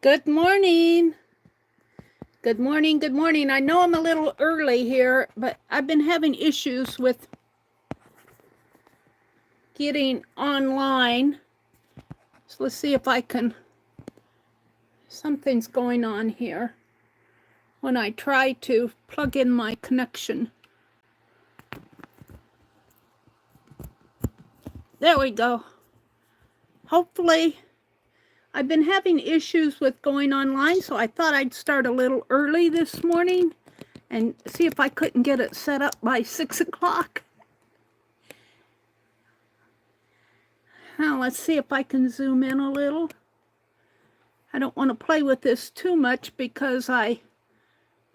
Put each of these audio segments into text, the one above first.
Good morning. Good morning. Good morning. I know I'm a little early here, but I've been having issues with getting online. So let's see if I can. Something's going on here when I try to plug in my connection. There we go. Hopefully, I've been having issues with going online, so I thought I'd start a little early this morning and see if I couldn't get it set up by 6 o'clock. Now let's see if I can zoom in a little. I don't want to play with this too much because I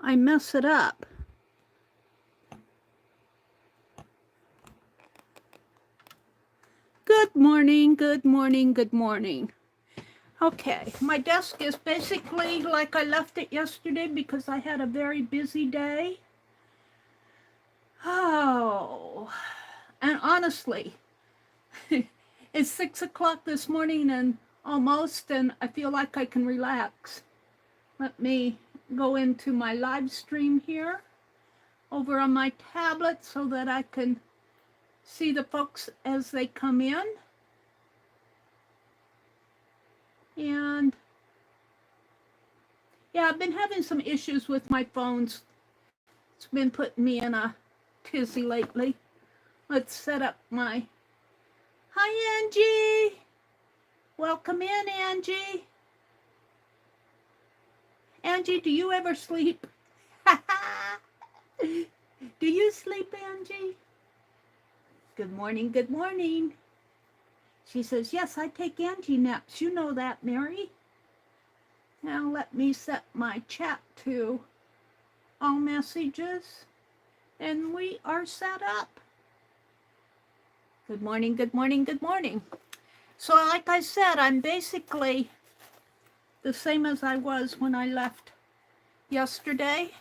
mess it up. Good morning, good morning, good morning. Okay, my desk is basically like I left it yesterday because I had a very busy day. Oh, and honestly, it's 6 o'clock this morning and almost, and I feel like I can relax. Let me go into my live stream here over on my tablet so that I can see the folks as they come in. And yeah, I've been having some issues with my phones. It's been putting me in a tizzy lately. Let's set up my... Hi, Angie. Welcome in, Angie. Angie, do you ever sleep? Do you sleep, Angie? Good morning, good morning. She says, yes, I take Angie naps. You know that, Mary. Now let me set my chat to all messages. And we are set up. Good morning, good morning, good morning. So like I said, I'm basically the same as I was when I left yesterday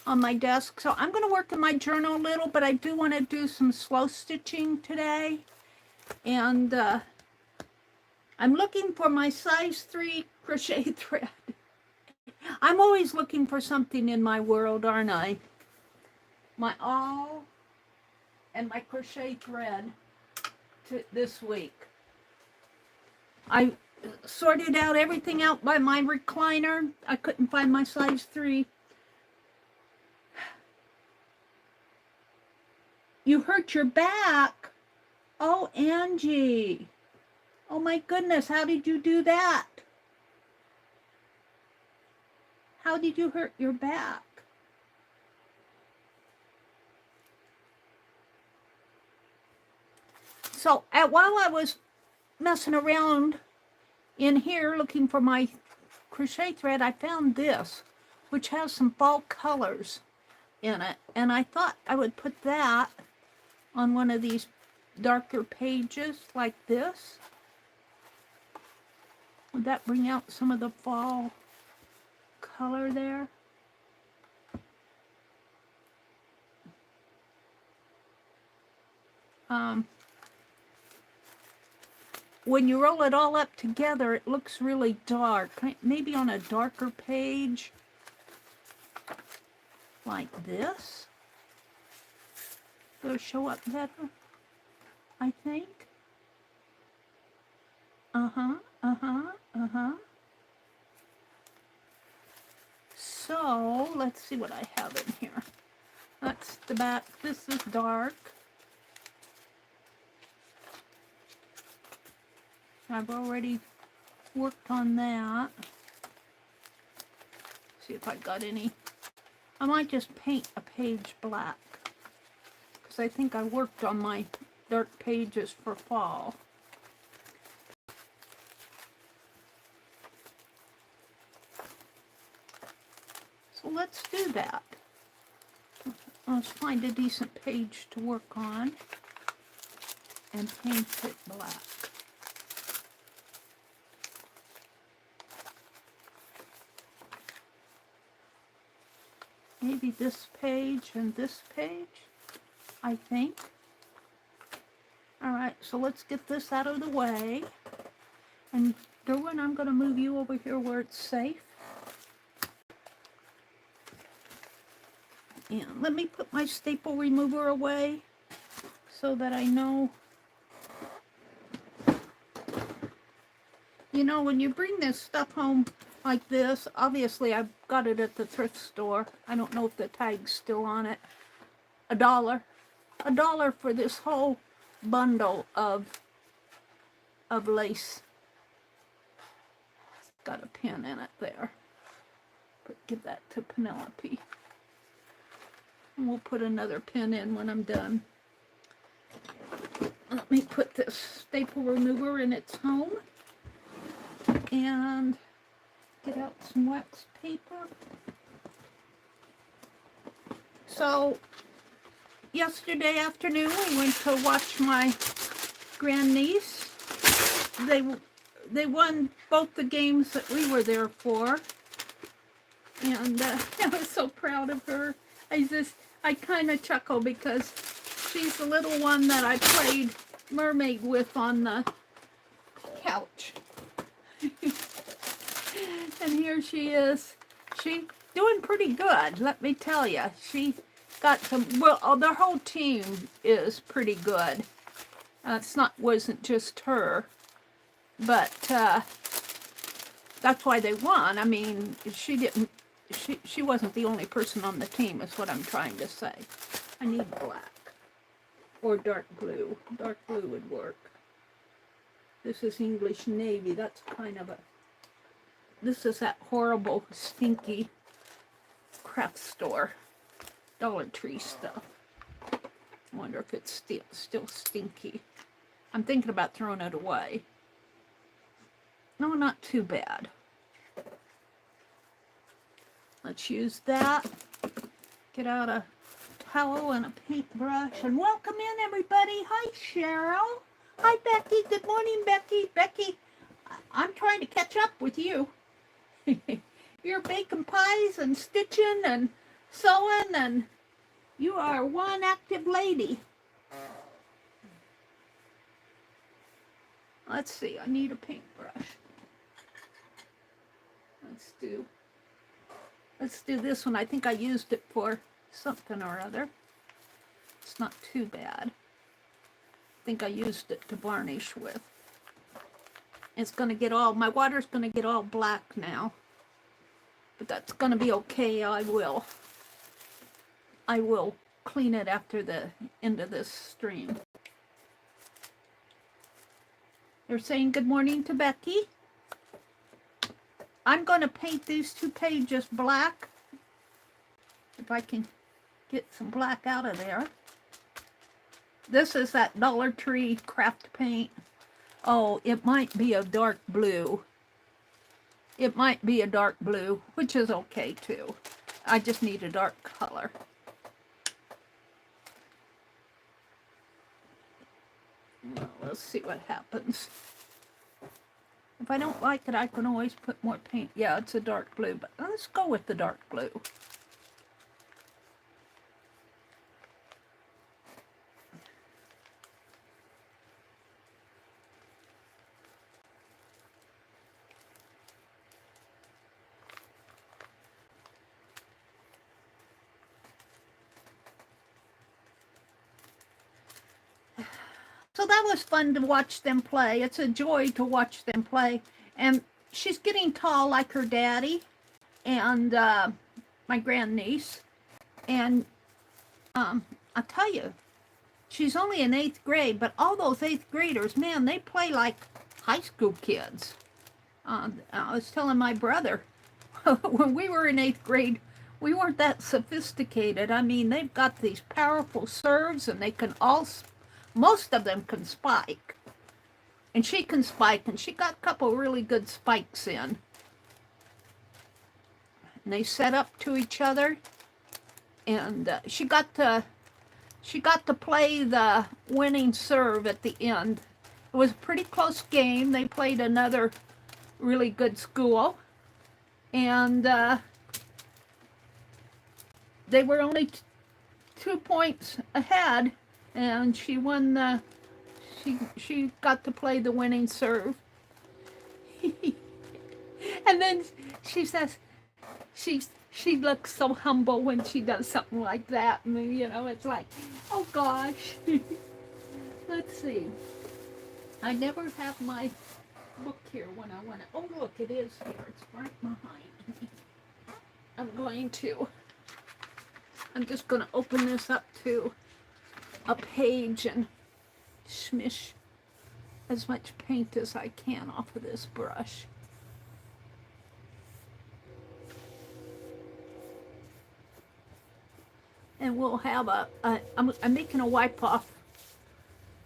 on my desk. So I'm going to work in my journal a little, but I do want to do some slow stitching today. And I'm looking for my size 3 crochet thread. I'm always looking for something in my world, aren't I? My awl and my crochet thread this week. I sorted out everything out by my recliner. I couldn't find my size 3. You hurt your back? Oh, Angie. Oh my goodness, how did you do that? How did you hurt your back? So while I was messing around in here looking for my crochet thread, I found this, which has some fall colors in it. And I thought I would put that on one of these darker pages like this. Would that bring out some of the fall color there? When you roll it all up together, it looks really dark. Maybe on a darker page like this. It'll show up better, I think. So, let's see what I have in here. That's the back. This is dark. I've already worked on that. See if I got any. I might just paint a page black, because I think I worked on my dark pages for fall. So let's do that. Let's find a decent page to work on and paint it black. Maybe this page and this page, I think. All right, so let's get this out of the way. And Derwin, I'm going to move you over here where it's safe. And let me put my staple remover away so that I know. You know, when you bring this stuff home like this, obviously I've got it at the thrift store. I don't know if the tag's still on it. $1. $1 for this whole bundle of lace. It's got a pin in it there. Give that to Penelope. And we'll put another pin in when I'm done. Let me put this staple remover in its home. And get out some wax paper. So, yesterday afternoon we went to watch my grandniece. They won both the games that we were there for. And I was so proud of her. I kind of chuckle because she's the little one that I played mermaid with on the couch. And here she is. She's doing pretty good, let me tell you. She got some, well, their whole team is pretty good. Wasn't just her, but that's why they won. I mean, she wasn't the only person on the team, is what I'm trying to say. I need black or dark blue. Dark blue would work. This is English Navy. That's kind of a, this is that horrible, stinky craft store, Dollar Tree stuff. I wonder if it's still stinky. I'm thinking about throwing it away. No, not too bad. Let's use that. Get out a towel and a paintbrush. And welcome in, everybody. Hi, Cheryl. Hi, Becky. Good morning, Becky. Becky, I'm trying to catch up with you. You're baking pies and stitching and sewing, and you are one active lady. Let's see. I need a paintbrush. Let's do this one. I think I used it for something or other. It's not too bad. I think I used it to varnish with. It's going to get all, my water's going to get all black now. But that's going to be okay. I will clean it after the end of this stream. They're saying good morning to Becky. I'm going to paint these 2 pages black. If I can get some black out of there. This is that Dollar Tree craft paint. Oh, it might be a dark blue. It might be a dark blue, which is okay too. I just need a dark color. Well, let's see what happens. If I don't like it, I can always put more paint. Yeah, it's a dark blue, but let's go with the dark blue. So that was fun to watch them play. It's a joy to watch them play. And she's getting tall like her daddy and my grandniece. And I'll tell you, she's only in 8th grade, but all those 8th graders, man, they play like high school kids. I was telling my brother, when we were in 8th grade, we weren't that sophisticated. I mean, they've got these powerful serves, and they can all, most of them can spike. And she can spike, and she got a couple really good spikes in. And they set up to each other, and she got to play the winning serve at the end. It was a pretty close game. They played another really good school, and they were only 2 points ahead, and she won the. She got to play the winning serve. And then she says, she looks so humble when she does something like that. And, you know, it's like, oh gosh. Let's see. I never have my book here when I want to. Oh, look, it is here. It's right behind me. I'm just going to open this up to a page and smish as much paint as I can off of this brush. And we'll have I'm making a wipe off,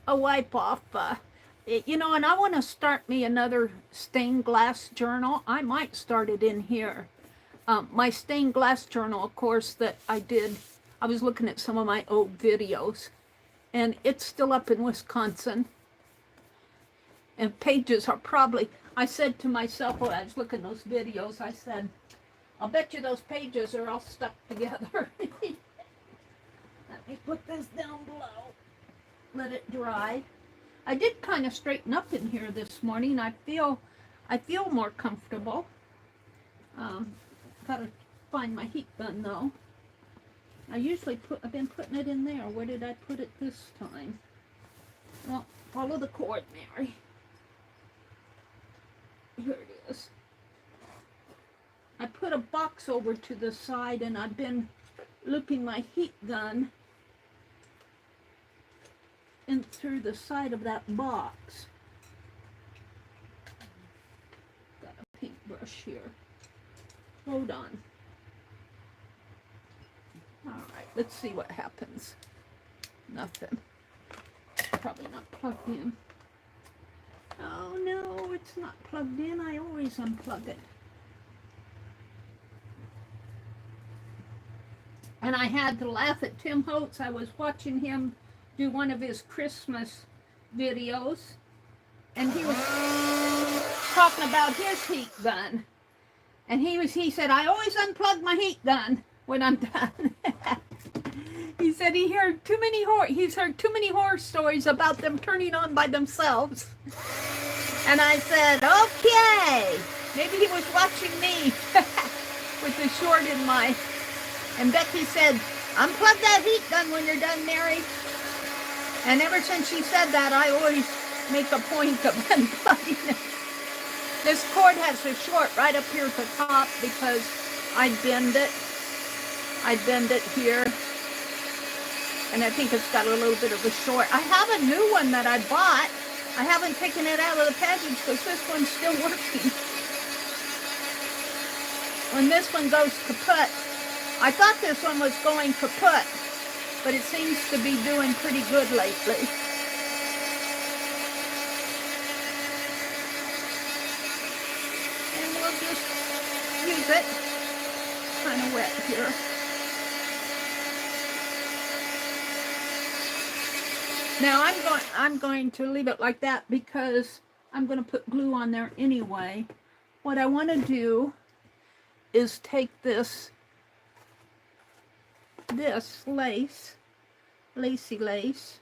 you know, and I want to start me another stained glass journal. I might start it in here. My stained glass journal, of course, that I did, I was looking at some of my old videos, and it's still up in Wisconsin. And pages are probably, I said to myself when I was looking at those videos, I said, I'll bet you those pages are all stuck together. Let me put this down below. Let it dry. I did kind of straighten up in here this morning. I feel more comfortable. Gotta find my heat gun though. I've been putting it in there. Where did I put it this time? Well, follow the cord, Mary. Here it is. I put a box over to the side and I've been looping my heat gun in through the side of that box. Got a paintbrush here. Hold on. All right, let's see what happens. Nothing. Probably not plugged in. Oh no, it's not plugged in. I always unplug it. And I had to laugh at Tim Holtz. I was watching him do one of his Christmas videos, and he was talking about his heat gun. And he said, I always unplug my heat gun when I'm done. He said he's heard too many horror stories about them turning on by themselves. And I said, okay. Maybe he was watching me with the short in my. And Becky said, unplug that heat gun when you're done, Mary. And ever since she said that, I always make a point of unplugging it. This cord has a short right up here at the top because I bend it. I bend it here. And I think it's got a little bit of a short. I have a new one that I bought. I haven't taken it out of the package because this one's still working. When this one goes kaput, I thought this one was going kaput, but it seems to be doing pretty good lately. And we'll just use it. Kind of wet here. Now I'm going to leave it like that because I'm going to put glue on there anyway. What I want to do is take this lacy lace,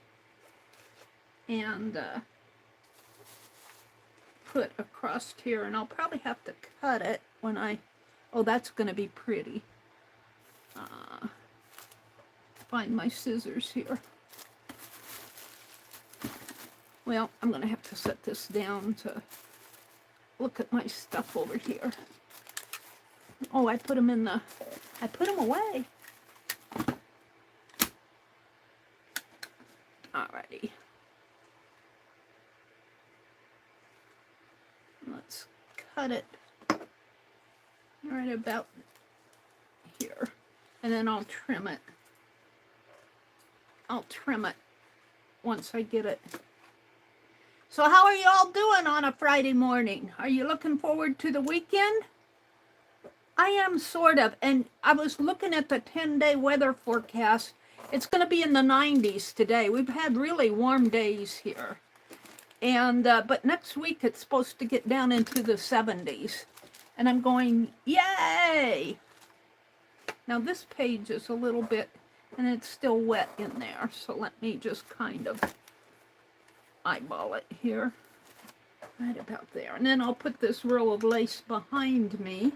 and put across here, and I'll probably have to cut it when oh, that's going to be pretty. Find my scissors here. Well, I'm going to have to set this down to look at my stuff over here. Oh, I put them away. Alrighty. Let's cut it right about here. And then I'll trim it. I'll trim it once I get it. So how are you all doing on a Friday morning? Are you looking forward to the weekend? I am sort of, and I was looking at the 10-day weather forecast. It's going to be in the 90s today. We've had really warm days here. And but next week it's supposed to get down into the 70s. And I'm going, yay! Now this page is a little bit, and it's still wet in there. So let me just kind of eyeball it here. Right about there. And then I'll put this row of lace behind me.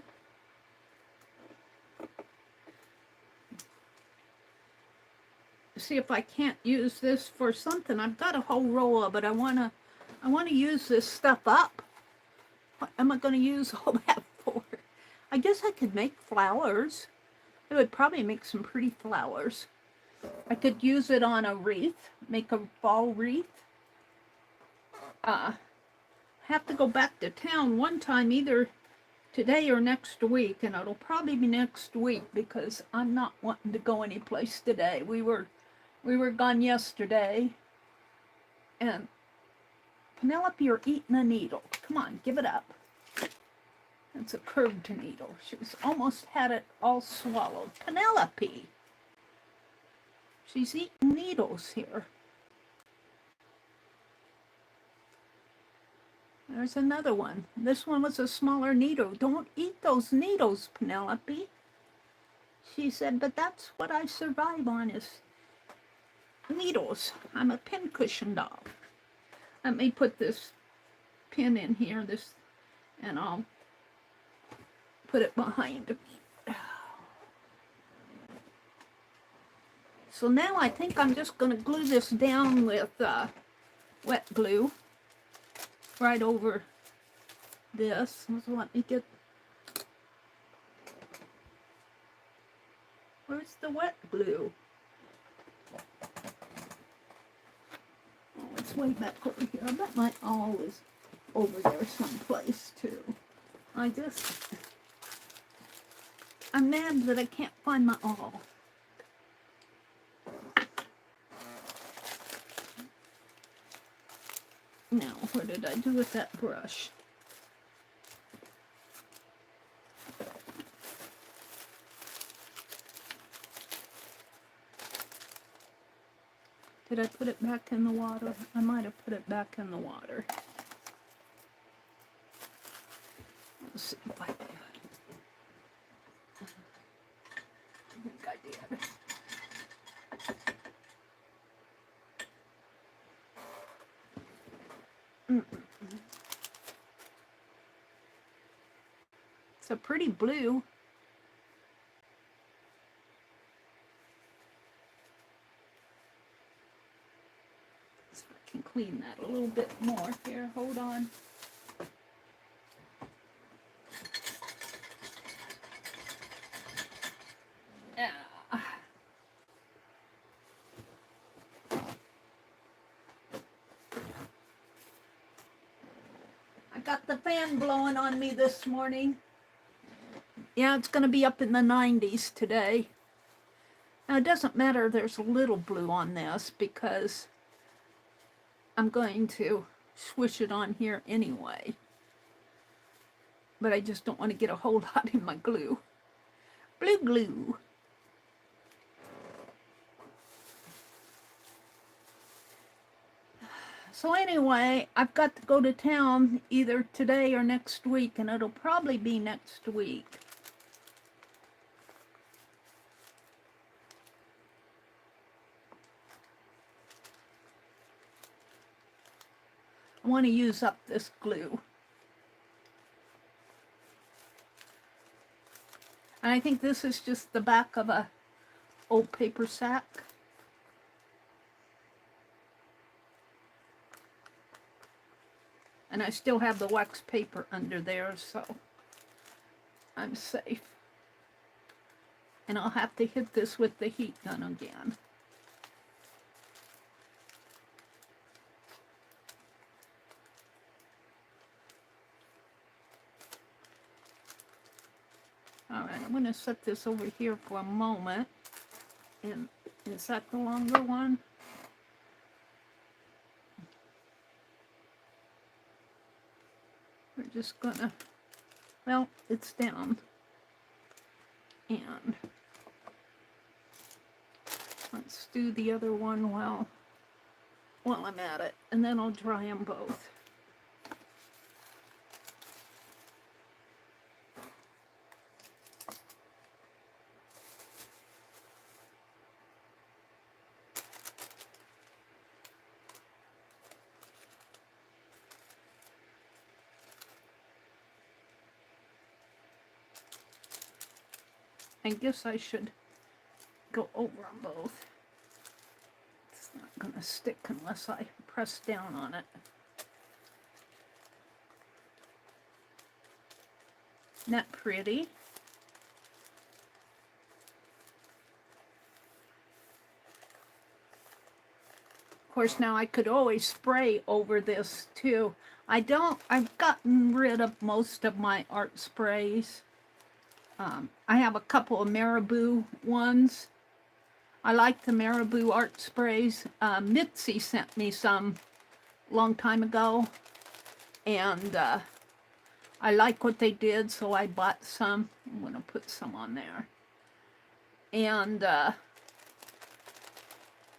See if I can't use this for something. I've got a whole row of it. I wanna use this stuff up. What am I gonna use all that for? I guess I could make flowers. It would probably make some pretty flowers. I could use it on a wreath, make a fall wreath. Have to go back to town one time, either today or next week, and it'll probably be next week because I'm not wanting to go anyplace today. We were gone yesterday, and Penelope, you're eating a needle. Come on, give it up. It's a curved needle. She's almost had it all swallowed. Penelope! She's eating needles here. There's another one. This one was a smaller needle. Don't eat those needles, Penelope. She said, but that's what I survive on is needles. I'm a pincushion doll. Let me put this pin in here, and I'll put it behind me. So now I think I'm just going to glue this down with wet glue right over this. So let me get... Where's the wet glue? Oh, it's way back over here. I bet my awl is over there someplace too. I'm mad that I can't find my awl. Now, what did I do with that brush? Did I put it back in the water? I might have put it back in the water. Let's see if I did. I think I did. It's a pretty blue. So I can clean that a little bit more here. Hold on. I got the fan blowing on me this morning. Yeah, it's going to be up in the 90s today. Now, it doesn't matter there's a little blue on this because I'm going to swish it on here anyway. But I just don't want to get a whole lot in my glue. Blue glue. So anyway, I've got to go to town either today or next week, and it'll probably be next week. I want to use up this glue. And I think this is just the back of a old paper sack. And I still have the wax paper under there, so I'm safe. And I'll have to hit this with the heat gun again. Alright, I'm going to set this over here for a moment. And is that the longer one? We're just gonna, well, it's down. And let's do the other one while I'm at it. And then I'll dry them both. I guess I should go over on both. It's not going to stick unless I press down on it. Isn't that pretty? Of course, now I could always spray over this too. I've gotten rid of most of my art sprays. I have a couple of Marabou ones. I like the Marabou art sprays. Mitzi sent me some a long time ago, and I like what they did, so I bought some. I'm going to put some on there. And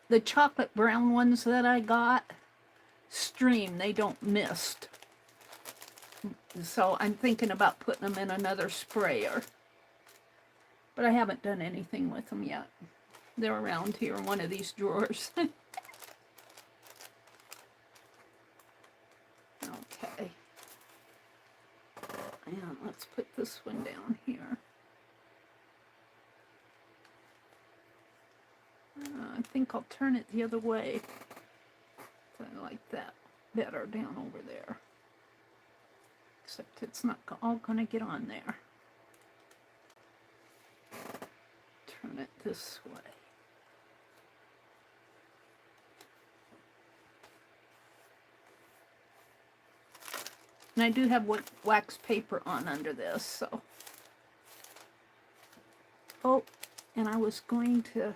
the chocolate brown ones that I got, stream, they don't mist. So I'm thinking about putting them in another sprayer. But I haven't done anything with them yet. They're around here in one of these drawers. Okay. And let's put this one down here. I think I'll turn it the other way. I like that better down over there. Except it's not all going to get on there. Turn it this way. And I do have wax paper on under this, so. Oh, and I was going to,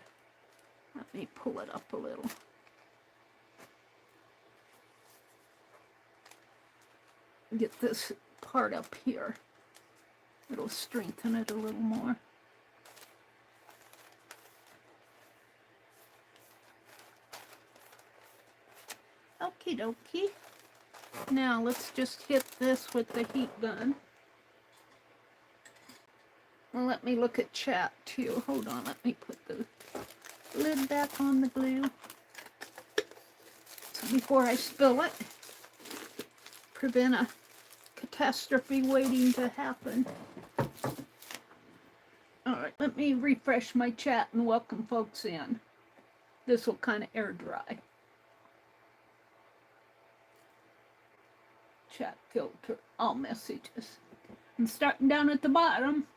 let me pull it up a little. Get this part up here. It'll strengthen it a little more. Okie dokie. Now let's just hit this with the heat gun. Well, let me look at chat too. Hold on, let me put the lid back on the glue. So before I spill it, prevent a catastrophe waiting to happen. Alright, let me refresh my chat and welcome folks in. This will kind of air dry. Chat filter, all messages. And starting down at the bottom,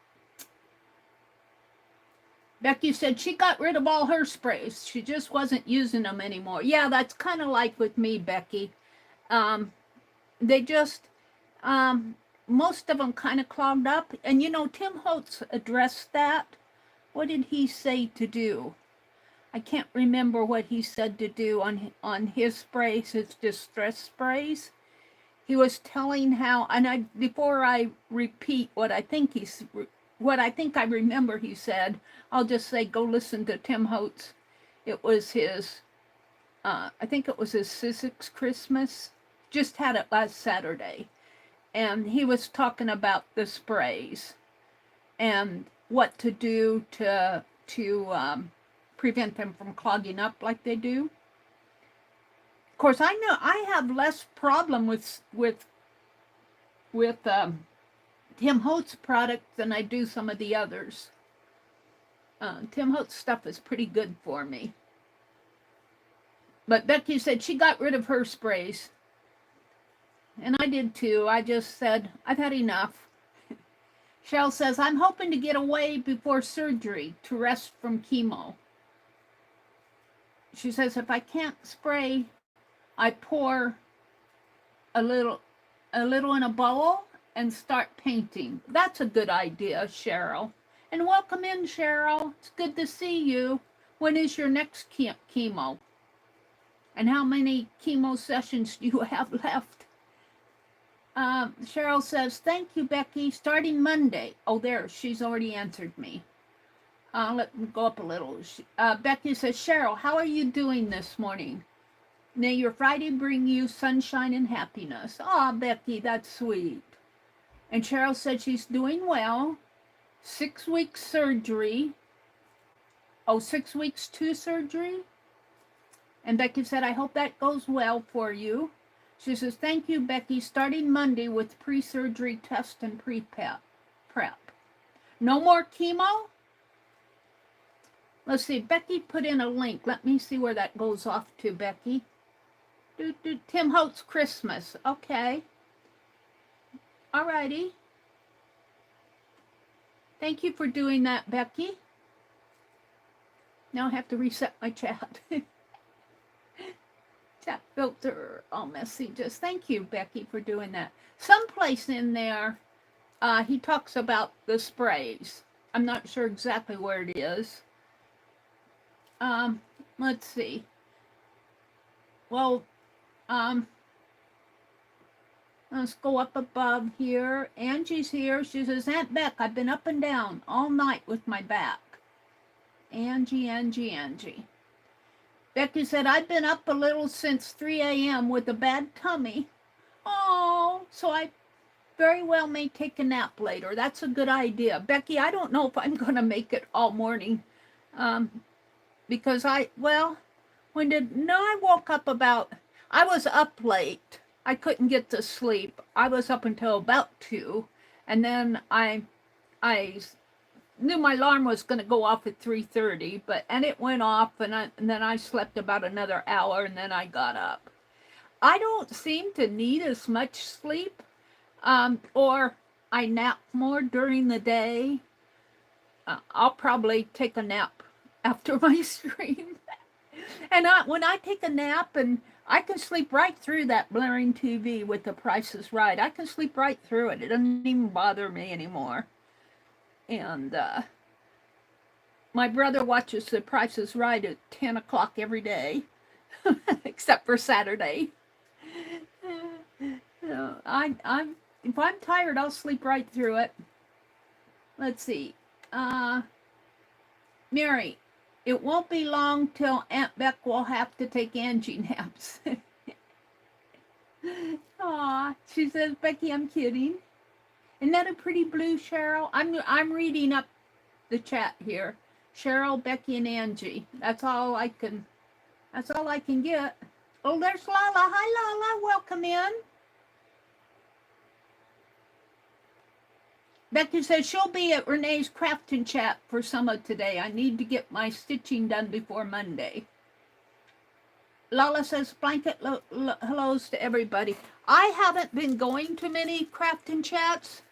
Becky said she got rid of all her sprays. She just wasn't using them anymore. Yeah, that's kind of like with me, Becky. They just, most of them kind of clogged up. And you know, Tim Holtz addressed that. What did he say to do? I can't remember what he said to do on his sprays, his distress sprays. He was telling how, and before I repeat what I think I remember he said, I'll just say go listen to Tim Holtz. It was his, I think it was his Sussex Christmas. Just had it last Saturday. And he was talking about the sprays and what to do to prevent them from clogging up like they do. Of course, I know I have less problem with Tim Holtz products than I do some of the others. Tim Holtz stuff is pretty good for me. But Becky said she got rid of her sprays. And I did too. I just said, I've had enough. Cheryl says, I'm hoping to get away before surgery to rest from chemo. She says, if I can't spray, I pour a little in a bowl and start painting. That's a good idea, Cheryl. And welcome in, Cheryl. It's good to see you. When is your next chemo? And how many chemo sessions do you have left? Cheryl says, thank you, Becky. Starting Monday. Oh, there, she's already answered me. Let me go up a little. Becky says, Cheryl, how are you doing this morning? May your Friday bring you sunshine and happiness. Aw, Becky, that's sweet. And Cheryl said she's doing well. 6 weeks surgery. Oh, 6 weeks to surgery? And Becky said, I hope that goes well for you. She says, thank you, Becky. Starting Monday with pre-surgery test and prep. No more chemo? Let's see, Becky put in a link. Let me see where that goes off to, Becky. Tim Holtz Christmas. Okay. Alrighty. Thank you for doing that, Becky. Now I have to reset my chat. Chat filter, all messages. Thank you, Becky, for doing that. Someplace in there, he talks about the sprays. I'm not sure exactly where it is. Let's see. Well, let's go up above here. Angie's here. She says, Aunt Beck, I've been up and down all night with my back. Angie. Becky said, I've been up a little since 3 a.m. with a bad tummy. Oh, so I very well may take a nap later. That's a good idea. Becky, I don't know if I'm going to make it all morning. Because I woke up I was up late. I couldn't get to sleep. I was up until about 2. And then I knew my alarm was going to go off at 3:30, and it went off, and then I slept about another hour, and then I got up. I don't seem to need as much sleep, or I nap more during the day. I'll probably take a nap after my stream. And when I take a nap, and I can sleep right through that blaring TV with The Price is Right. I can sleep right through it. It doesn't even bother me anymore. And my brother watches The Price is Right at 10 o'clock every day, except for Saturday. If I'm tired, I'll sleep right through it. Let's see. Mary, it won't be long till Aunt Beck will have to take Angie naps. Aw, she says, Becky, I'm kidding. Isn't that a pretty blue, Cheryl? I'm reading up the chat here. Cheryl, Becky, and Angie. That's all I can get. Oh, there's Lala. Hi, Lala. Welcome in. Becky says she'll be at Renee's Crafting Chat for some of today. I need to get my stitching done before Monday. Lala says blanket hellos to everybody. I haven't been going to many crafting chats,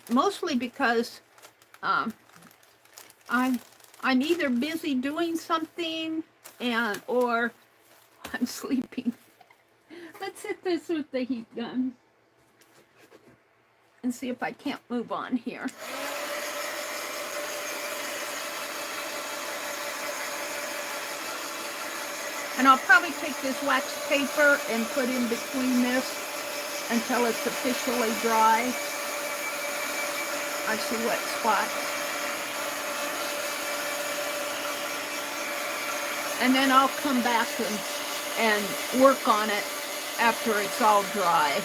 mostly because I'm either busy doing something or I'm sleeping. Let's hit this with the heat gun and see if I can't move on here. And I'll probably take this wax paper and put in between this until it's officially dry. I see wet spots. And then I'll come back and work on it after it's all dry.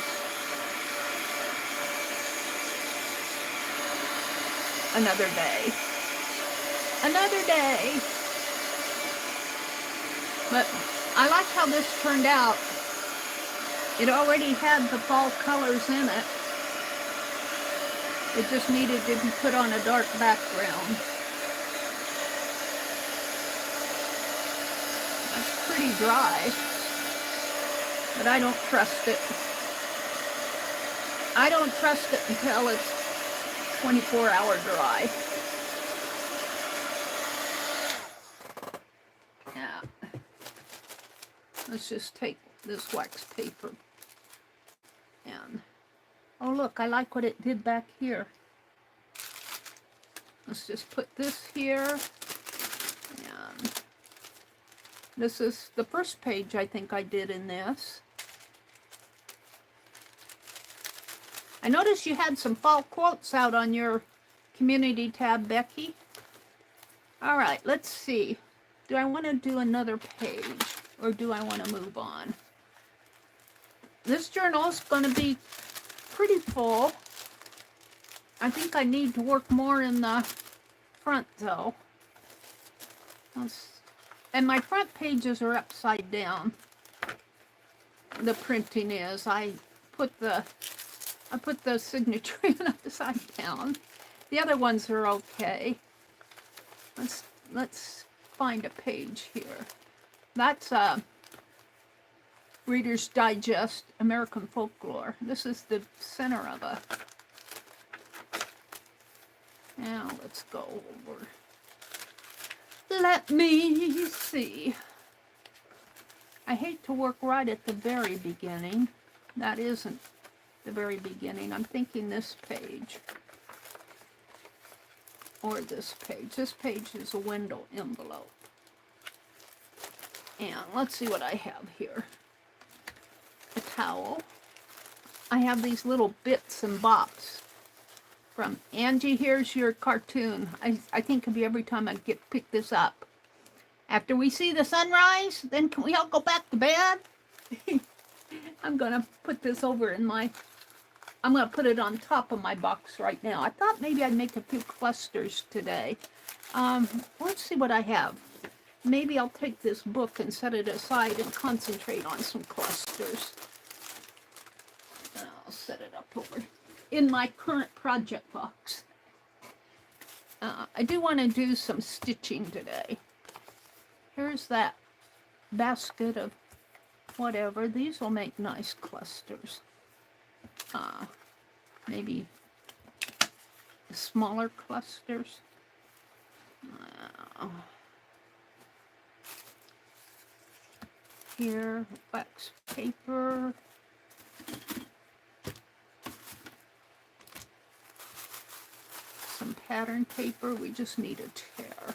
Another day. Another day. But I like how this turned out. It already had the fall colors in it. It just needed to be put on a dark background. That's pretty dry. But I don't trust it. I don't trust it until it's 24-hour dry. Let's just take this wax paper and, oh look, I like what it did back here. Let's just put this here, and this is the first page I think I did in this. I noticed you had some fall quotes out on your community tab, Becky. All right, let's see. Do I want to do another page? Or do I want to move on? This journal is going to be pretty full. I think I need to work more in the front, though. And my front pages are upside down. The printing is. I put the signature in upside down. The other ones are okay. let's find a page here. That's Reader's Digest, American Folklore. This is the center of a... Now let's go over. Let me see. I hate to work right at the very beginning. That isn't the very beginning. I'm thinking this page. Or this page. This page is a window envelope. And let's see what I have here. A towel. I have these little bits and bops from Angie. Here's your cartoon. I think of you every time I pick this up. After we see the sunrise, then can we all go back to bed? I'm gonna put this over in my... I'm gonna put it on top of my box right now. I thought maybe I'd make a few clusters today. Let's see what I have. Maybe I'll take this book and set it aside and concentrate on some clusters. And I'll set it up over in my current project box. I do want to do some stitching today. Here's that basket of whatever. These will make nice clusters. Maybe smaller clusters. Here, wax paper. Some pattern paper. We just need a tear.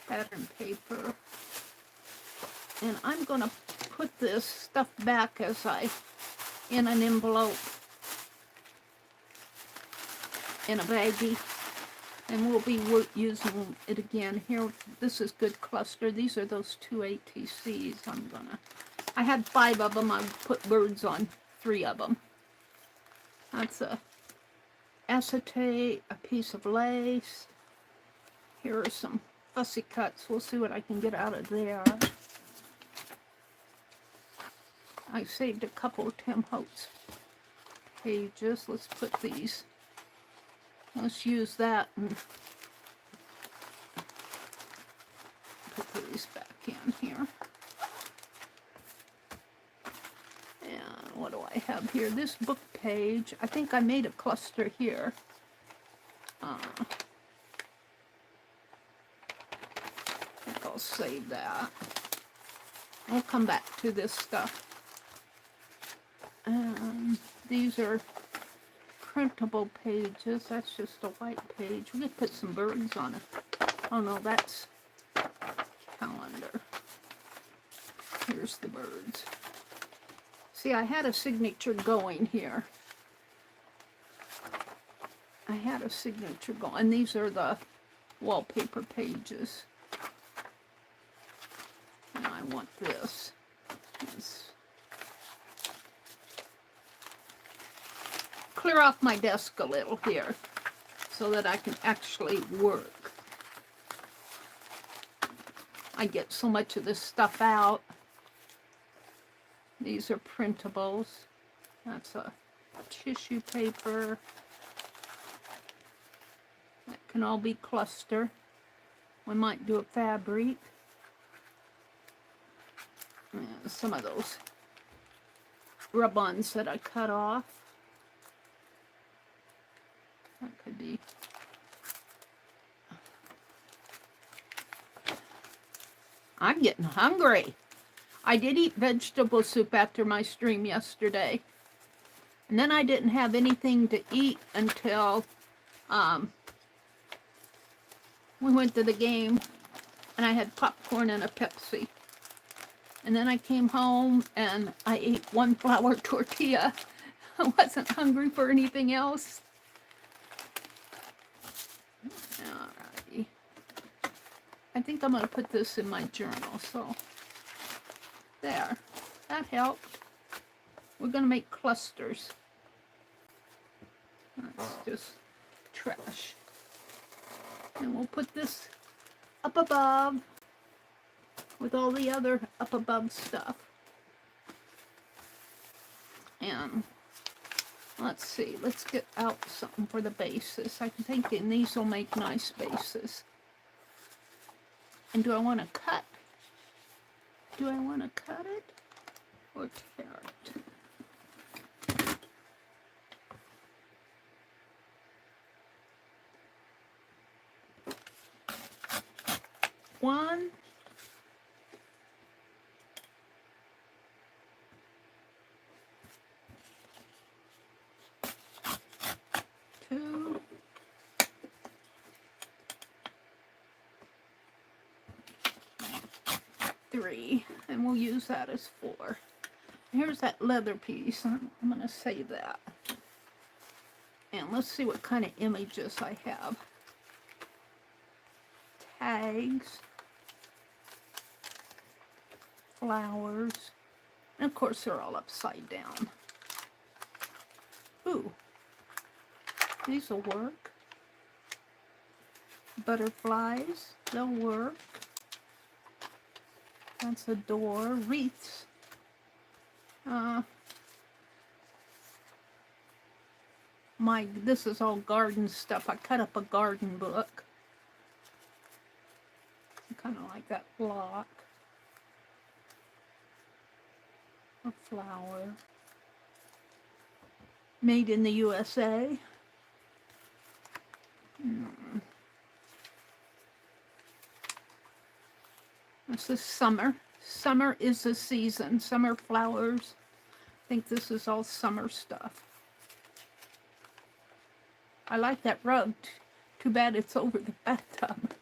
Pattern paper. And I'm going to put this stuff back in an envelope, in a baggie, and we'll be using it again. Here, this is good cluster. These are those 2 ATCs. I had 5 of them. I put birds on 3 of them. That's a acetate, a piece of lace. Here are some fussy cuts. We'll see what I can get out of there. I saved a couple of Tim Holtz pages. Let's put these. Let's use that and put these back in here. And what do I have here? This book page. I think I made a cluster here. I think I'll save that. I'll come back to this stuff. These are printable pages. That's just a white page. We could put some birds on it. Oh no, that's calendar. Here's the birds. See, I had a signature going here. I had a signature going. And these are the wallpaper pages. And I want this. Clear off my desk a little here so that I can actually work. I get so much of this stuff out. These are printables. That's a tissue paper. That can all be cluster. We might do a fabric. And some of those rub-ons that I cut off. That could be. I'm getting hungry. I did eat vegetable soup after my stream yesterday. And then I didn't have anything to eat until we went to the game. And I had popcorn and a Pepsi. And then I came home and I ate 1 flour tortilla. I wasn't hungry for anything else. Alrighty. I think I'm going to put this in my journal, so there. That helped. We're going to make clusters. That's just trash. And we'll put this up above with all the other up above stuff. And let's see, let's get out something for the bases. I'm thinking these will make nice bases. And do I want to cut? Do I want to cut it or tear it? One, two, three, and we'll use that as 4. Here's that leather piece. I'm going to save that. And let's see what kind of images I have. Tags, flowers, and of course they're all upside down. Ooh, these will work. Butterflies, they'll work. That's a door. Wreaths. This is all garden stuff. I cut up a garden book. Kind of like that block. A flower. Made in the USA. This is summer. Summer is the season. Summer flowers. I think this is all summer stuff. I like that rug. Too bad it's over the bathtub.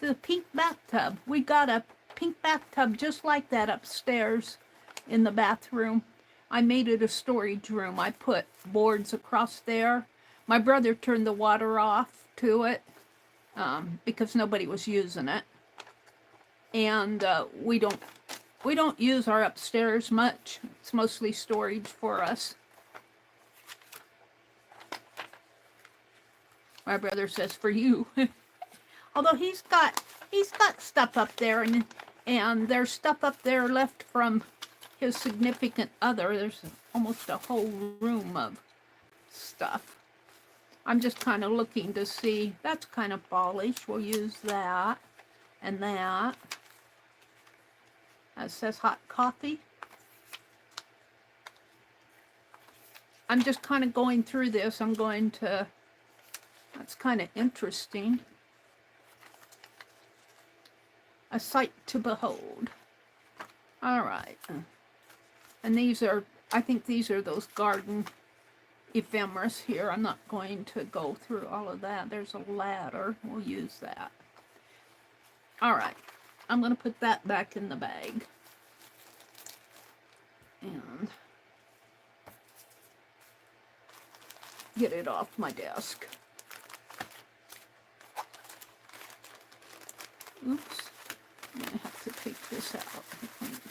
The pink bathtub. We got a pink bathtub just like that upstairs in the bathroom. I made it a storage room. I put boards across there. My brother turned the water off to it because nobody was using it. And we don't use our upstairs much. It's mostly storage for us. My brother says for you. Although he's got stuff up there, and there's stuff up there left from his significant other. There's almost a whole room of stuff. I'm just kind of looking to see. That's kind of polished. We'll use that and that. That says hot coffee. I'm just kind of going through this. I'm going to. That's kind of interesting. A sight to behold. All right. And these are, I think these are those garden ephemeris here. I'm not going to go through all of that. There's a ladder. We'll use that. All right. I'm going to put that back in the bag. And get it off my desk. Oops. I'm going to have to take this out, I think.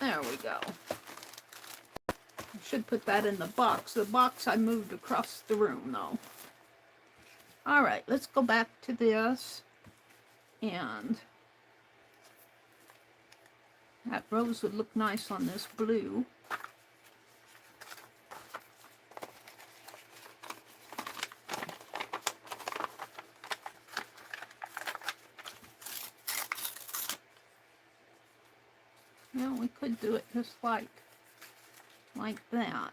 There we go. I should put that in the box. The box I moved across the room, though. All right, let's go back to this. And that rose would look nice on this blue. Well, we could do it just like that.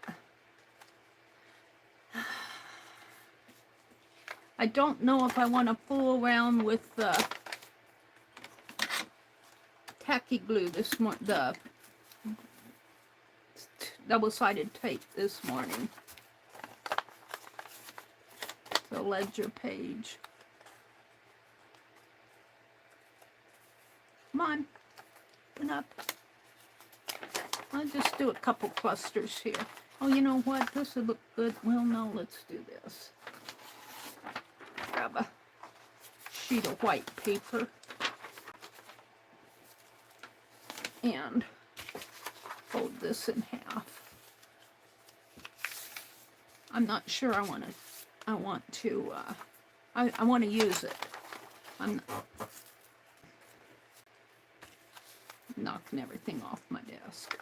I don't know if I want to fool around with the tacky glue the double-sided tape this morning. The ledger page. Come on, open up. I'll just do a couple clusters here. Oh, you know what? This would look good. Well, no, let's do this. Grab a sheet of white paper and fold this in half. I'm not sure I want to use it. knocking everything off my desk.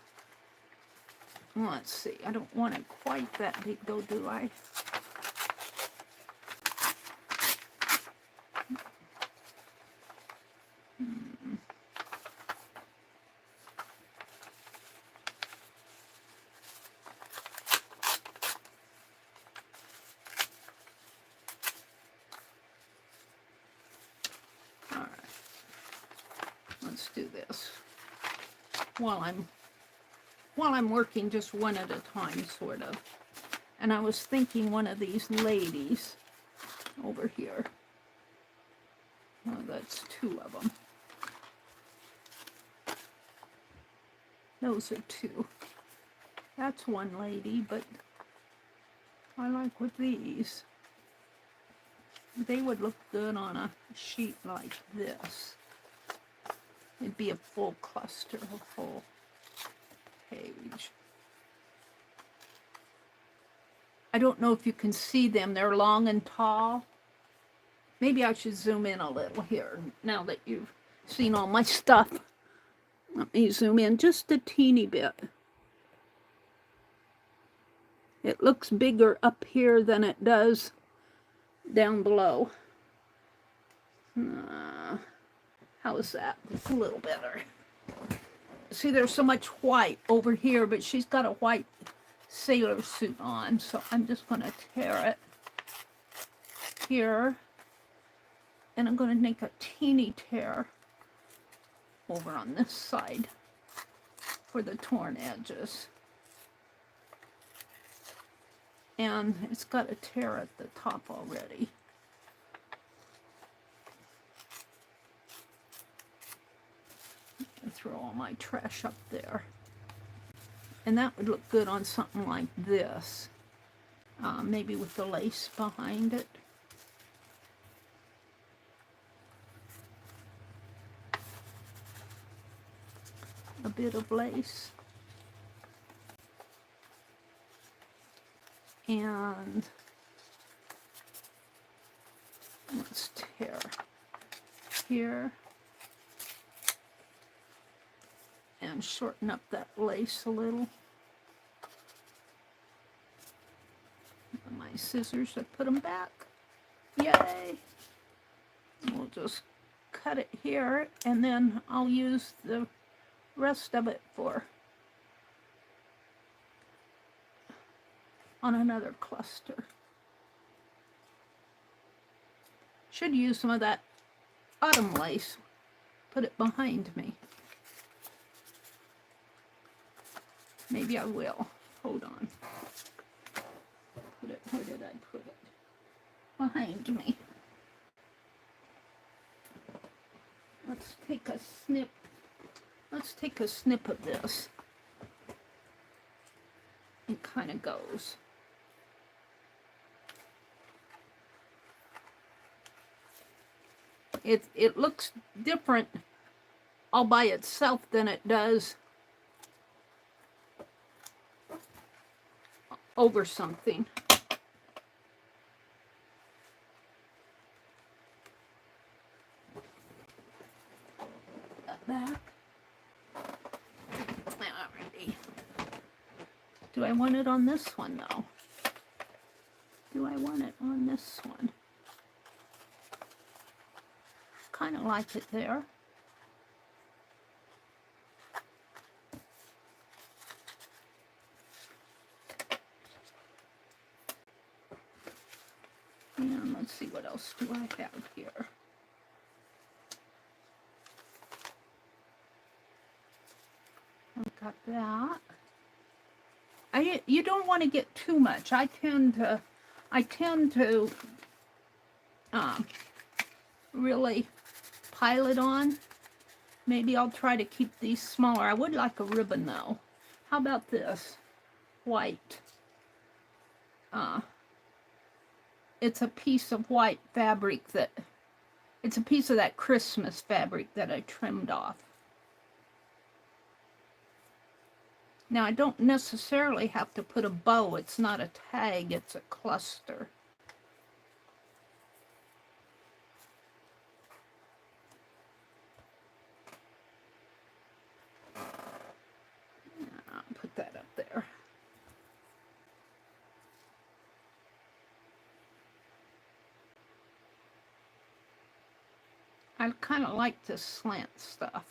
Let's see. I don't want it quite that big though, do I? All right. Let's do this while I'm working just one at a time, sort of. And I was thinking one of these ladies over here. Oh, that's two of them. Those are two. That's one lady, but I like with these. They would look good on a sheet like this. It'd be a full cluster, a full page. I don't know if you can see them. They're long and tall. Maybe I should zoom in a little here now that you've seen all my stuff. Let me zoom in just a teeny bit. It looks bigger up here than it does down below. How is that? It's a little better. See, there's so much white over here, but she's got a white sailor suit on, so I'm just going to tear it here. And I'm going to make a teeny tear over on this side for the torn edges. And it's got a tear at the top already. And throw all my trash up there. And that would look good on something like this. Maybe with the lace behind it. A bit of lace. And let's tear here. And shorten up that lace a little. My scissors, I put them back. Yay! We'll just cut it here, and then I'll use the rest of it on another cluster. Should use some of that autumn lace. Put it behind me. Maybe I will. Hold on. Put it, where did I put it? Behind me. Let's take a snip. Let's take a snip of this. It kind of goes. It looks different all by itself than it does over something. That back. Alrighty. Do I want it on this one though? Do I want it on this one? Kind of like it there. And let's see, what else do I have here? I've got that. You don't want to get too much. I tend to really pile it on. Maybe I'll try to keep these smaller. I would like a ribbon though. How about this? White. It's a piece of white fabric it's a piece of that Christmas fabric that I trimmed off. Now I don't necessarily have to put a bow. It's not a tag, it's a cluster. I kind of like this slant stuff.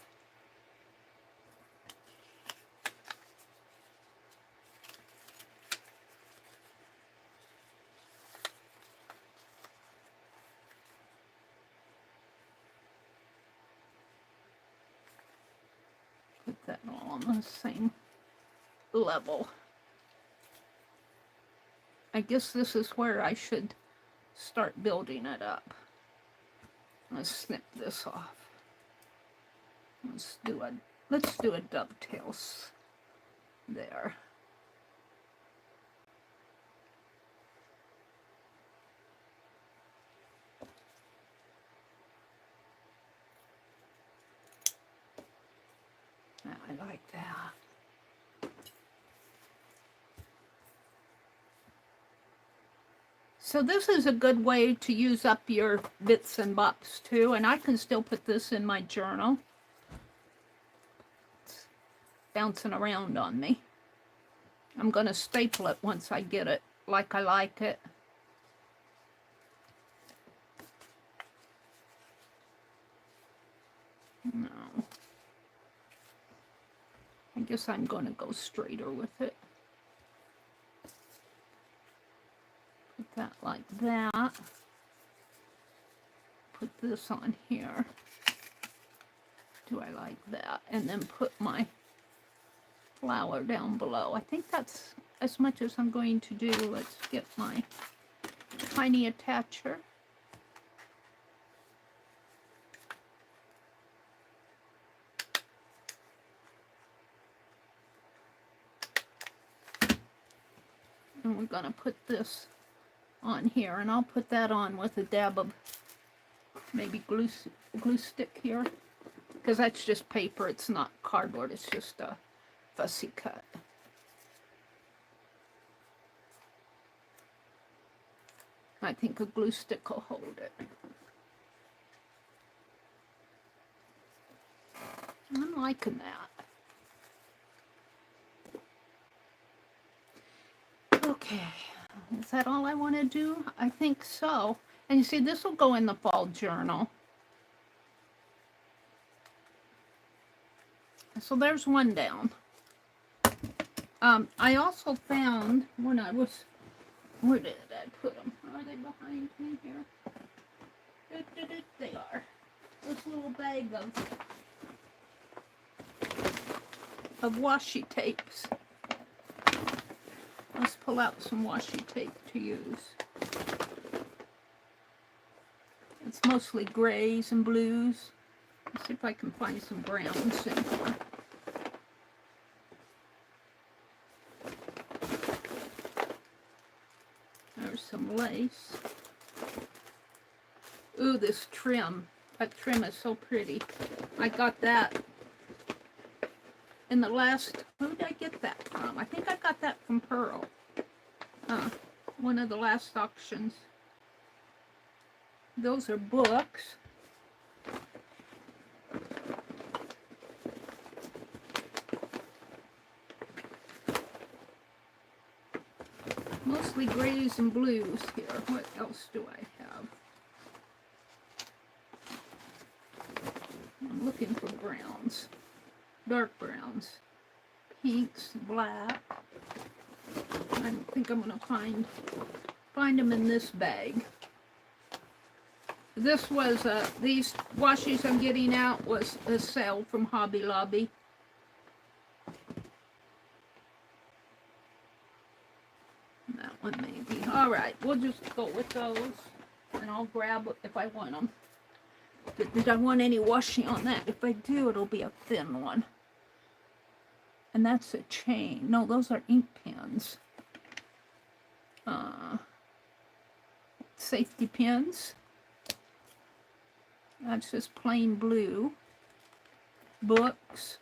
Put that all on the same level. I guess this is where I should start building it up. Let's snip this off. Let's do a dovetail there. I like that. So this is a good way to use up your bits and bops too, and I can still put this in my journal. It's bouncing around on me. I'm going to staple it once I get it like I like it. No. I guess I'm going to go straighter with it. Put that like that. Put this on here. Do I like that? And then put my flower down below. I think that's as much as I'm going to do. Let's get my tiny attacher. And we're going to put this on here, and I'll put that on with a dab of maybe glue stick here, because that's just paper. It's not cardboard. It's just a fussy cut. I think a glue stick will hold it. I'm liking that. Okay, is that all I want to do? I think so. And you see, this will go in the fall journal. So there's one down. I also found when I was, where did I put them? Are they behind me here? They are. This little bag of washi tapes. Let's pull out some washi tape to use. It's mostly grays and blues. Let's see if I can find some browns in here. There's some lace. Ooh, this trim. That trim is so pretty. I got that in the last, who did I get that from? I think I got that from Pearl. One of the last auctions. Those are books. Mostly grays and blues here. What else do I have? I'm looking for browns. Dark browns. Pinks, black. I don't think I'm going to find them in this bag. This was, these washies I'm getting out was a sale from Hobby Lobby. That one maybe. All right, we'll just go with those, and I'll grab if I want them. Did I want any washi on that? If I do, it'll be a thin one. And that's a chain. No, those are ink pens. Safety pins. That's just plain blue. Books.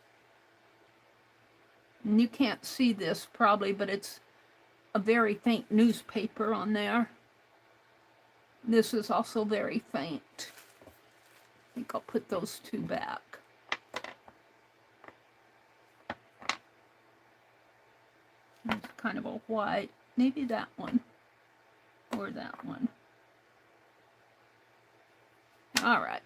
And you can't see this probably, but it's a very faint newspaper on there. This is also very faint. I think I'll put those two back. It's kind of a white. Maybe that one. Or that one. All right.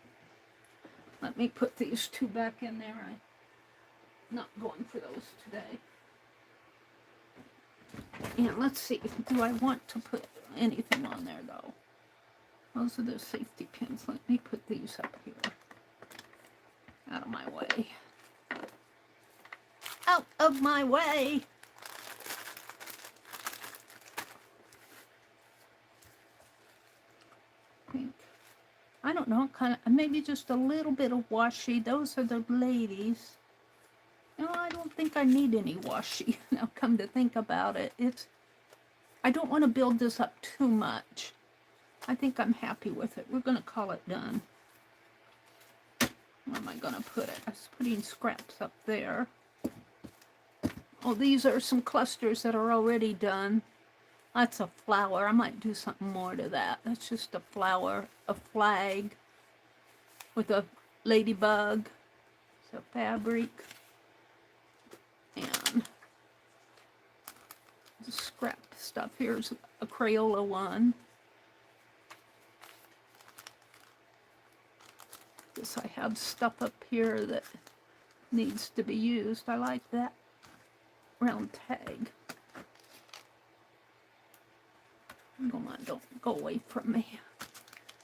Let me put these two back in there. I'm not going for those today. And let's see, do I want to put anything on there though? Those are the safety pins. Let me put these up here. Out of my way. Out of my way! I don't know, kind of, maybe just a little bit of washi. Those are the ladies. No, I don't think I need any washi. Now, come to think about it, I don't want to build this up too much. I think I'm happy with it. We're going to call it done. Where am I going to put it? I was putting scraps up there. Oh, these are some clusters that are already done. That's a flower. I might do something more to that. That's just a flower, a flag with a ladybug. It's a fabric. And the scrap stuff. Here's a Crayola one. This I have stuff up here that needs to be used. I like that round tag. Come on, don't go away from me.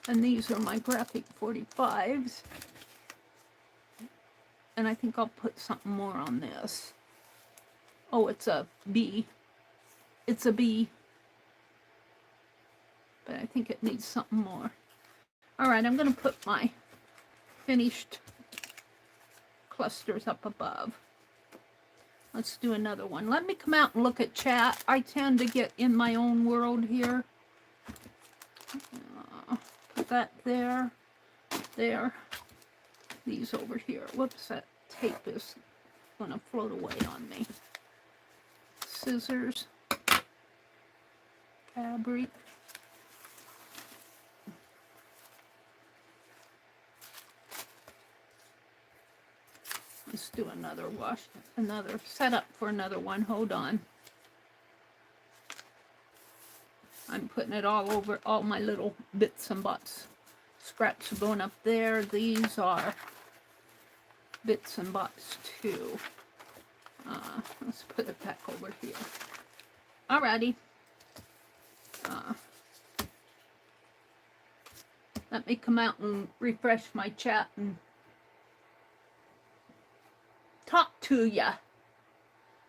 And these are my graphic 45s. And I think I'll put something more on this. Oh, it's a bee. It's a bee. But I think it needs something more. All right, I'm going to put my finished clusters up above. Let's do another one. Let me come out and look at chat. I tend to get in my own world here. Put that there. There. These over here. Whoops, that tape is going to float away on me. Scissors. Fabric. Let's do another wash, another setup for another one. Hold on. I'm putting it all over, all my little bits and bobs. Scraps are going up there. These are bits and bobs too. Let's put it back over here. Alrighty. Let me come out and refresh my chat and talk to ya.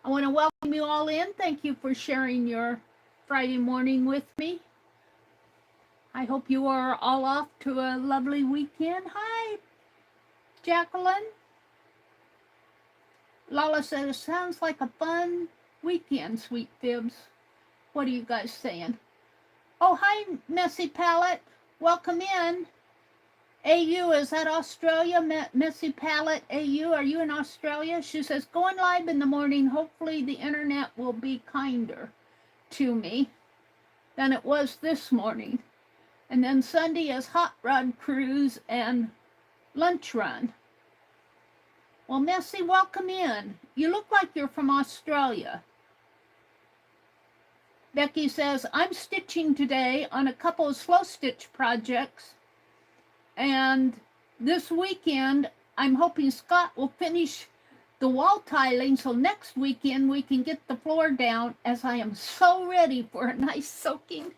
I want to welcome you all in. Thank you for sharing your Friday morning with me. I hope you are all off to a lovely weekend. Hi, Jacqueline. Lala says, sounds like a fun weekend, Sweet Fibs. What are you guys saying? Oh, hi, Messy Palette. Welcome in. AU, is that Australia? Messy Palette, AU, are you in Australia? She says, going live in the morning. Hopefully the internet will be kinder to me than it was this morning. And then Sunday is hot rod cruise and lunch run. Well, Messy, welcome in. You look like you're from Australia. Becky says, I'm stitching today on a couple of slow stitch projects. And this weekend, I'm hoping Scott will finish the wall tiling so next weekend we can get the floor down, as I am so ready for a nice soaking.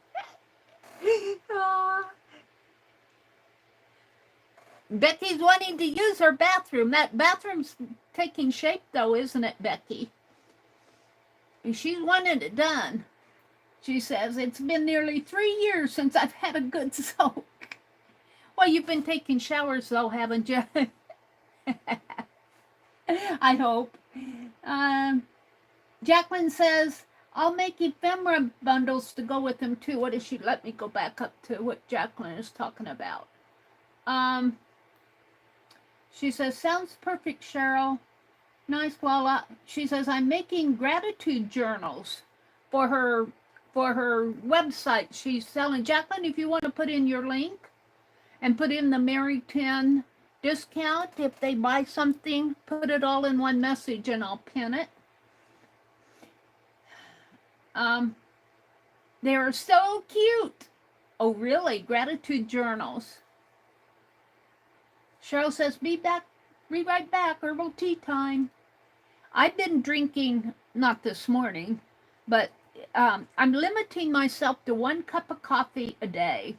Becky's wanting to use her bathroom. That bathroom's taking shape though, isn't it, Becky? She's wanted it done. She says, it's been nearly 3 years since I've had a good soak. Well, you've been taking showers though, haven't you? I hope. Jacqueline says, I'll make ephemera bundles to go with them too. What is she? Let me go back up to what Jacqueline is talking about. She says, sounds perfect, Cheryl. Nice, Lala. She says, I'm making gratitude journals for her website. She's selling. Jacqueline, if you want to put in your link and put in the Meri 10 discount, if they buy something, put it all in one message and I'll pin it. They are so cute. Oh, really? Gratitude journals. Cheryl says, be right back, herbal tea time. I've been drinking, not this morning, but I'm limiting myself to 1 cup of coffee a day.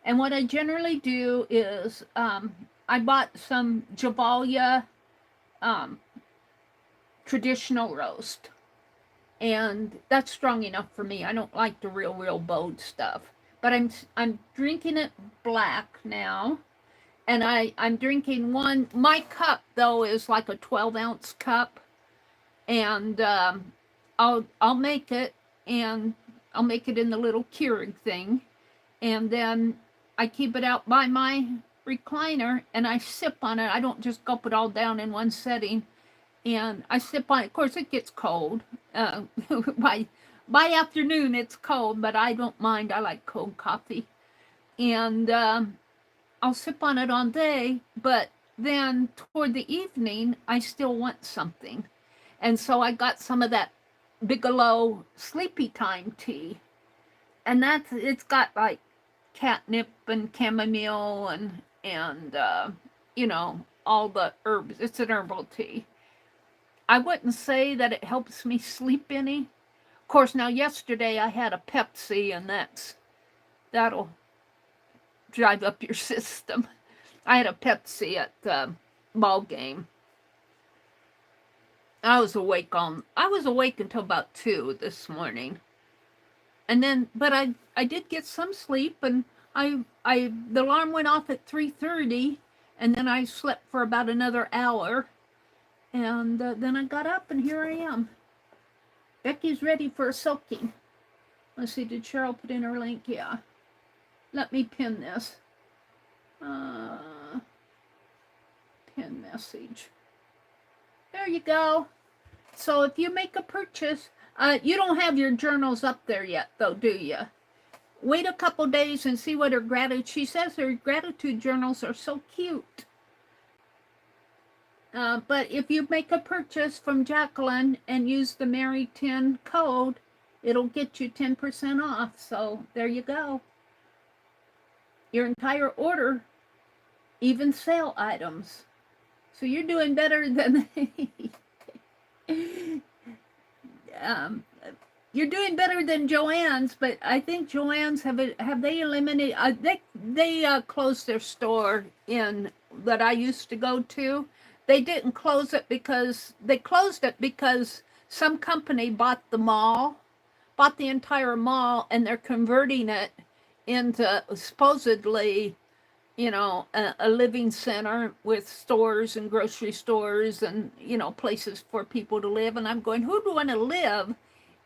And what I generally do is I bought some Javalia traditional roast. And that's strong enough for me. I don't like the real bold stuff. But I'm drinking it black now. And I'm drinking one. My cup, though, is like a 12-ounce cup. And I'll make it, and I'll make it in the little Keurig thing. And then I keep it out by my recliner, and I sip on it. I don't just gulp it all down in one setting. And I sip on it. Of course, it gets cold. By afternoon, it's cold, but I don't mind. I like cold coffee. And I'll sip on it all day, but then toward the evening, I still want something. And so I got some of that Bigelow Sleepy Time tea. And it's got like catnip and chamomile and you know, all the herbs. It's an herbal tea. I wouldn't say that it helps me sleep any. Of course, now yesterday I had a Pepsi, and that'll drive up your system. I had a Pepsi at the ball game. I was awake until about 2 this morning. And then, but I did get some sleep, and the alarm went off at 3:30, and then I slept for about another hour. And then I got up, and here I am. Becky's ready for a soaking. Let's see, did Cheryl put in her link? Yeah. Let me pin this. Pin message. There you go. So if you make a purchase, you don't have your journals up there yet, though, do you? Wait a couple days and see what her gratitude. She says her gratitude journals are so cute. But if you make a purchase from Jacqueline and use the Meri 10 code, it'll get you 10% off. So there you go. Your entire order, even sale items. So you're doing better than you're doing better than Joann's, but I think Joann's have they eliminated? They closed their store in that I used to go to. They didn't close it because they closed it because some company bought the entire mall, and they're converting it into supposedly, you know, a living center with stores and grocery stores and, you know, places for people to live. And I'm going, who'd want to live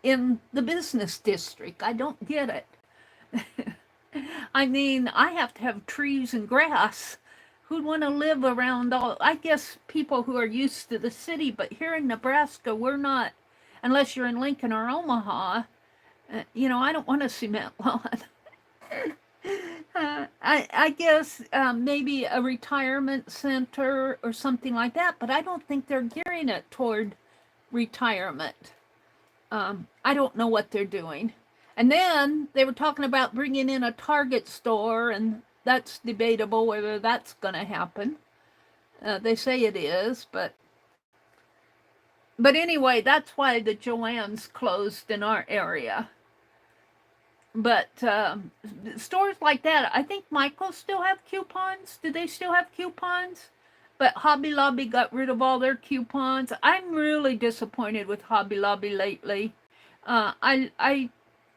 in the business district? I don't get it. I mean, I have to have trees and grass. Who'd want to live around I guess people who are used to the city, but here in Nebraska, we're not, unless you're in Lincoln or Omaha. You know, I don't want a cement lawn. I guess maybe a retirement center or something like that, but I don't think they're gearing it toward retirement. I don't know what they're doing. And then they were talking about bringing in a Target store, and that's debatable whether that's going to happen. They say it is, but anyway, that's why the Joann's closed in our area. But stores like that, I think Michael's still have coupons. Do they still have coupons? But Hobby Lobby got rid of all their coupons. I'm really disappointed with Hobby Lobby lately. I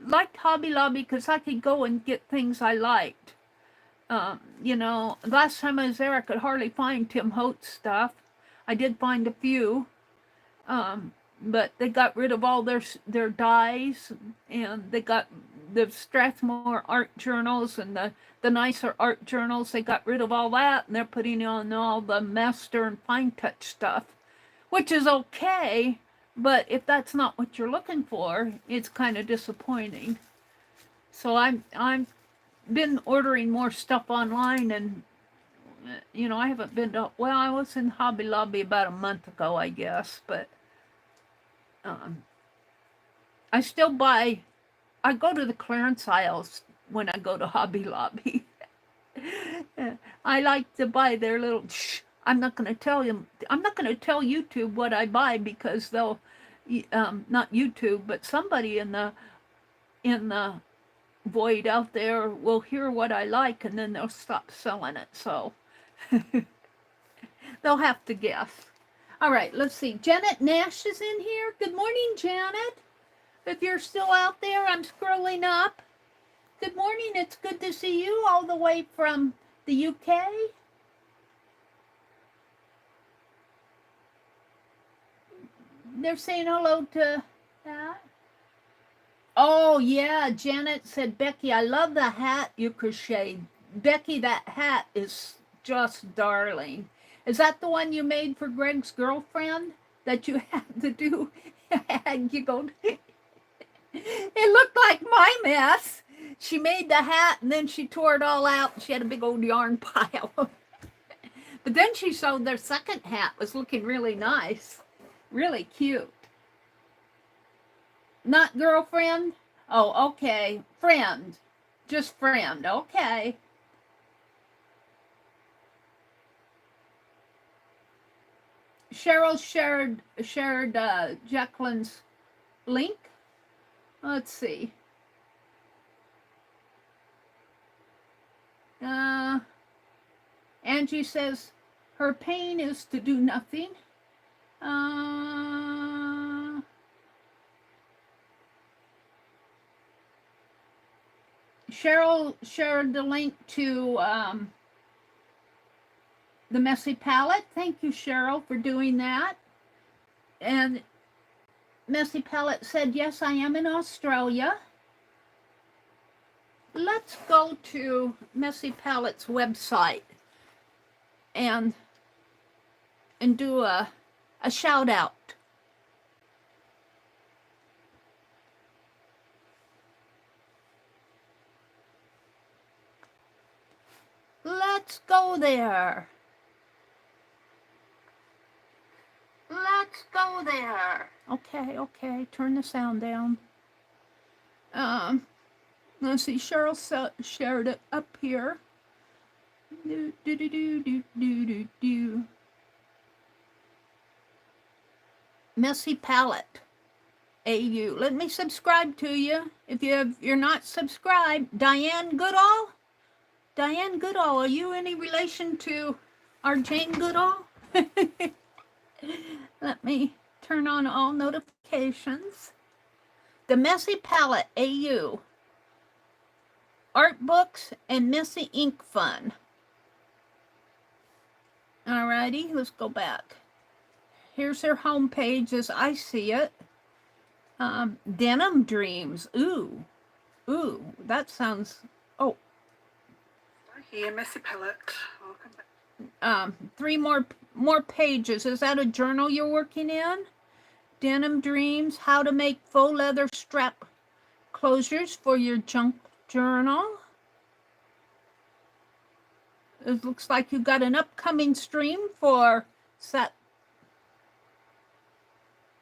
liked Hobby Lobby because I could go and get things I liked. You know, last time I was there, I could hardly find Tim Holtz stuff. I did find a few. But they got rid of all their dies, and they got the Strathmore art journals and the nicer art journals. They got rid of all that, and they're putting on all the master and fine touch stuff, which is okay, but if that's not what you're looking for, it's kind of disappointing. So I'm been ordering more stuff online, and you know, I haven't been to, well, I was in Hobby Lobby about a month ago, I guess, but I still buy, I go to the clearance aisles when I go to Hobby Lobby. I like to buy their little. Shh, I'm not going to tell them. I'm not going to tell YouTube what I buy because they'll, not YouTube, but somebody in the void out there will hear what I like and then they'll stop selling it. So they'll have to guess. All right, let's see. Janet Nash is in here. Good morning, Janet. If you're still out there, I'm scrolling up. Good morning. It's good to see you all the way from the UK. They're saying hello to that. Oh, yeah. Janet said, Becky, I love the hat you crocheted. Becky, that hat is just darling. Is that the one you made for Greg's girlfriend that you had to do? And you go, it looked like my mess. She made the hat and then she tore it all out and she had a big old yarn pile. But then she showed their second hat was looking really nice. Really cute. Not girlfriend? Oh, okay. Friend. Just friend. Okay. Cheryl shared Jacqueline's link. Let's see. Angie says her pain is to do nothing. Cheryl shared the link to the Messy Palette. Thank you, Cheryl, for doing that. And Messy Palette said, yes, I am in Australia. Let's go to Messy Palette's website and do a shout out. Let's go there. Let's go there. Okay. Turn the sound down. Let's see. Cheryl shared it up here. Messy Palette AU. Let me subscribe to you. If you're not subscribed, Diane Goodall. Diane Goodall, are you any relation to our Jane Goodall? Let me turn on all notifications. The Messy Palette AU. Art books and messy ink fun. Alrighty, let's go back. Here's her homepage as I see it. Denim Dreams. Ooh, that sounds. Oh. Here, Messy Palette. Welcome back. 3 more pages. Is that a journal you're working in? Denim Dreams. How to make faux leather strap closures for your junk journal. It looks like you've got an upcoming stream for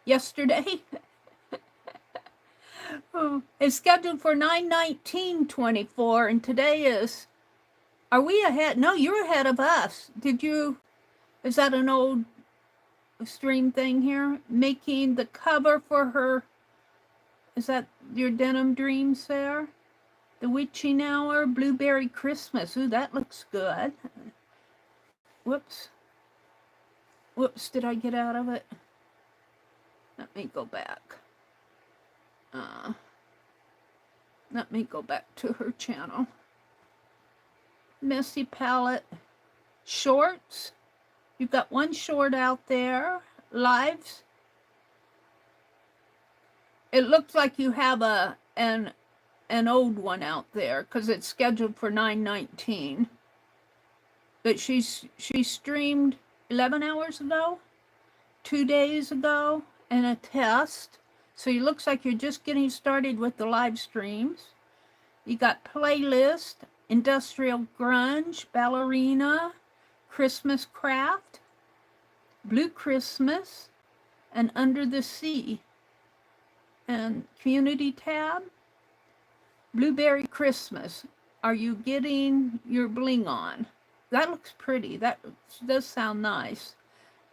yesterday. It's scheduled for 9/19/24, and today is. Are we ahead? No, you're ahead of us. Is that an old stream thing here? Making the cover for her. Is that your Denim Dreams there? The Witching Hour, Blueberry Christmas. Ooh, that looks good. Whoops, did I get out of it? Let me go back. Let me go back to her channel. Messy Palette shorts. You've got one short out there. Lives. It looks like you have an old one out there because it's scheduled for 9/19. But she streamed 11 hours ago, 2 days ago, and a test. So it looks like you're just getting started with the live streams. You got playlist, industrial grunge, ballerina, Christmas craft, blue Christmas, and under the sea. And community tab, Blueberry Christmas. are you getting your bling on? That looks pretty. That does sound nice.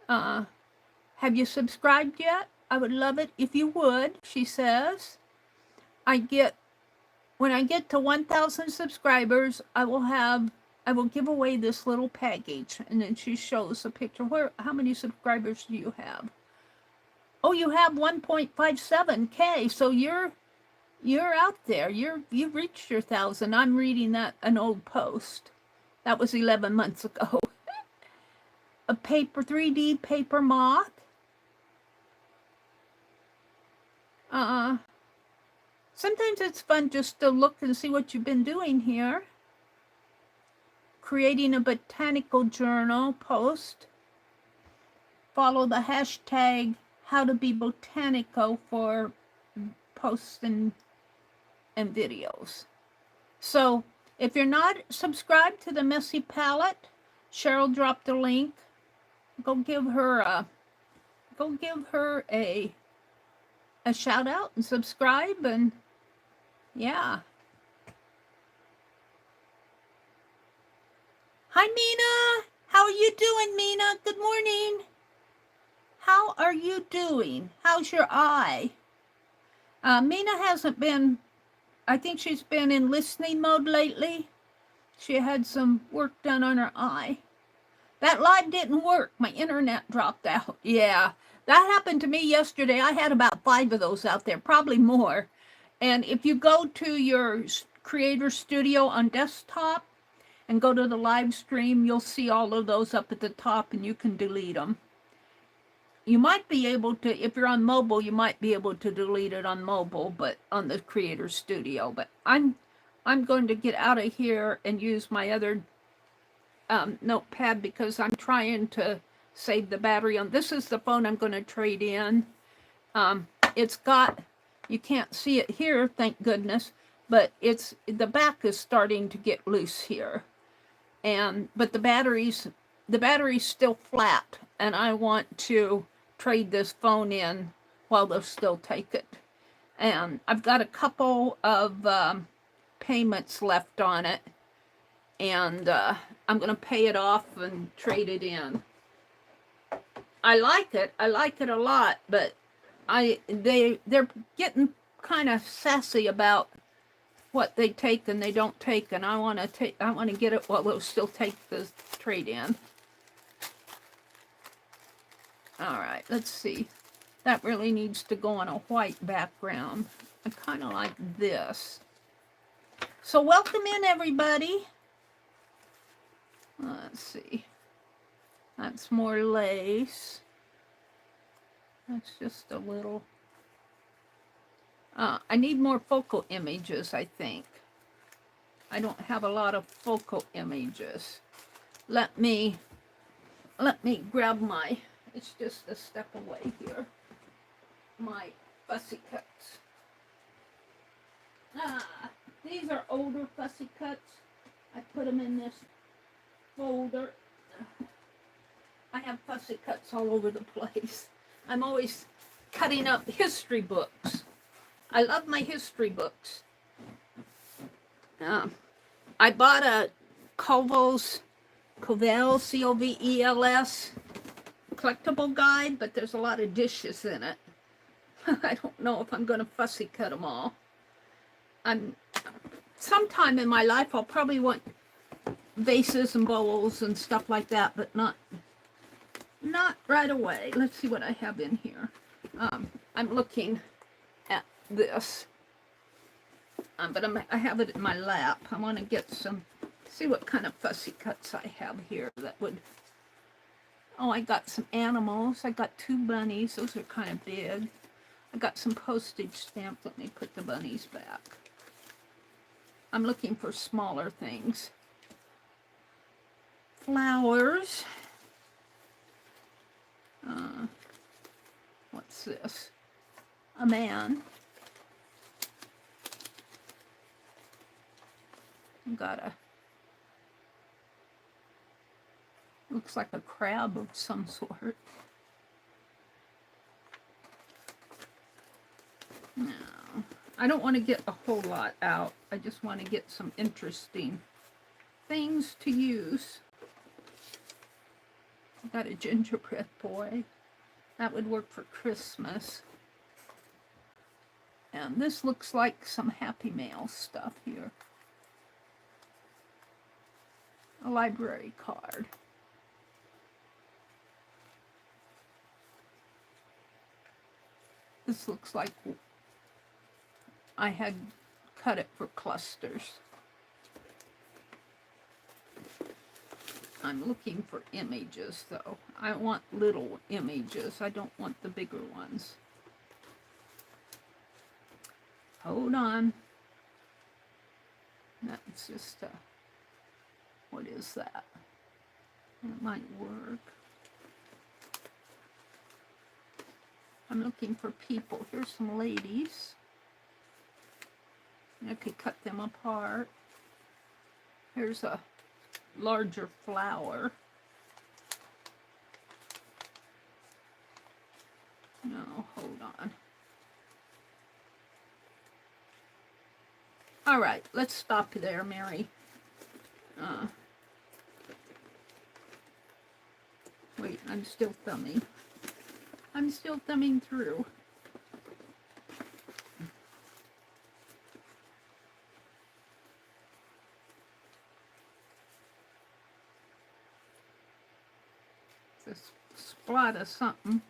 Have you subscribed yet? I would love it if you would, she says. When I get to 1,000 subscribers, I will give away this little package. And then she shows a picture. How many subscribers do you have? Oh, you have 1.57K. So you're out there. You've reached your 1,000. I'm reading an old post. That was 11 months ago. A 3D paper moth. Sometimes it's fun just to look and see what you've been doing here. Creating a botanical journal post. Follow the hashtag #HowToBeBotanico for posts and videos. So if you're not subscribed to the Messy Palette, Cheryl dropped a link. Go give her a shout out and subscribe, and yeah. Hi, Mina. How are you doing, Mina? Good morning. How are you doing? How's your eye? Mina hasn't been, I think she's been in listening mode lately. She had some work done on her eye. That live didn't work. My internet dropped out. Yeah, that happened to me yesterday. I had about 5 of those out there, probably more. And if you go to your Creator Studio on desktop and go to the live stream, you'll see all of those up at the top, and you can delete them. You might be able to, if you're on mobile, you might be able to delete it on mobile, but on the Creator Studio. But I'm going to get out of here and use my other notepad because I'm trying to save the battery on. This is the phone I'm going to trade in. It's got, you can't see it here, thank goodness, but the back is starting to get loose here. But the battery's still flat, and I want to trade this phone in while they'll still take it. And I've got a couple of payments left on it, and I'm going to pay it off and trade it in. I like it a lot, but they're getting kind of sassy about what they take and they don't take, and I want to get it while they'll still take the trade in. All right, let's see. That really needs to go on a white background. I kind of like this. So welcome in, everybody. Let's see. That's more lace. That's just a little. I need more focal images, I think. I don't have a lot of focal images. Let me grab my, it's just a step away here, my fussy cuts. These are older fussy cuts. I put them in this folder. I have fussy cuts all over the place. I'm always cutting up history books. I love my history books. I bought a Covels, C-O-V-E-L-S collectible guide, but there's a lot of dishes in it. I don't know if I'm going to fussy cut them all. Sometime in my life I'll probably want vases and bowls and stuff like that, but not right away. Let's see what I have in here. I'm looking at this, but I have it in my lap. I want to get see what kind of fussy cuts I have here that would. Oh, I got some animals. I got 2 bunnies. Those are kind of big. I got some postage stamps. Let me put the bunnies back. I'm looking for smaller things. Flowers. What's this? A man. Looks like a crab of some sort. No, I don't want to get a whole lot out. I just want to get some interesting things to use. I got a gingerbread boy. That would work for Christmas. And this looks like some Happy Mail stuff here. A library card. This looks like I had cut it for clusters. I'm looking for images though. I want little images. I don't want the bigger ones. Hold on. That's just what is that? It might work. I'm looking for people. Here's some ladies. I could cut them apart. Here's a larger flower. No, hold on. All right, let's stop there, Mary. Wait, I'm still thumbing. I'm still thumbing through. This splat of something.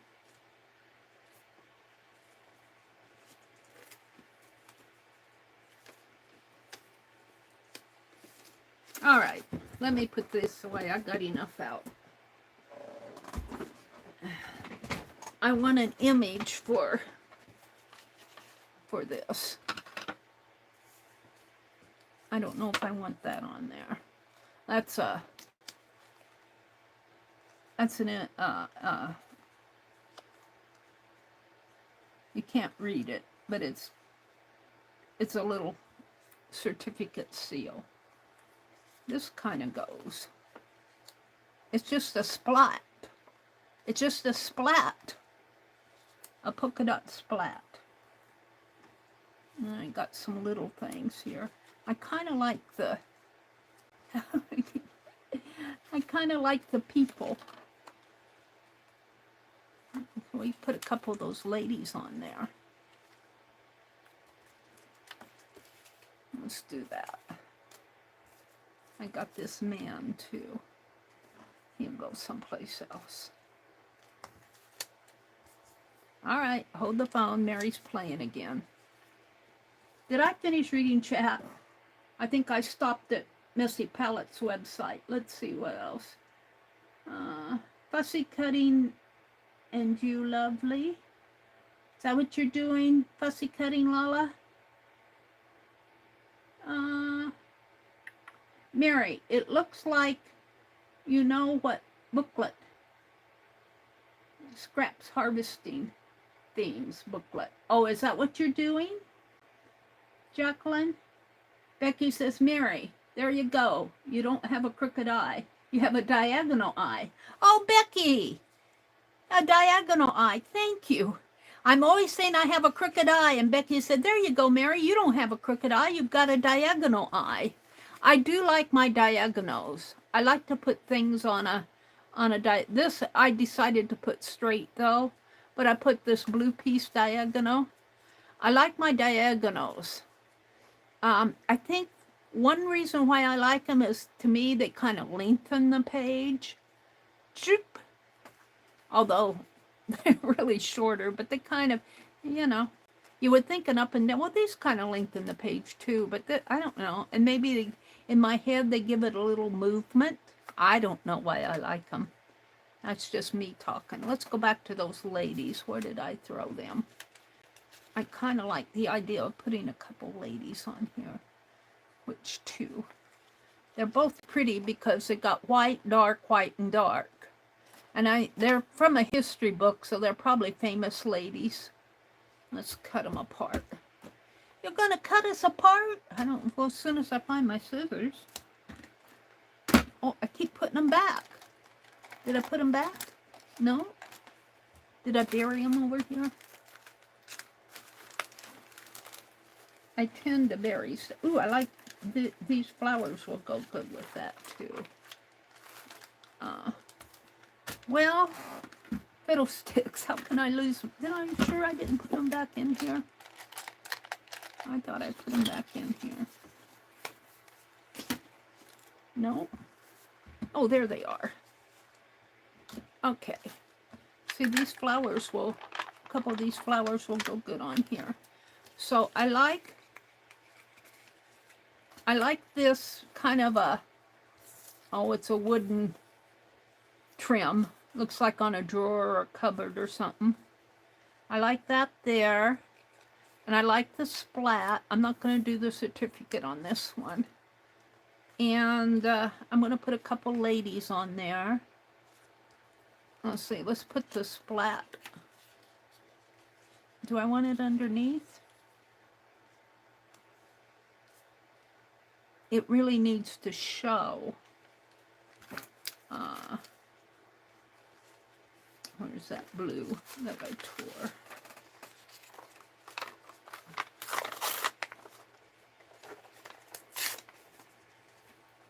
All right, let me put this away. I got enough out. I want an image for this. I don't know if I want that on there. That's you can't read it, but it's a little certificate seal. This kind of goes. It's just a splat. It's just a splat. A polka dot splat. And I got some little things here. I kind of like the I kind of like the people. We put a couple of those ladies on there. Let's do that. I got this man too. He'll go someplace else. All right, hold the phone. Mary's playing again. Did I finish reading chat? I think I stopped at Messy Palettes website. Let's see what else. Fussy cutting and you lovely. Is that what you're doing? Fussy cutting, Lala? Mary, it looks like you know what booklet. Scraps Harvesting Themes booklet. Oh, is that what you're doing? Jacqueline? Becky says, Mary, there you go. You don't have a crooked eye. You have a diagonal eye. Oh, Becky! A diagonal eye. Thank you. I'm always saying I have a crooked eye, and Becky said, there you go, Mary. You don't have a crooked eye. You've got a diagonal eye. I do like my diagonals. I like to put things on a this I decided to put straight though, but I put this blue piece diagonal. I like my diagonals. I think one reason why I like them is, to me, they kind of lengthen the page. Choop. Although they're really shorter, but they kind of, you know, you would think an up and down. Well, these kind of lengthen the page too, but I don't know. And maybe in my head they give it a little movement. I don't know why I like them. That's just me talking. Let's go back to those ladies. Where did I throw them? I kind of like the idea of putting a couple ladies on here. Which two? They're both pretty because they got white, and dark. And they're from a history book, so they're probably famous ladies. Let's cut them apart. You're going to cut us apart? I don't know. Well, as soon as I find my scissors. Oh, I keep putting them back. Did I put them back? No? Did I bury them over here? I tend to vary. Ooh, I like these flowers will go good with that too. Well, fiddlesticks. How can I lose them? Then I'm sure I didn't put them back in here. I thought I put them back in here. No. Oh, there they are. Okay. See, these flowers will, a couple of these flowers will go good on here. So I like this kind of a, oh, it's a wooden trim. Looks like on a drawer or a cupboard or something. I like that there. And I like the splat. I'm not going to do the certificate on this one. And I'm going to put a couple ladies on there. Let's see. Let's put the splat. Do I want it underneath? It really needs to show. Where's that blue that I tore?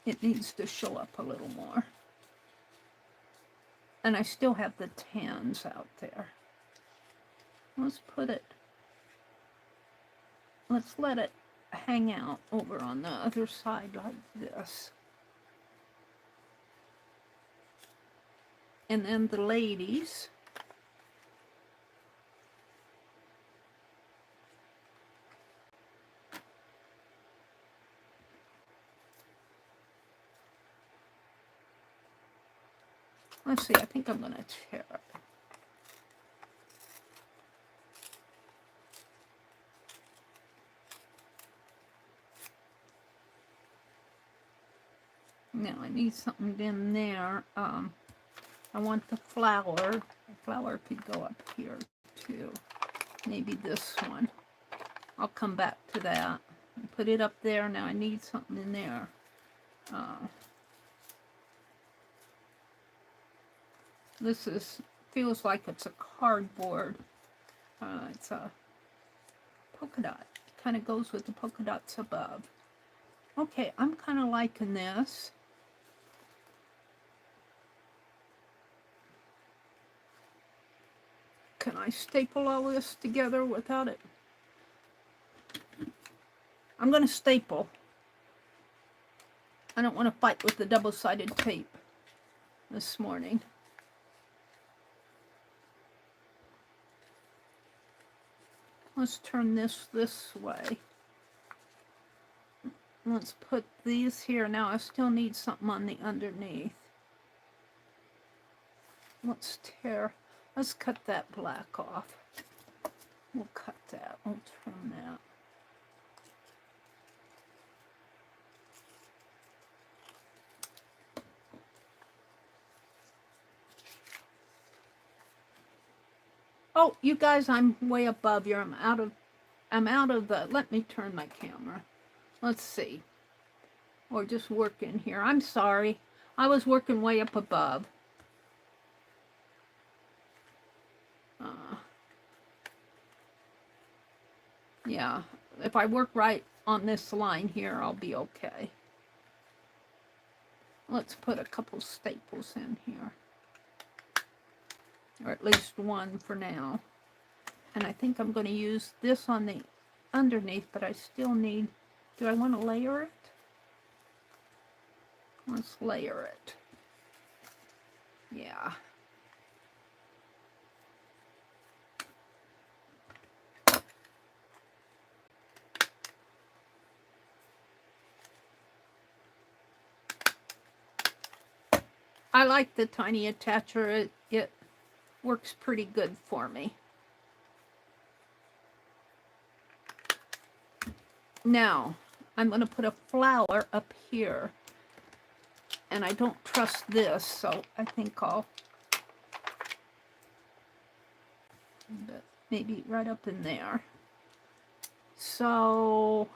It needs to show up a little more. And I still have the tans out there. Let's put it, let's let it hang out over on the other side like this. And then the ladies. Let's see, I think I'm going to tear it. Now I need something in there. I want the flower. The flower could go up here too. Maybe this one. I'll come back to that. Put it up there. Now I need something in there. This feels like it's a cardboard. It's a polka dot. Kind of goes with the polka dots above. Okay, I'm kind of liking this. Can I staple all this together without it? I'm going to staple. I don't want to fight with the double-sided tape this morning. Let's turn this way. Let's put these here. Now I still need something on the underneath. Let's cut that black off. We'll cut that. We'll trim that. Oh, you guys, I'm way above here. I'm out of the, let me turn my camera. Let's see. Or just working here. I'm sorry. I was working way up above. Yeah, if I work right on this line here, I'll be okay. Let's put a couple staples in here. Or at least one for now. And I think I'm going to use this on the underneath, but I still need, do I want to layer it? Let's layer it. Yeah. I like the tiny attacher. It works pretty good for me. Now, I'm going to put a flower up here. And I don't trust this, so I think I'll maybe right up in there. So,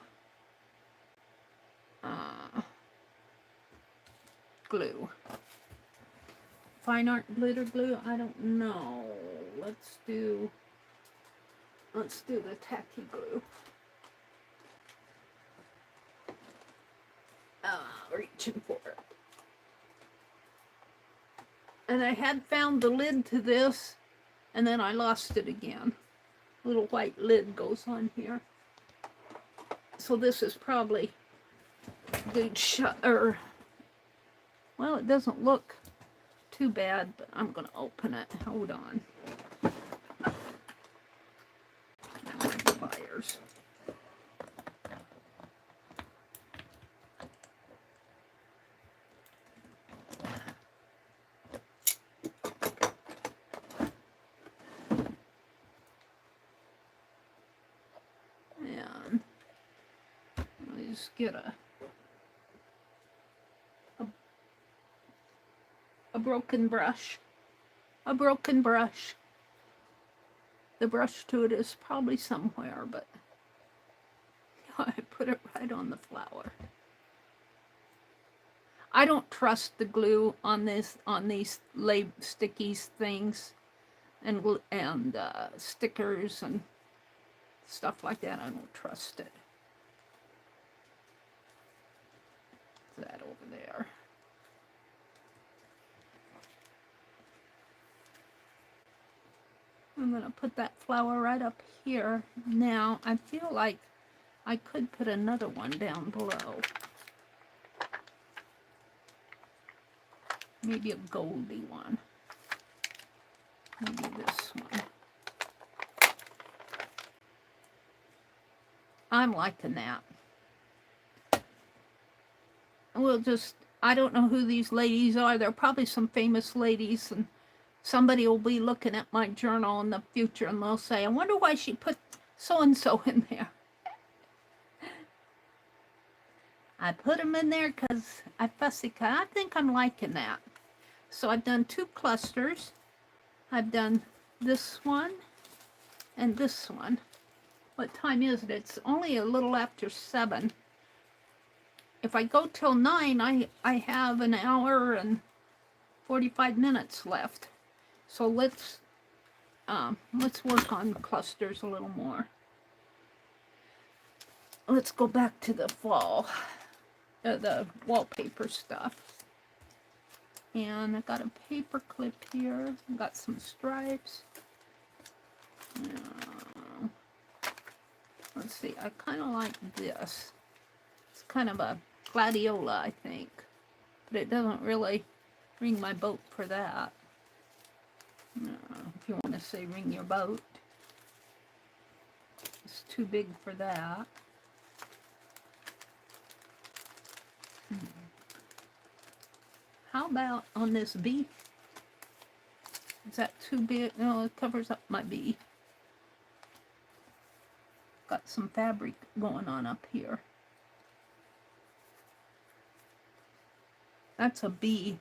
glue. Fine art glitter glue, I don't know. Let's do the tacky glue. reaching for it. And I had found the lid to this, and then I lost it again. Little white lid goes on here. So this is probably good shut, or, well, it doesn't look too bad, but I'm going to open it. Hold on. Pliers. And let's get a broken brush. A broken brush. The brush to it is probably somewhere, but I put it right on the flower. I don't trust the glue on this, on these sticky things and stickers and stuff like that. I don't trust it. That over there. I'm going to put that flower right up here. Now, I feel like I could put another one down below. Maybe a goldy one. Maybe this one. I'm liking that. We'll just, I don't know who these ladies are. They're probably some famous ladies, and somebody will be looking at my journal in the future and they'll say, I wonder why she put so-and-so in there. I put them in there because I think I'm liking that. So I've done 2 clusters. I've done this one and this one. What time is it? It's only a little after 7. If I go till 9, I have an hour and 45 minutes left. So let's work on clusters a little more. Let's go back to the fall, the wallpaper stuff. And I got a paper clip here. I got some stripes. Let's see. I kind of like this. It's kind of a gladiola, I think, but it doesn't really ring my boat for that. If you want to say ring your boat. It's too big for that. How about on this bee? Is that too big? No, it covers up my bee. Got some fabric going on up here. That's a bee.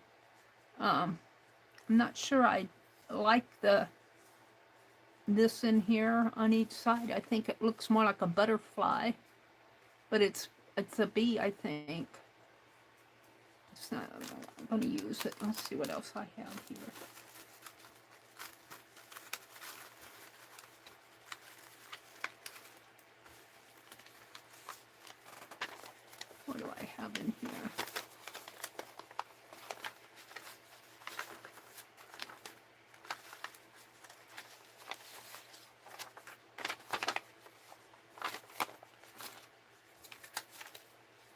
I'm not sure I like this in here on each side. I think it looks more like a butterfly, but it's a bee, I think. It's not, I'm going to use it. Let's see what else I have here. What do I have in here?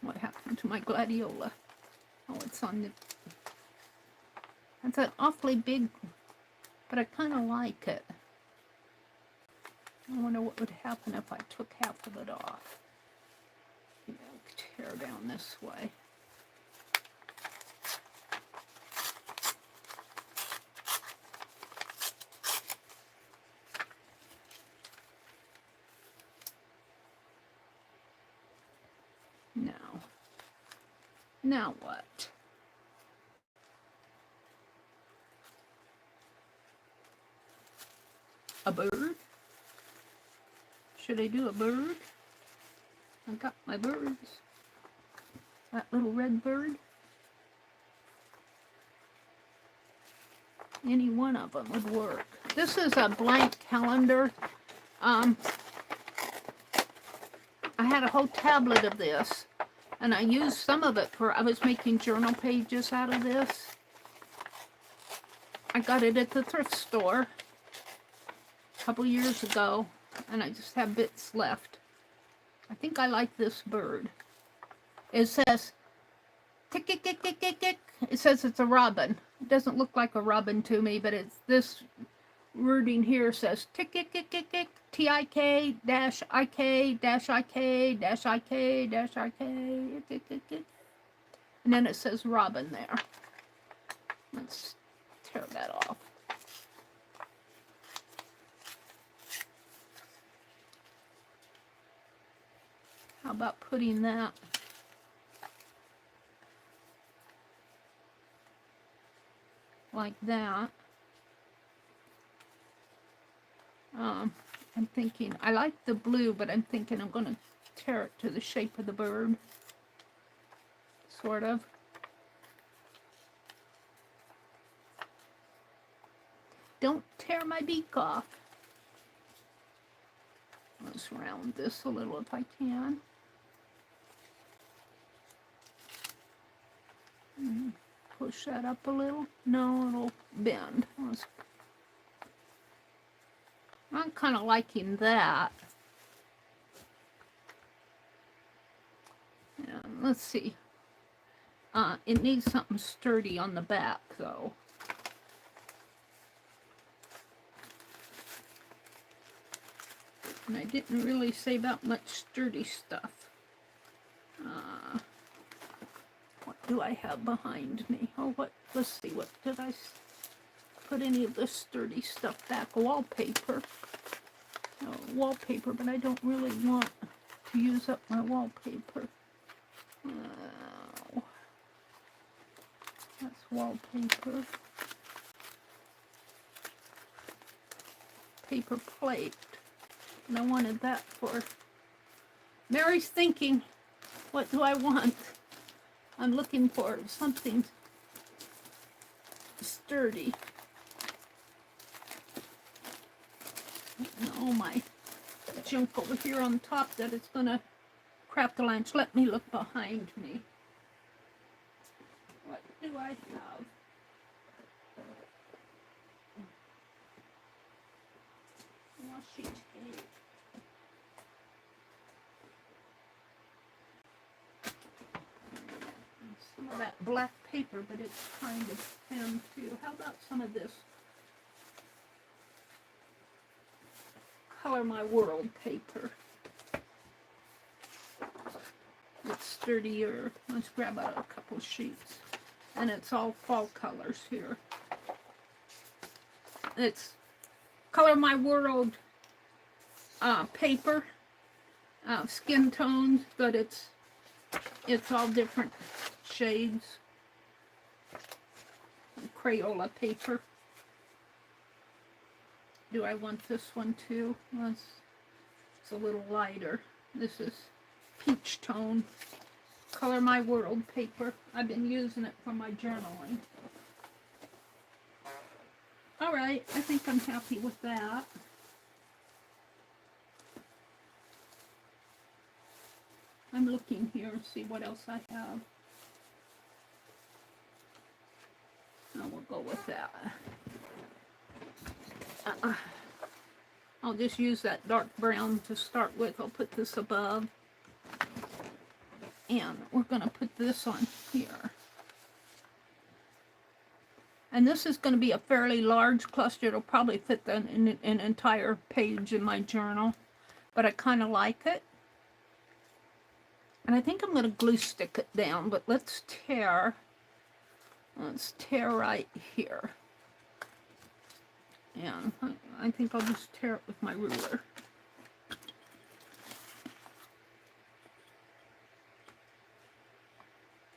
What happened to my gladiola? Oh, it's on the... That's an awfully big, but I kind of like it. I wonder what would happen if I took half of it off. Maybe I'll tear down this way. Now what? A bird? Should I do a bird? I got my birds. That little red bird. Any one of them would work. This is a blank calendar. I had a whole tablet of this, And I used some of it I was making journal pages out of this. I got it at the thrift store a couple years ago, and I just have bits left. I think I like this bird. It says, tick, tick, tick, tick, tick, tick. It says it's a robin. It doesn't look like a robin to me, but it's this wording here says tick, tick, tick, tick, tick, TIK dash IK dash IK dash IK dash IK, tick, tick, tick. And then it says robin there. Let's tear that off. How about putting that like that? I'm thinking, I like the blue, but I'm thinking I'm going to tear it to the shape of the bird. Sort of. Don't tear my beak off. Let's round this a little if I can. Push that up a little. No, it'll bend. I'm kind of liking that. And let's see. It needs something sturdy on the back, though. And I didn't really save out much sturdy stuff. What do I have behind me? Oh, let's see, what did I put any of this sturdy stuff back? Wallpaper. Wallpaper, but I don't really want to use up my wallpaper. That's wallpaper. Paper plate. And I wanted that for Mary's thinking, what do I want? I'm looking for something sturdy. And all my junk over here on top that it's gonna crap the lunch. Let me look behind me. What do I have? Washi tape. Some of that black paper, but it's kind of thin too. How about some of this Color My World paper? It's sturdier. Let's grab out a couple sheets. And it's all fall colors here. It's Color My World paper, skin tones, but it's all different shades. Crayola paper. Do I want this one too? Well, it's a little lighter. This is peach tone. Color My World paper. I've been using it for my journaling. Alright, I think I'm happy with that. I'm looking here and see what else I have. Now we'll go with that. I'll just use that dark brown to start with. I'll put this above. And we're going to put this on here. And this is going to be a fairly large cluster. It'll probably fit an entire page in my journal. But I kind of like it. And I think I'm going to glue stick it down. But let's tear right here. And I think I'll just tear it with my ruler.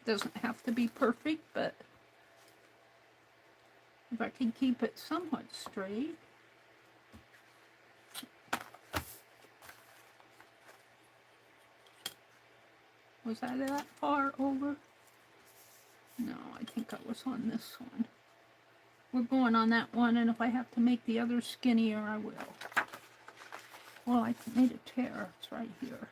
Doesn't have to be perfect, but if I can keep it somewhat straight. Was I that far over? No, I think I was on this one. We're going on that one, and if I have to make the other skinnier, I will. Well, I made a tear. It's right here.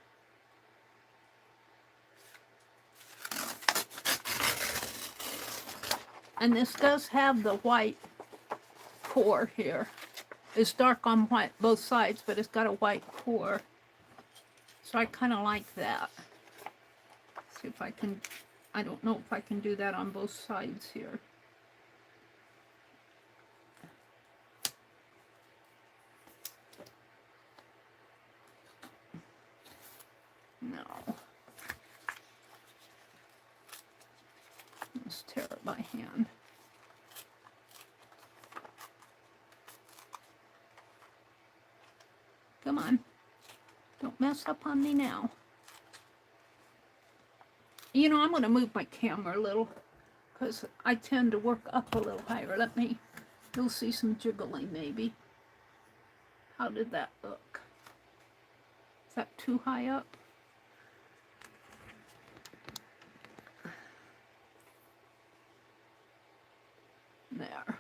And this does have the white core here. It's dark on white both sides, but it's got a white core. So I kind of like that. See if I can, I don't know if I can do that on both sides here. No. Let's tear it by hand. Come on. Don't mess up on me now. You know, I'm going to move my camera a little because I tend to work up a little higher. You'll see some jiggling maybe. How did that look? Is that too high up? There.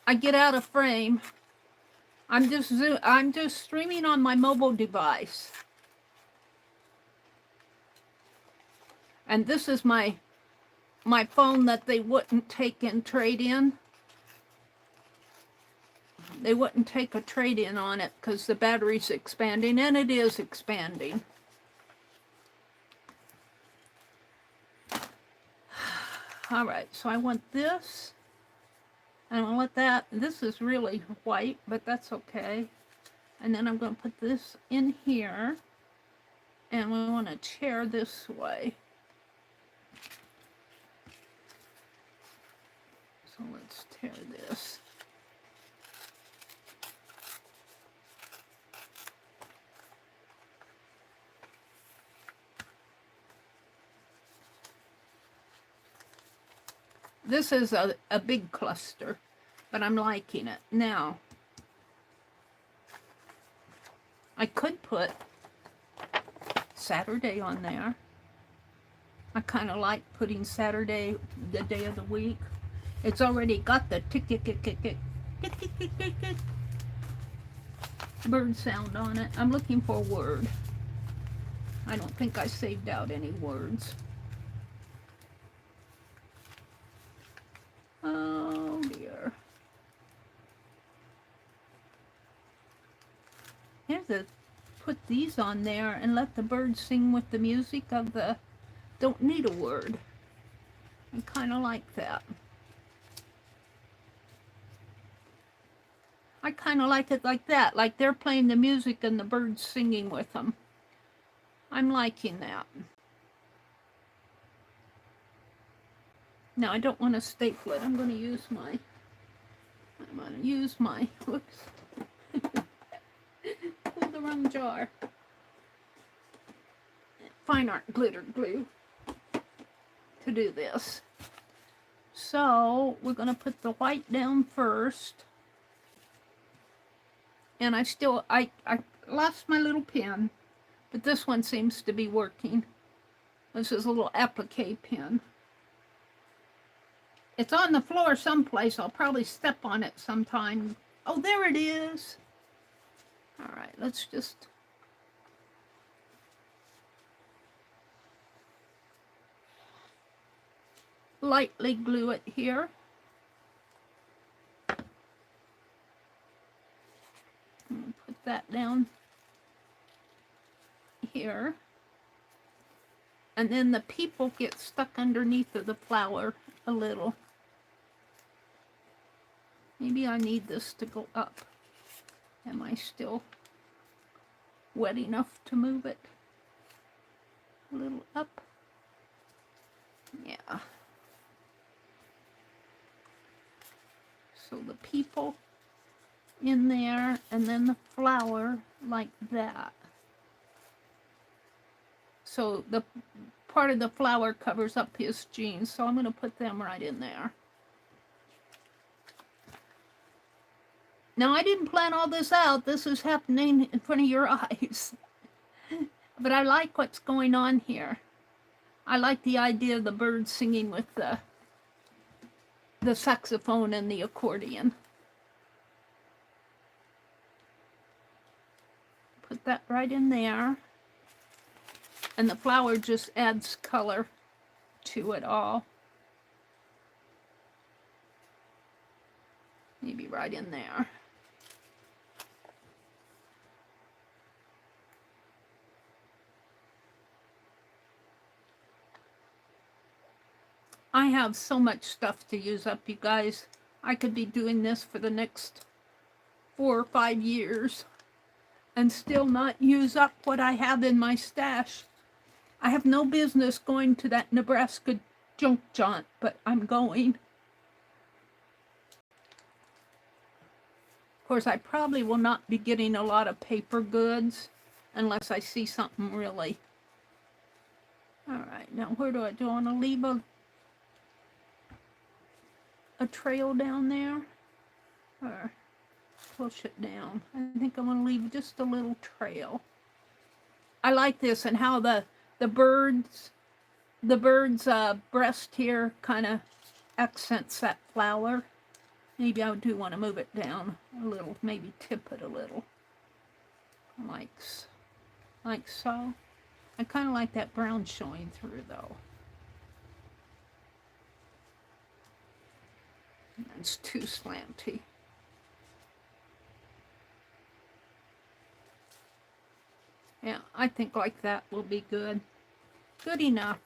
I get out of frame. I'm just streaming on my mobile device. And this is my phone that they wouldn't take in trade-in. They wouldn't take a trade-in on it because the battery's expanding, and it is expanding. All right, so I want this. And I'll let that, this is really white, but that's okay. And then I'm going to put this in here. And we want to tear this way. So let's tear this. This is a big cluster, but I'm liking it. Now, I could put Saturday on there. I kind of like putting Saturday, the day of the week. It's already got the tick-tick-tick-tick-tick bird sound on it. I'm looking for a word. I don't think I saved out any words. Oh dear. Here's a put these on there and let the birds sing with the music of the, don't need a word. I kind of like that. I kind of like it like that, like they're playing the music and the birds singing with them. I'm liking that. Now I don't want to staple it. I'm going to use my, whoops. Pulled the wrong jar. Fine art glitter glue to do this. So we're going to put the white down first. And I lost my little pen, but this one seems to be working. This is a little applique pen. It's on the floor someplace. I'll probably step on it sometime. Oh, there it is. All right, let's just... lightly glue it here. Put that down here. And then the people get stuck underneath of the flower a little. Maybe I need this to go up. Am I still wet enough to move it? A little up. Yeah. So the people in there, and then the flower like that. So the part of the flower covers up his jeans, so I'm going to put them right in there. Now, I didn't plan all this out. This is happening in front of your eyes. But I like what's going on here. I like the idea of the birds singing with the saxophone and the accordion. Put that right in there. And the flower just adds color to it all. Maybe right in there. I have so much stuff to use up, you guys. I could be doing this for the next 4 or 5 years and still not use up what I have in my stash. I have no business going to that Nebraska junk jaunt, but I'm going. Of course, I probably will not be getting a lot of paper goods unless I see something really. All right, now where do I want to leave a trail down there? Or push it down? I think I'm going to leave just a little trail. I like this and how the bird's breast here kind of accents that flower. Maybe I do want to move it down a little, maybe tip it a little, like so. I kind of like that brown showing through though. It's too slanty. Yeah, I think like that will be good. Good enough.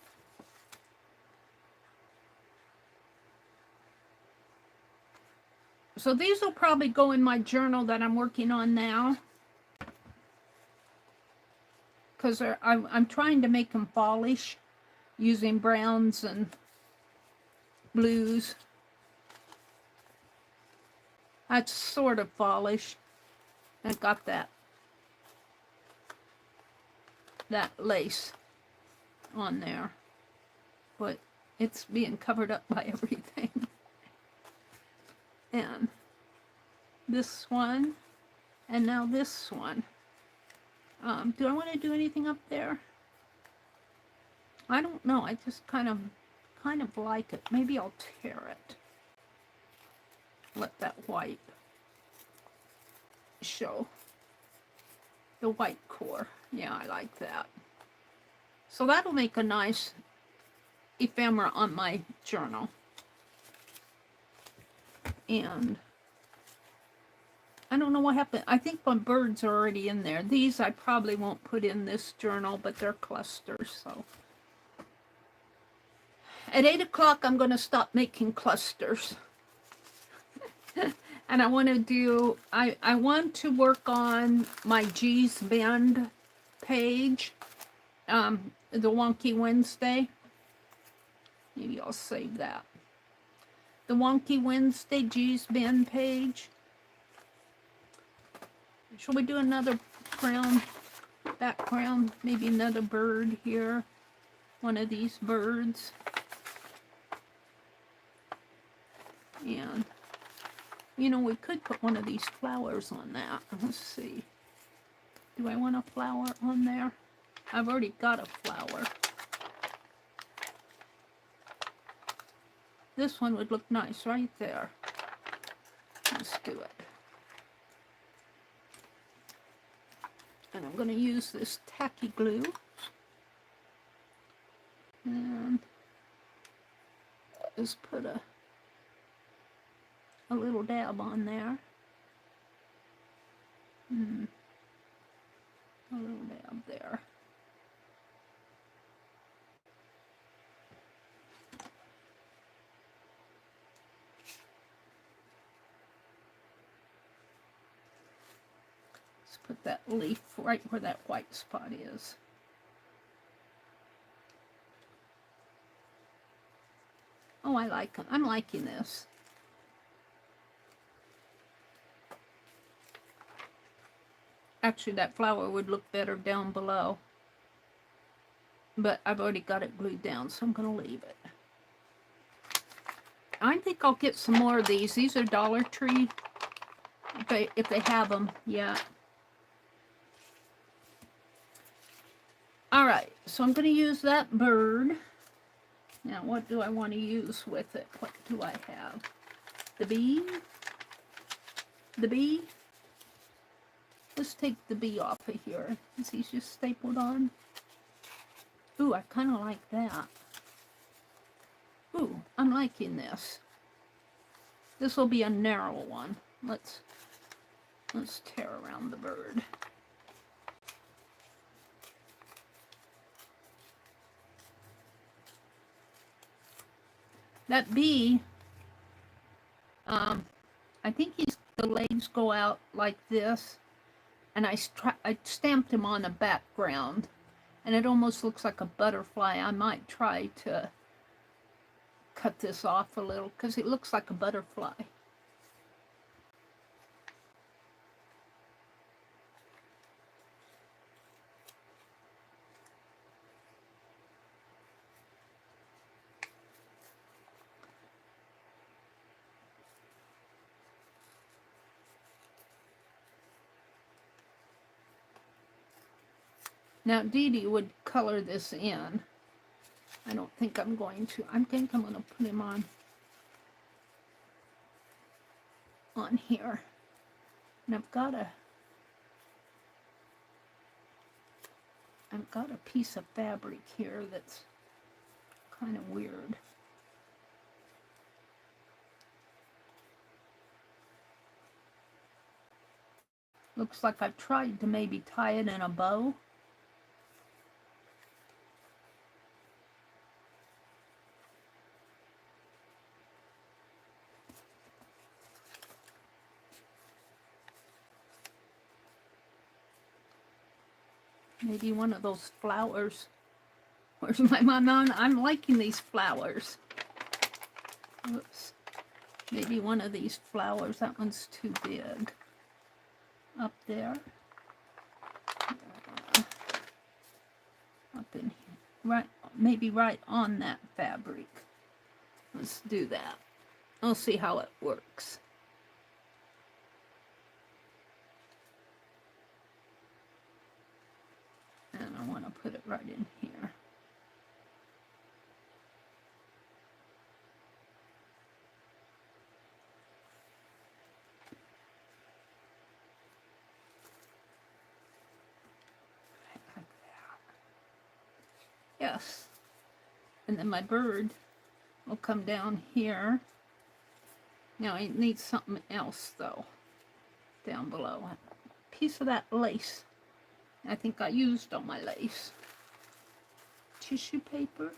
So these will probably go in my journal that I'm working on now. Because I'm trying to make them fallish using browns and blues. That's sort of fallish. I got that lace on there. But it's being covered up by everything. And this one, and now this one. Do I want to do anything up there? I don't know. I just kind of like it. Maybe I'll tear it. Let that white show. The white core. Yeah, I like that. So that'll make a nice ephemera on my journal. And I don't know what happened. I think my birds are already in there. These I probably won't put in this journal, but they're clusters. So at 8 o'clock, I'm going to stop making clusters. And I want to do, I want to work on my G's Bend page, the Wonky Wednesday. Maybe I'll save that. The Wonky Wednesday G's Bend page. Shall we do another background? Maybe another bird here. One of these birds. And, you know, we could put one of these flowers on that. Let's see. Do I want a flower on there? I've already got a flower. This one would look nice right there. Let's do it. And I'm going to use this tacky glue. And just put a little dab on there. A little dab there. Let's put that leaf right where that white spot is. Oh, I'm liking this. Actually, that flower would look better down below. But I've already got it glued down, so I'm going to leave it. I think I'll get some more of these. These are Dollar Tree. If they have them, yeah. All right, so I'm going to use that bird. Now, what do I want to use with it? What do I have? The bee? The bee? Let's take the bee off of here. Is he just stapled on? Ooh, I kind of like that. Ooh, I'm liking this. This will be a narrow one. Let's tear around the bird. That bee, I think the legs go out like this, and I stamped him on a background, and it almost looks like a butterfly. I might try to cut this off a little because it looks like a butterfly. Now, Dee Dee would color this in. I don't think I'm going to. I think I'm going to put him on here. And I've got a piece of fabric here that's kind of weird. Looks like I've tried to maybe tie it in a bow. Maybe one of those flowers. Where's my mom? I'm liking these flowers. Whoops. Maybe one of these flowers. That one's too big. Up there. Up in here. Right, maybe right on that fabric. Let's do that. I'll see how it works. And I want to put it right in here. Like that. Yes. And then my bird will come down here. Now I need something else though. Down below. A piece of that lace. I think I used all my lace. Tissue paper.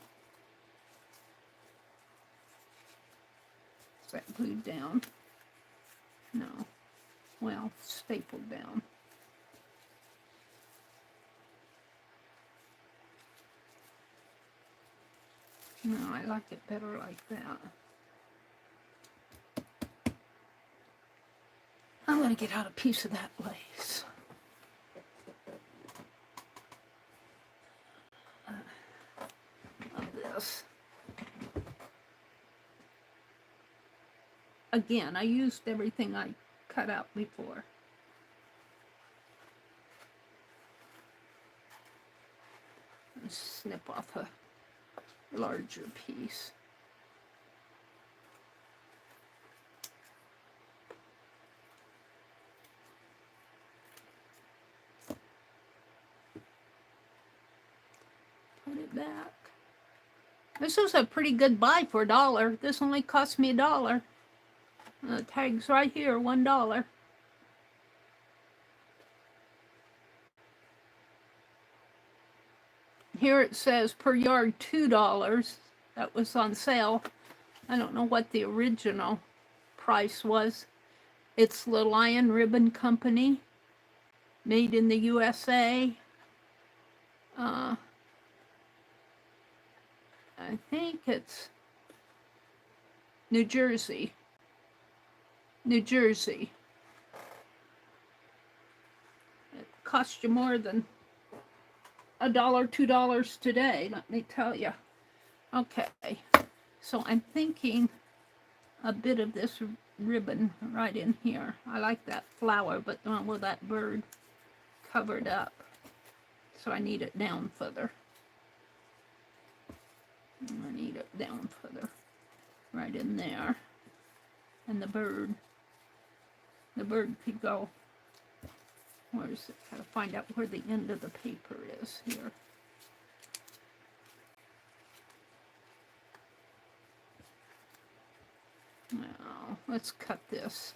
Is that glued down? No. Well, stapled down. No, I like it better like that. I'm going to get out a piece of that lace. Of this. Again, I used everything I cut out before. Snip off a larger piece. Put it back. This is a pretty good buy for $1. This only cost me $1. The tag's right here, $1. Here it says per yard $2. That was on sale. I don't know what the original price was. It's the Lion Ribbon Company, made in the USA. I think it's New Jersey. New Jersey. It costs you more than $1, $2 today, let me tell you. Okay, so I'm thinking a bit of this ribbon right in here. I like that flower, but not with that bird covered up. So I need it down further. I need it down further. Right in there. And the bird could go. Where is it? Gotta find out where the end of the paper is here. Now, let's cut this.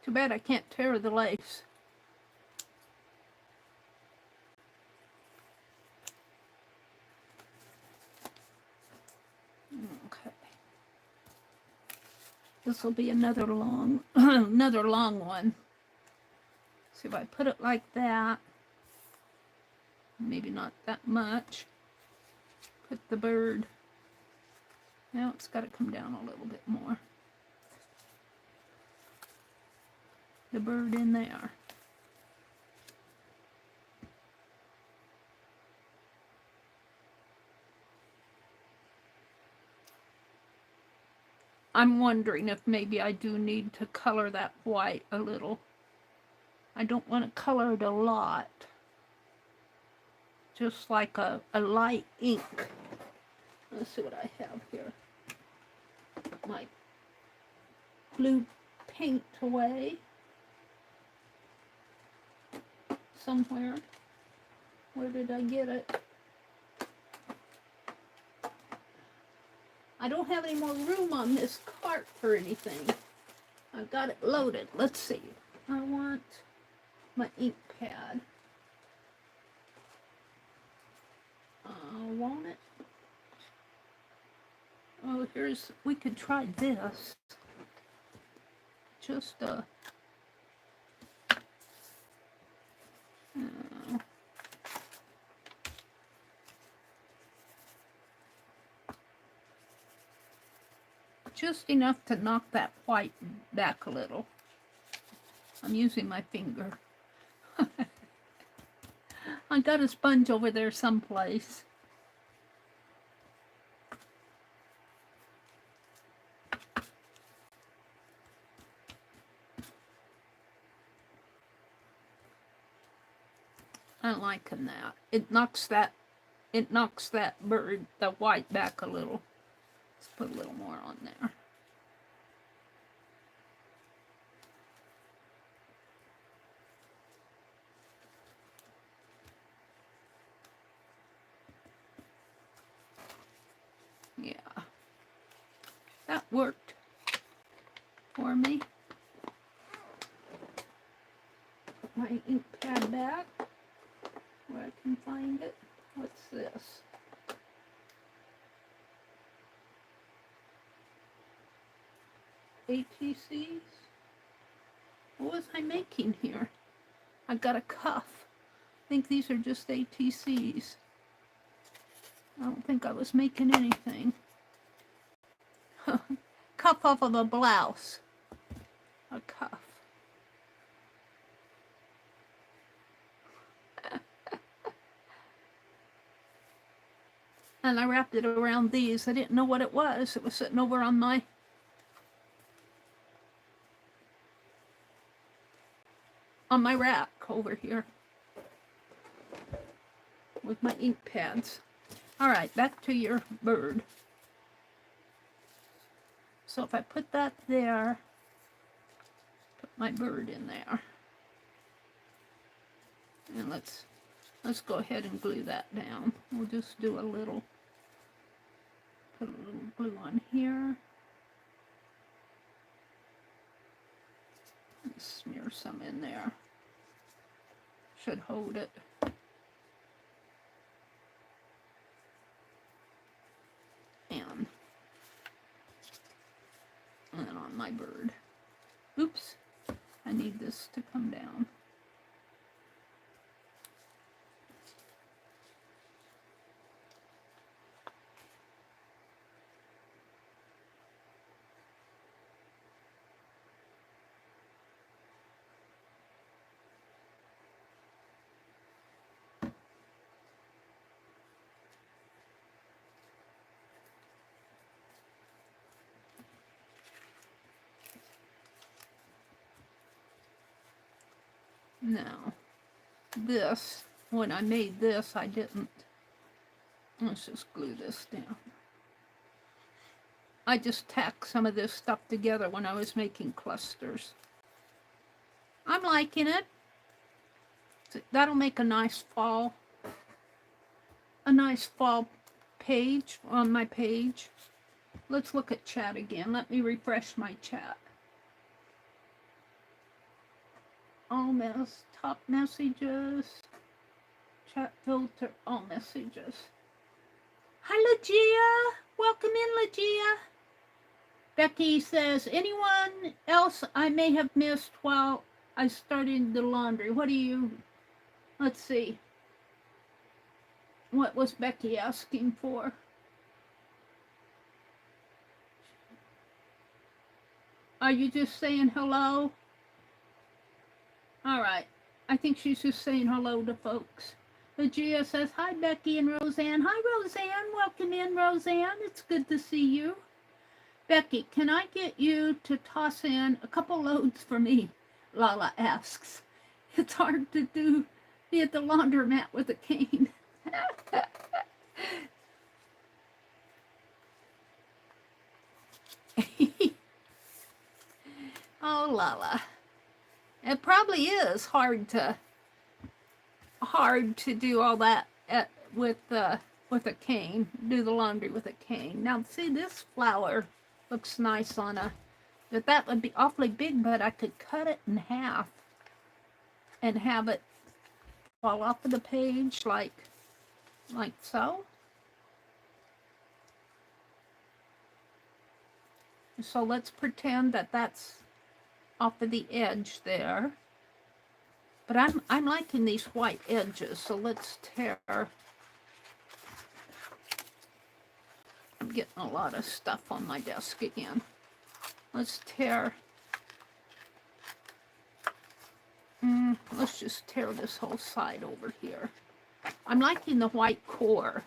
Too bad I can't tear the lace. Okay. This will be another long, another long one. See if I put it like that. Maybe not that much. Put the bird. Now it's got to come down a little bit more. The bird in there. I'm wondering if maybe I do need to color that white a little. I don't want to color it a lot. Just like a light ink. Let's see what I have here. Put my blue paint away. Somewhere. Where did I get it? I don't have any more room on this cart for anything. I've got it loaded. Let's see. I want my ink pad. Want it? Oh, we could try this. Just just enough to knock that white back a little. I'm using my finger. I got a sponge over there someplace. I'm liking that. It knocks that bird, the white, back a little. Let's put a little more on there. Yeah. That worked for me. Put my ink pad back where I can find it. What's this? ATCs? What was I making here? I got a cuff. I think these are just ATCs. I don't think I was making anything. Cuff off of a blouse. A cuff. And I wrapped it around these. I didn't know what it was. It was sitting over on my rack over here with my ink pads. All right, back to your bird. So if I put that there, put my bird in there. And let's go ahead and glue that down. We'll just do a little, put a little glue on here. And smear some in there. Should hold it. And then on my bird. Oops, I need this to come down. Now, this, when I made this, I didn't. Let's just glue this down. I just tacked some of this stuff together when I was making clusters. I'm liking it. That'll make a nice fall page, on my page. Let's look at chat again. Let me refresh my chat. All top messages, chat filter, all messages. Hi, Legia. Welcome in, Legia. Becky says, anyone else I may have missed while I started the laundry? What do you, let's see. What was Becky asking for? Are you just saying hello? All right. I think she's just saying hello to folks. Legia says, hi, Becky and Roseanne. Hi, Roseanne. Welcome in, Roseanne. It's good to see you. Becky, can I get you to toss in a couple loads for me? Lala asks. It's hard to be at the laundromat with a cane. Oh, Lala. It probably is hard to do all that with a cane. Do the laundry with a cane. Now, see, this flower looks nice on that would be awfully big, but I could cut it in half and have it fall off of the page like so. So let's pretend that that's off of the edge there. But I'm liking these white edges, so let's tear. I'm getting a lot of stuff on my desk again. Let's tear. Let's just tear this whole side over here. I'm liking the white core.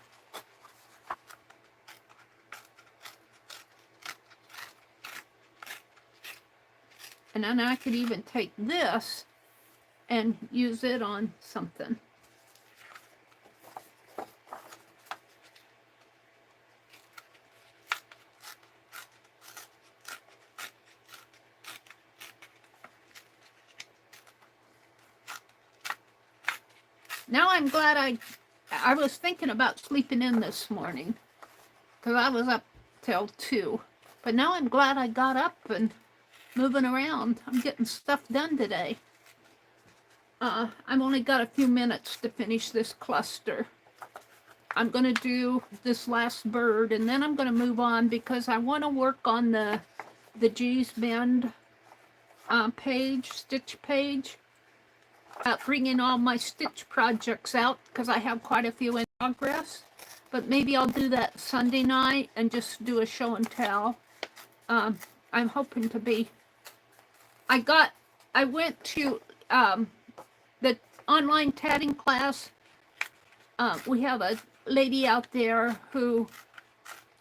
And then I could even take this and use it on something. Now I'm glad I was thinking about sleeping in this morning because I was up till 2. But now I'm glad I got up and moving around. I'm getting stuff done today. I've only got a few minutes to finish this cluster. I'm going to do this last bird and then I'm going to move on because I want to work on the G's Bend page, stitch page. Bringing all my stitch projects out because I have quite a few in progress. But maybe I'll do that Sunday night and just do a show and tell. I'm hoping to be... I went to the online tatting class. We have a lady out there who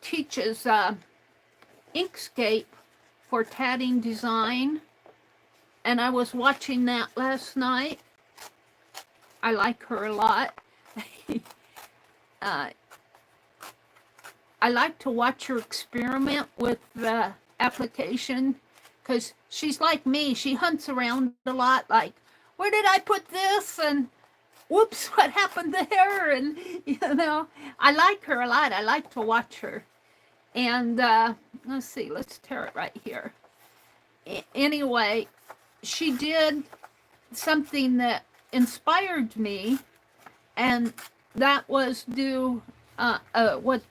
teaches Inkscape for tatting design. And I was watching that last night. I like her a lot. I like to watch her experiment with the application because she's like me. She hunts around a lot like, where did I put this? And whoops, what happened there? And, you know, I like her a lot. I like to watch her. And let's see, let's tear it right here. Anyway, she did something that inspired me, and that was do what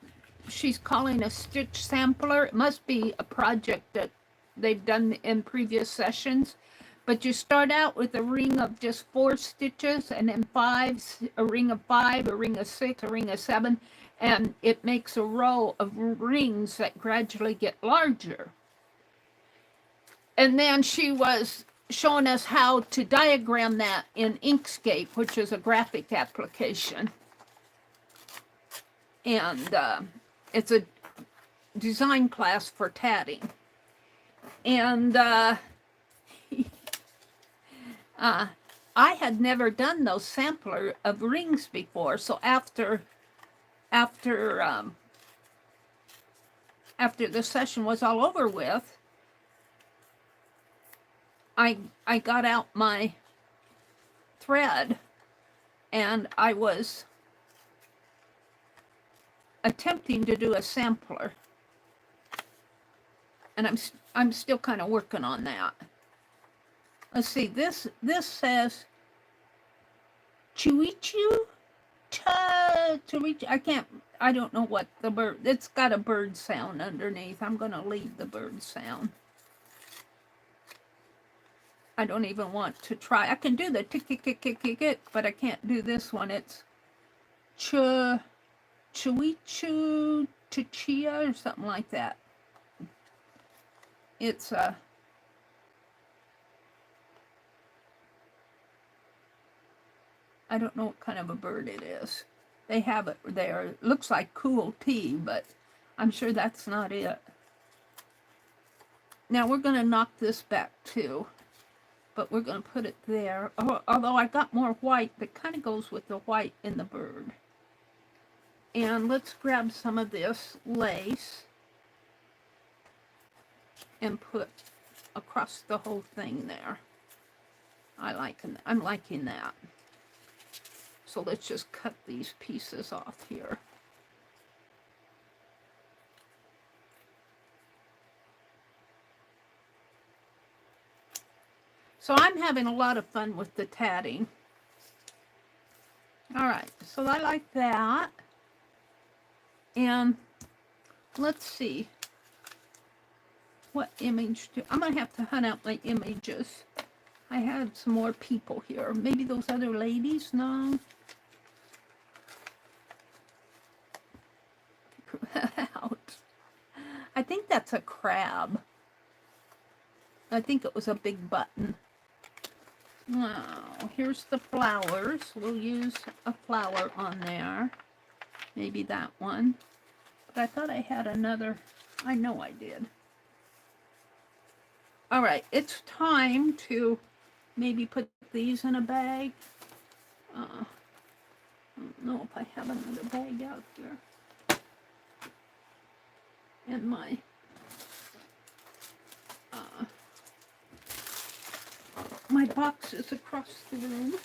she's calling a stitch sampler. It must be a project that they've done in previous sessions, but you start out with a ring of just 4 stitches and then 5, a ring of 5, a ring of 6, a ring of 7, and it makes a row of rings that gradually get larger. And then she was showing us how to diagram that in Inkscape, which is a graphic application. And it's a design class for tatting. And I had never done those sampler of rings before. So after the session was all over with, I got out my thread and I was attempting to do a sampler. And I'm still kind of working on that. Let's see, this says Chuichu to reach. I don't know what the bird, it's got a bird sound underneath. I'm going to leave the bird sound. I don't even want to try. I can do the tick tick tick tick tick tick, but I can't do this one. It's Chuichu Tuchia or something like that. It's I don't know what kind of a bird it is. They have it there. It looks like cool tea, but I'm sure that's not it. Now we're going to knock this back too, but we're going to put it there. Although I got more white that kind of goes with the white in the bird. And let's grab some of this lace and put across the whole thing there. I'm liking that. So let's just cut these pieces off here. So I'm having a lot of fun with the tatting. All right, so I like that. And let's see. What image I'm going to have to hunt out my images. I had some more people here. Maybe those other ladies? No. Out. I think that's a crab. I think it was a big button. Now, here's the flowers. We'll use a flower on there. Maybe that one. But I thought I had another. I know I did. All right, it's time to maybe put these in a bag. I don't know if I have another bag out here. And my box is across the room.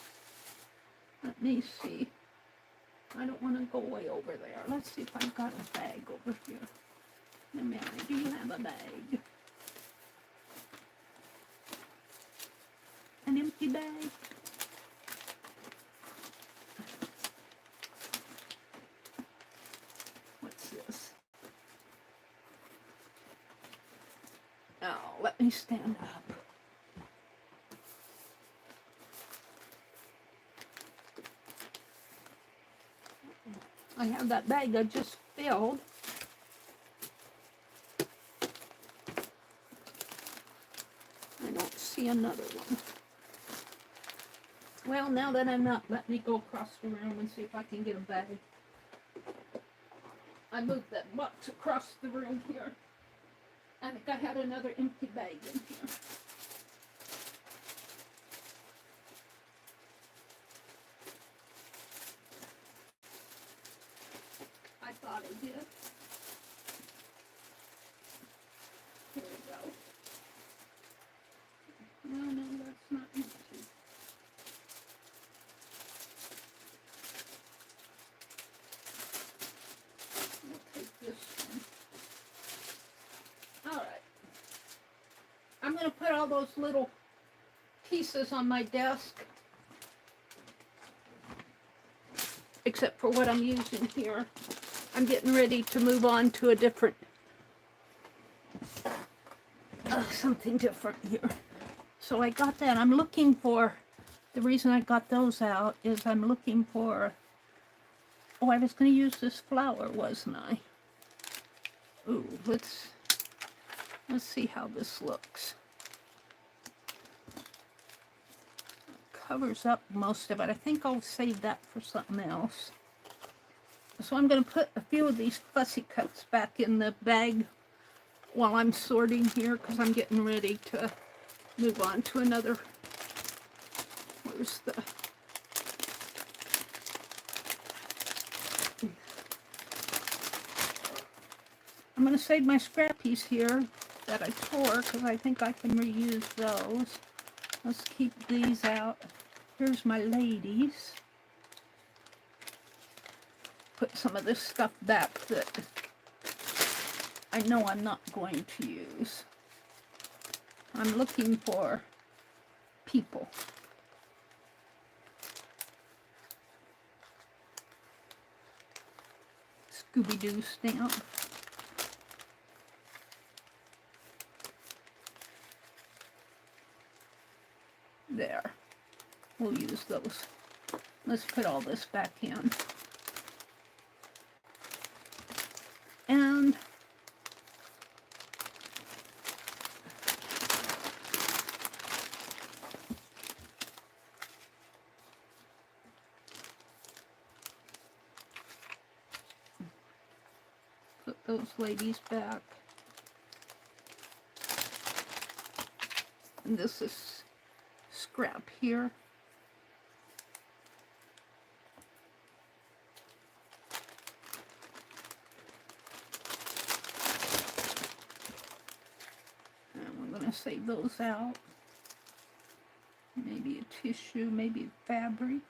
Let me see. I don't want to go way over there. Let's see if I've got a bag over here. Now, Mary, do you have a bag? An empty bag? What's this? Oh, let me stand up. I have that bag I just filled. I don't see another one. Well, now that I'm not, let me go across the room and see if I can get a bag. I moved that box across the room here. I think I had another empty bag in here. I thought I did. Here we go. No, that's not empty. We'll take this one. All right. I'm going to put all those little pieces on my desk. Except for what I'm using here. I'm getting ready to move on to a different, something different here. So I got that. I'm looking for, the reason I got those out is I'm looking for, I was going to use this flower, wasn't I? Ooh, let's see how this looks. Covers up most of it. I think I'll save that for something else. So I'm going to put a few of these fussy cuts back in the bag while I'm sorting here because I'm getting ready to move on to another. Where's the... I'm going to save my scrappies here that I tore because I think I can reuse those. Let's keep these out. Here's my ladies. Put put some of this stuff back that I know I'm not going to use. I'm looking for people. Scooby-Doo stamp. There. We'll use those. Let's put all this back in. And put those ladies back. And this is scrap here. And we're going to save those out. Maybe a tissue, maybe fabric.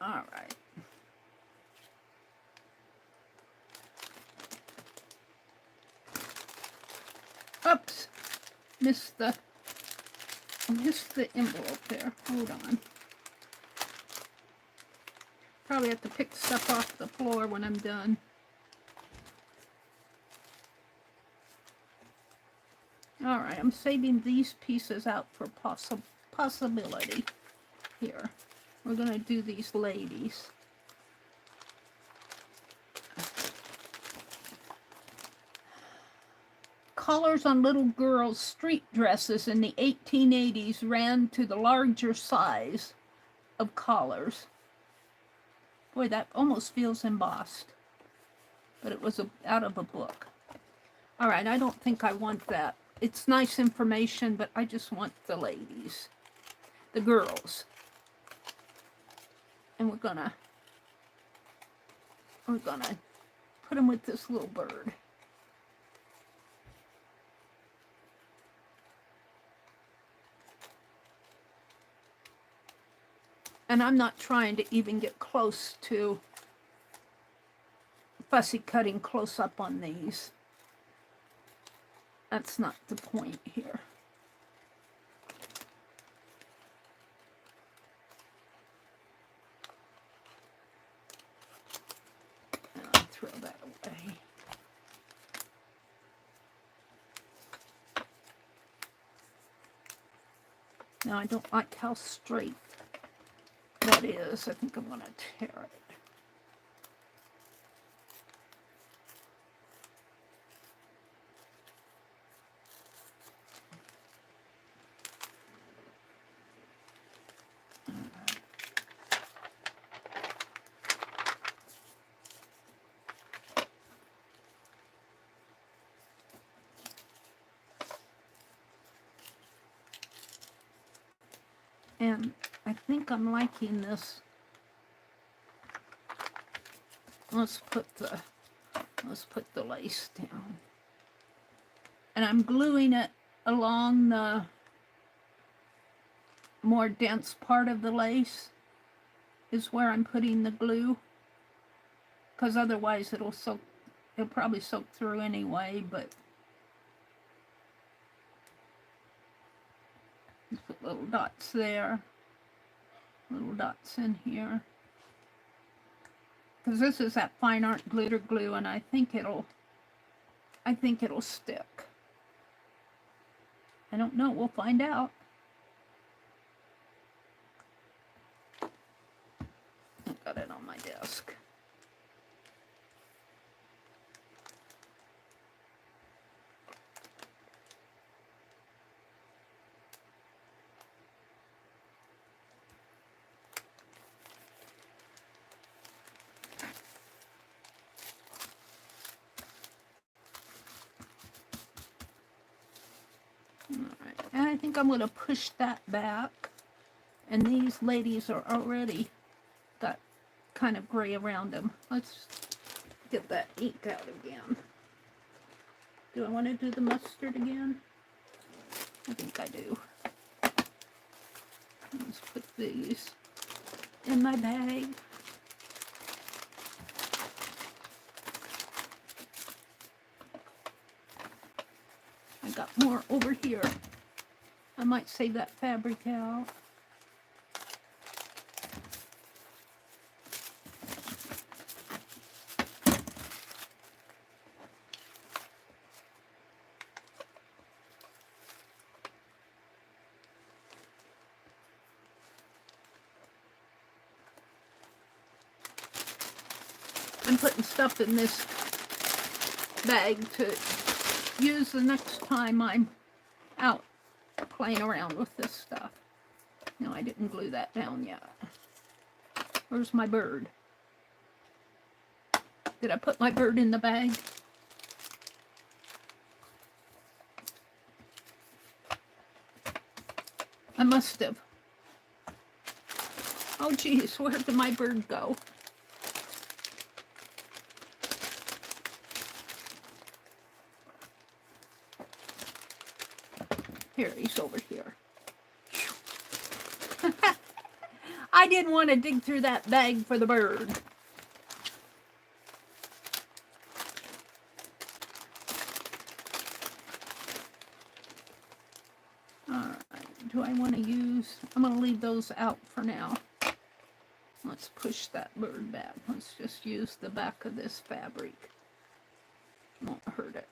All right. Oops, missed the envelope there. Hold on. Probably have to pick stuff off the floor when I'm done. All right, I'm saving these pieces out for possibility here. We're gonna do these ladies. Collars on little girls' street dresses in the 1880s ran to the larger size of collars. Boy, that almost feels embossed. But it was out of a book. All right, I don't think I want that. It's nice information, but I just want the ladies. The girls. And we're gonna put them with this little bird. And I'm not trying to even get close to fussy cutting close up on these. That's not the point here. And I'll throw that away. Now I don't like how straight that is. I think I'm going to tear it. And I think I'm liking this. Let's put the lace down. And I'm gluing it along the more dense part of the lace is where I'm putting the glue. Because otherwise it'll probably soak through anyway, but just put little dots there, little dots in here. Because this is that fine art glitter glue, and I think it'll stick. I don't know, we'll find out. I've got it on my desk. And I think I'm going to push that back. And these ladies are already got kind of gray around them. Let's get that ink out again. Do I want to do the mustard again? I think I do. Let's put these in my bag. I got more over here. I might save that fabric out. I'm putting stuff in this bag to use the next time I'm out playing around with this stuff. No, I didn't glue that down yet. Where's my bird? Did I put my bird in the bag? I must have. Oh geez, where did my bird go? Here, he's over here. I didn't want to dig through that bag for the bird. Alright, do I want to use... I'm going to leave those out for now. Let's push that bird back. Let's just use the back of this fabric. Won't hurt it.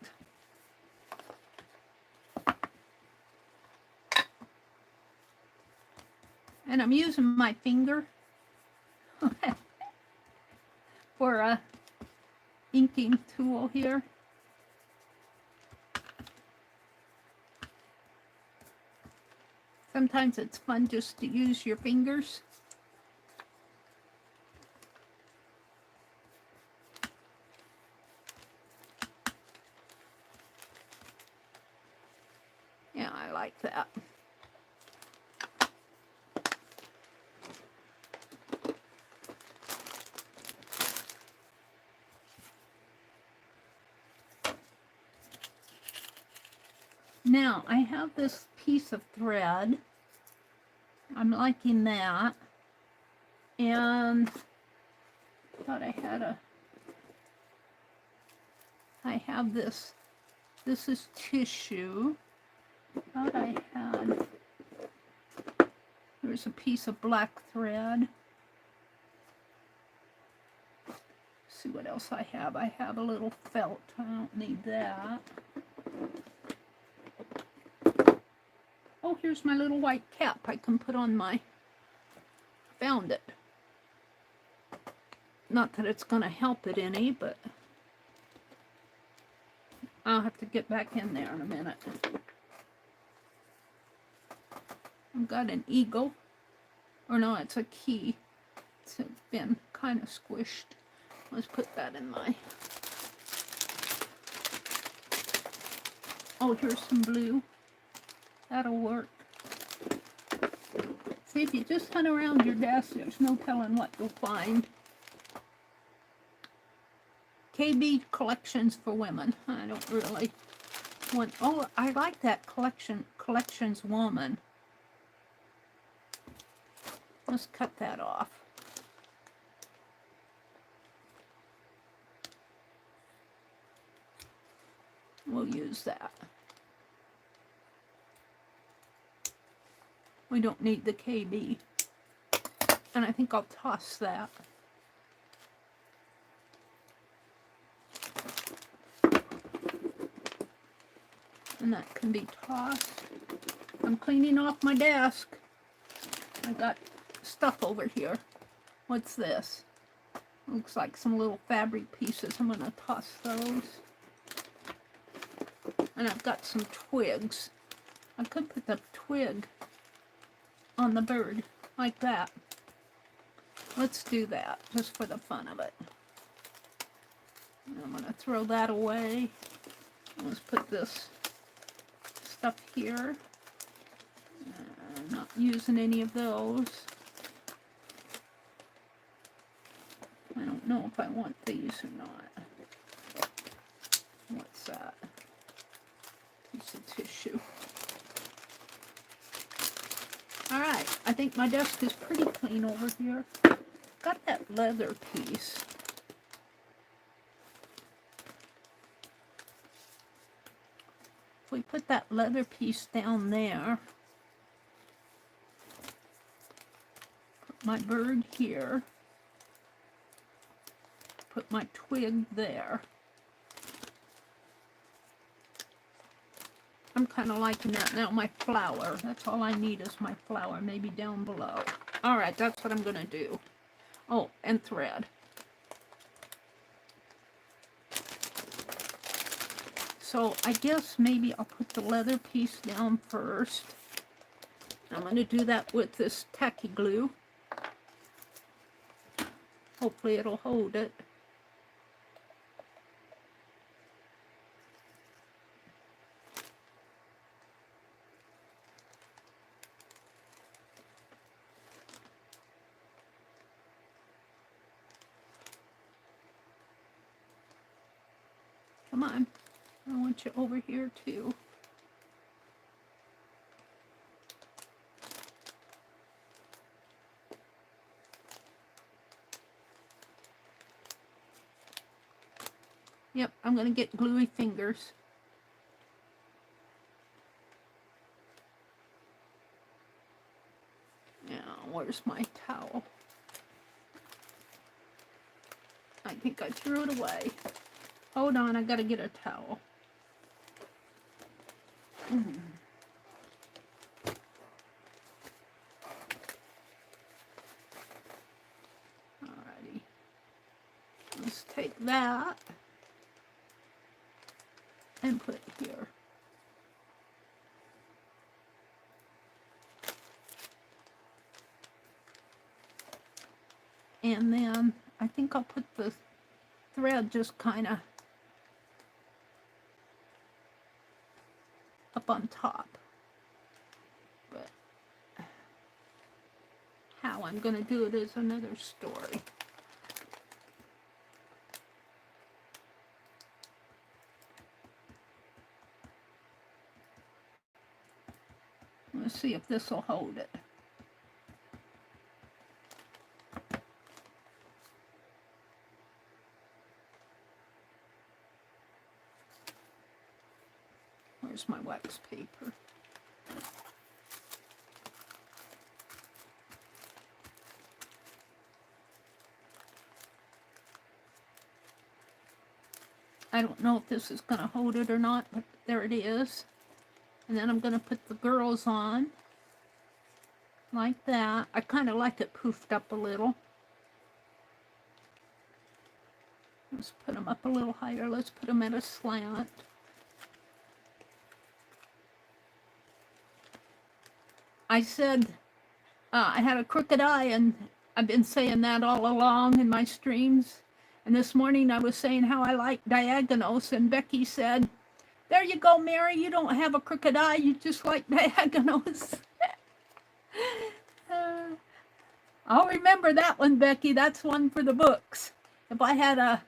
And I'm using my finger for a inking tool here. Sometimes it's fun just to use your fingers. Yeah, I like that. Now, I have this piece of thread. I'm liking that. And I thought I had a... I have this. This is tissue. I thought I had... There's a piece of black thread. Let's see what else I have. I have a little felt. I don't need that. Oh, here's my little white cap I can put on my... Found it. Not that it's going to help it any, but... I'll have to get back in there in a minute. I've got an eagle. Or no, it's a key. It's been kind of squished. Let's put that in my... Oh, here's some blue. That'll work. See, if you just hunt around your desk, there's no telling what you'll find. KB Collections for Women. I don't really want... Oh, I like that collection. Collections Woman. Let's cut that off. We'll use that. We don't need the KB. And I think I'll toss that. And that can be tossed. I'm cleaning off my desk. I got stuff over here. What's this? Looks like some little fabric pieces. I'm going to toss those. And I've got some twigs. I could put the twig on the bird like that. Let's do that just for the fun of it. And I'm going to throw that away. Let's put this stuff here. I'm not using any of those. I don't know if I want these or not. What's that? Piece of tissue. Alright, I think my desk is pretty clean over here. got that leather piece. If we put that leather piece down there, put my bird here, put my twig there. I'm kind of liking that. Now my flower, that's all I need is my flower, maybe down below. All right, that's what I'm gonna do. Oh, and thread. So I guess maybe I'll put the leather piece down first. I'm gonna do that with this tacky glue. Hopefully it'll hold it. Come on, I want you over here too. Yep, I'm gonna get gluey fingers. Now, where's my towel? I think I threw it away. Hold on, I gotta get a towel. Alrighty. Let's take that and put it here. And then I think I'll put the thread just kind of up on top. But how I'm going to do it is another story. Let's see if this will hold it. Where's my wax paper? I don't know if this is going to hold it or not, but there it is. And then I'm going to put the girls on like that. I kind of like it poofed up a little. Let's put them up a little higher. Let's put them at a slant. I said I had a crooked eye, and I've been saying that all along in my streams. And this morning I was saying how I like diagonals, and Becky said, "There you go, Meri, you don't have a crooked eye, you just like diagonals." I'll remember that one, Becky. That's one for the books. If I had a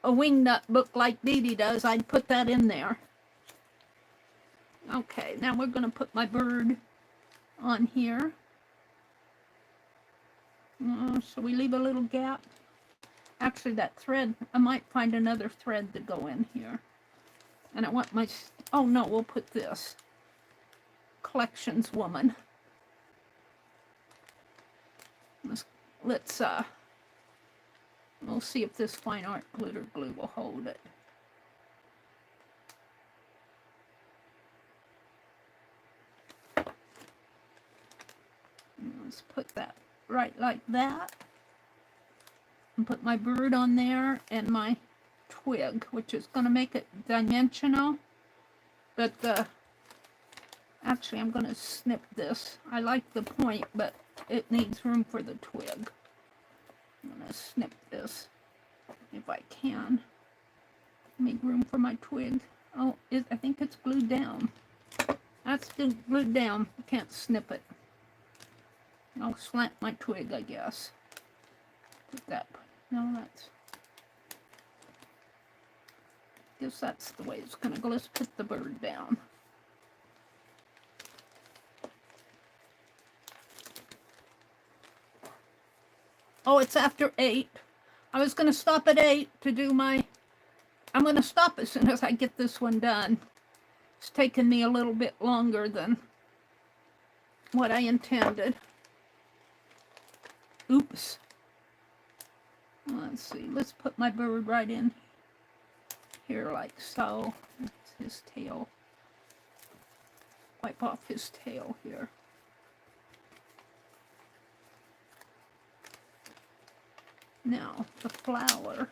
wingnut book like Dee Dee does, I'd put that in there. Okay, now we're going to put my bird on here. So we leave a little gap. Actually, that thread, I might find another thread to go in here. And I want my, oh no, we'll put this. Collections Woman. Let's we'll see if this fine art glitter glue will hold it. Let's put that right like that. And put my bird on there and my twig, which is going to make it dimensional. But actually I'm going to snip this. I like the point, but it needs room for the twig. I'm going to snip this if I can. Make room for my twig. Oh, I think it's glued down. That's still glued down. I can't snip it. I'll slant my twig, I guess. Put that. No, that's. Guess that's the way it's gonna go. Let's put the bird down. Oh, it's after 8. I was going to stop at 8 to do my... I'm going to stop as soon as I get this one done. It's taken me a little bit longer than what I intended. Oops. Let's see. Let's put my bird right in here like so. That's his tail. Wipe off his tail here. Now, the flower.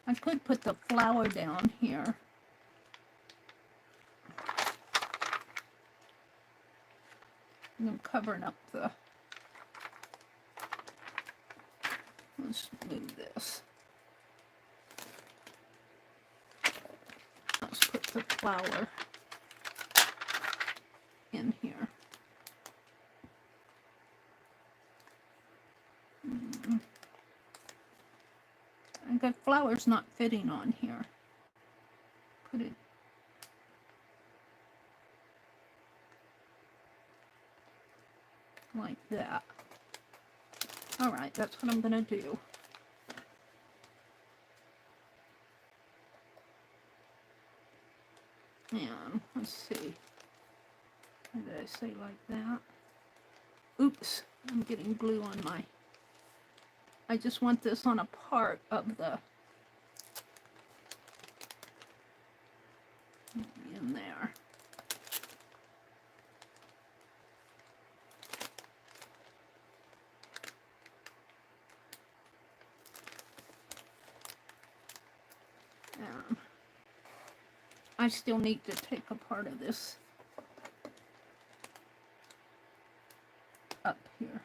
I could put the flower down here. I'm covering up the... Let's move this. Let's put the flower in here. I got flowers not fitting on here. Put it like that. All right, that's what I'm gonna do. And let's see. What did I say like that? Oops, I'm getting glue on my... I just want this on a part of the... in there. And I still need to take a part of this up here.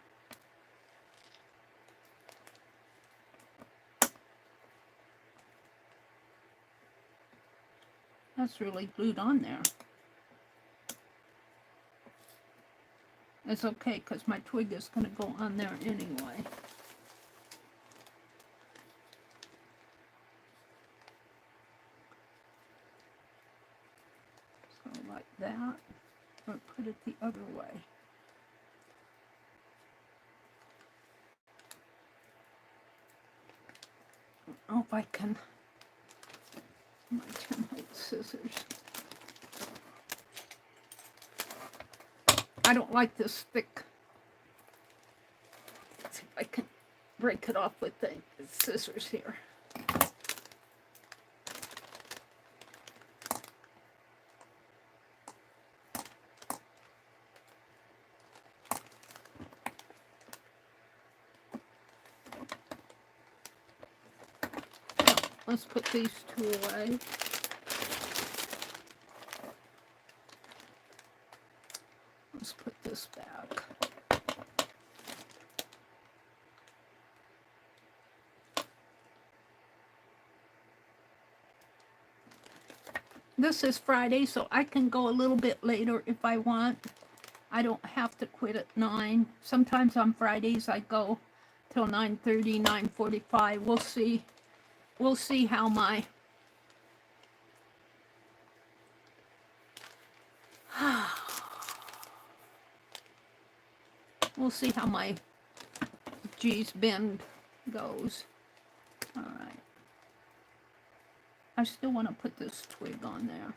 That's really glued on there. It's okay because my twig is going to go on there anyway. So like that, or put it the other way. I hope I can... my 10-hole scissors. I don't like this thick. Let's see if I can break it off with the scissors here. Let's put these two away. Let's put this back. This is Friday, so I can go a little bit later if I want. I don't have to quit at 9. Sometimes on Fridays I go till 9:30, 9:45. We'll see. We'll see how my we'll see how my G's bend goes. All right. I still want to put this twig on there,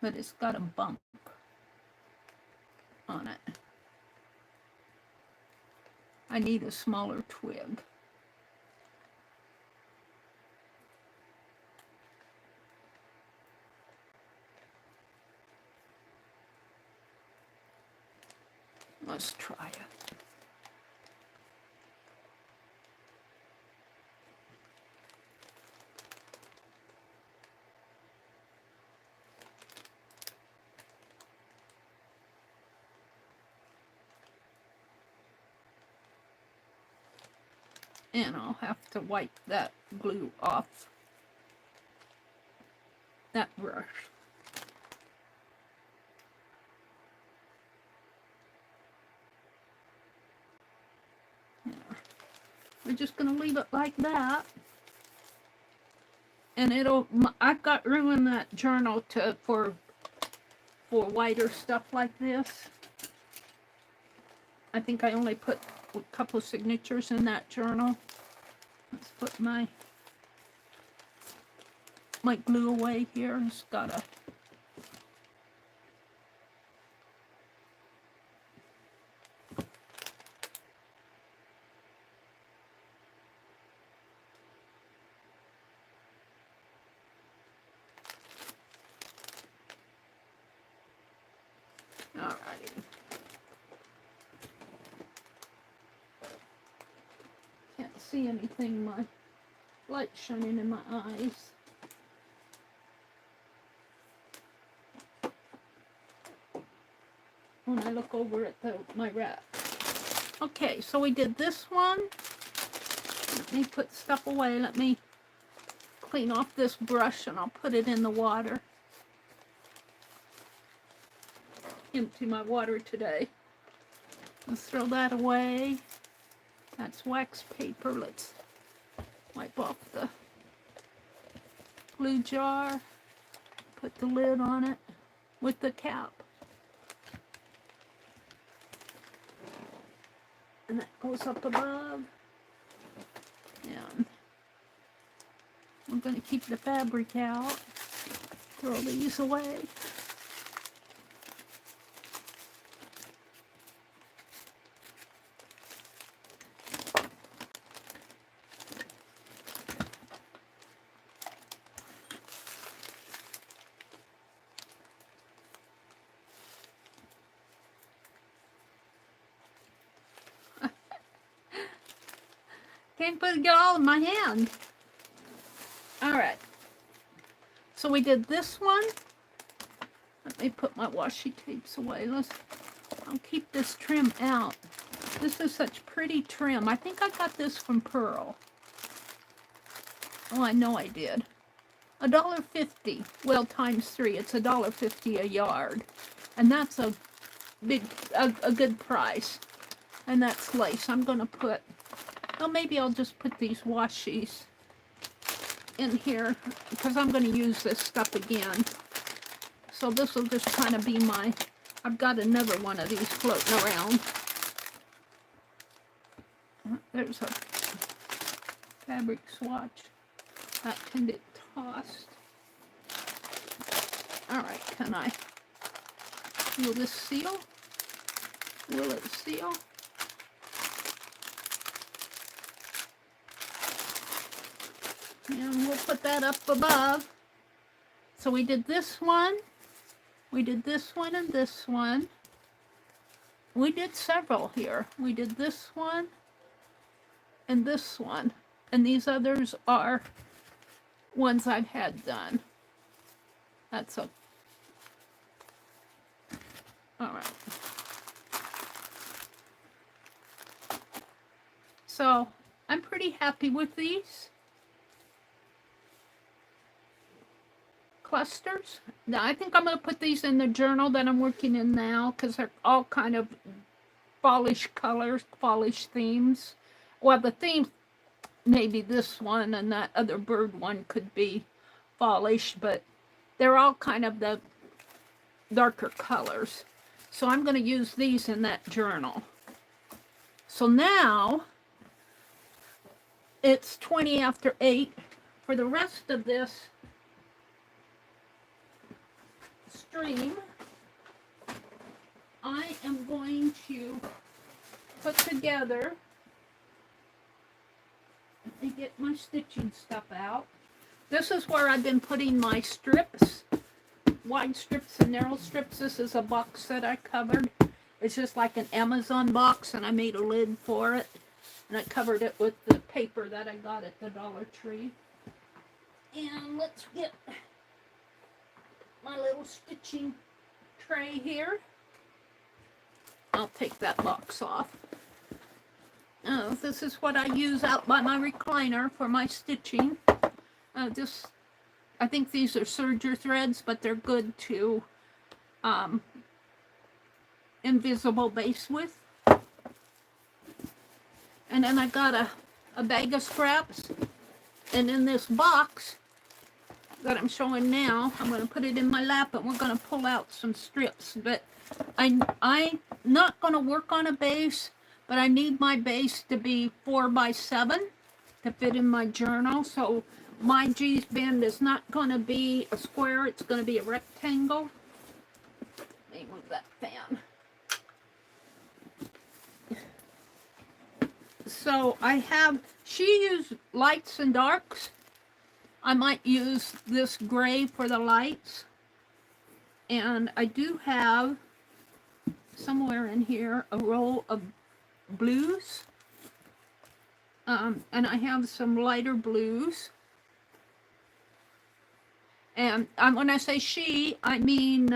but it's got a bump on it. I need a smaller twig. Let's try it. And I'll have to wipe that glue off that brush. We're just going to leave it like that. And it'll, I've got room in that journal for whiter stuff like this. I think I only put a couple of signatures in that journal. Let's put my glue away here. It's gotta. Alrighty. Can't see anything. My light's shining in my eyes. When I look over at my rack. Okay, so we did this one. Let me put stuff away. Let me clean off this brush and I'll put it in the water. Empty my water today. Let's throw that away. That's wax paper. Let's wipe off the glue jar. Put the lid on it with the cap. And that goes up above. And I'm going to keep the fabric out. Throw these away. Can't get all in my hand. Alright. So we did this one. Let me put my washi tapes away. I'll keep this trim out. This is such pretty trim. I think I got this from Pearl. Oh, I know I did. $1.50. Well, times 3. It's $1.50 a yard. And that's a good price. And that's lace. I'm going to put... Well, maybe I'll just put these washies in here because I'm going to use this stuff again. So this will just kind of be my... I've got another one of these floating around. There's a fabric swatch. That can get tossed. Alright, can I... Will this seal? Will it seal? And we'll put that up above. So we did this one. We did this one and this one. We did several here. We did this one and this one. And these others are ones I've had done. That's a... Alright. So, I'm pretty happy with these. Clusters. Now, I think I'm going to put these in the journal that I'm working in now because they're all kind of fallish colors, fallish themes. Well, the theme, maybe this one and that other bird one could be fallish, but they're all kind of the darker colors. So I'm going to use these in that journal. So now it's 20 after 8. For the rest of this stream, I am going to put together and get my stitching stuff out. This is where I've been putting my strips, wide strips and narrow strips. This is a box that I covered. It's just like an Amazon box, and I made a lid for it, and I covered it with the paper that I got at the Dollar Tree. And let's get my little stitching tray here. I'll take that box off. This is what I use out by my recliner for my stitching. I think these are serger threads, but they're good to invisible base with. And then I got a bag of scraps. And in this box, that I'm showing now. I'm going to put it in my lap and we're going to pull out some strips. But I'm not going to work on a base, but I need my base to be 4x7 to fit in my journal. So my G's bend is not going to be a square, it's going to be a rectangle. Let me move that fan. So I have, she used lights and darks. I might use this gray for the lights. And I do have somewhere in here a roll of blues. And I have some lighter blues. And when I say she, I mean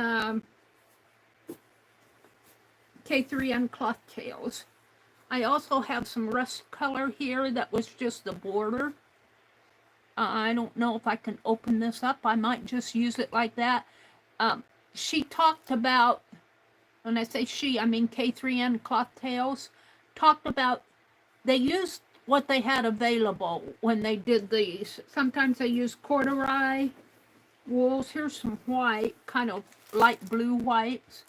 K3N cloth tails. I also have some rust color here that was just the border. I don't know if I can open this up. I might just use it like that. She talked about, when I say she, I mean K3N cloth tails, talked about they used what they had available when they did these. Sometimes they use corduroy wools. Here's some white, kind of light blue whites.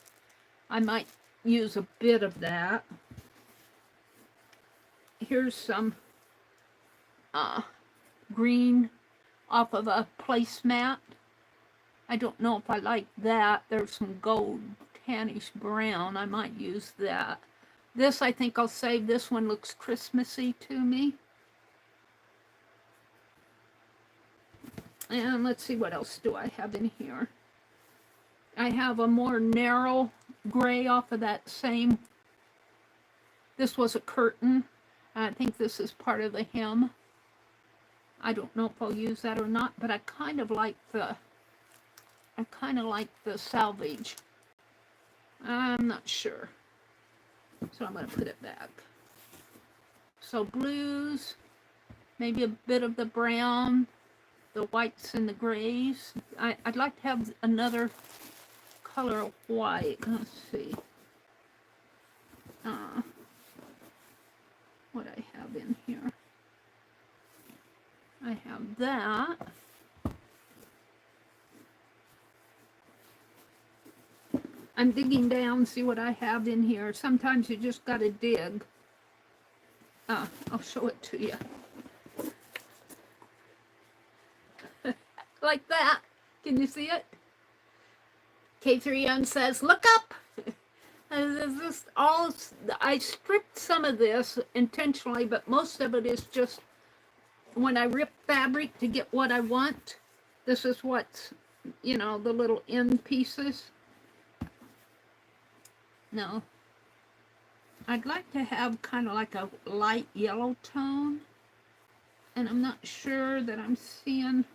I might use a bit of that. Here's some green off of a placemat. I don't know if I like that. There's some gold tannish brown. I might use that. This I think I'll save. This one looks Christmassy to me. And let's see, what else do I have in here? I have a more narrow gray off of that same. This was a curtain. I think this is part of the hem. I don't know if I'll use that or not, but I kind of like the salvage. I'm not sure. So I'm going to put it back. So blues, maybe a bit of the brown, the whites and the grays. I'd like to have another color of white. Let's see. What I have in here. I have that. I'm digging down, see what I have in here. Sometimes you just gotta dig. I'll show it to you. Like that. Can you see it? K3N says, look up! This all, I stripped some of this intentionally, but most of it is just when I rip fabric to get what I want. This is what's, you know, the little end pieces. No. I'd like to have kind of like a light yellow tone. And I'm not sure that I'm seeing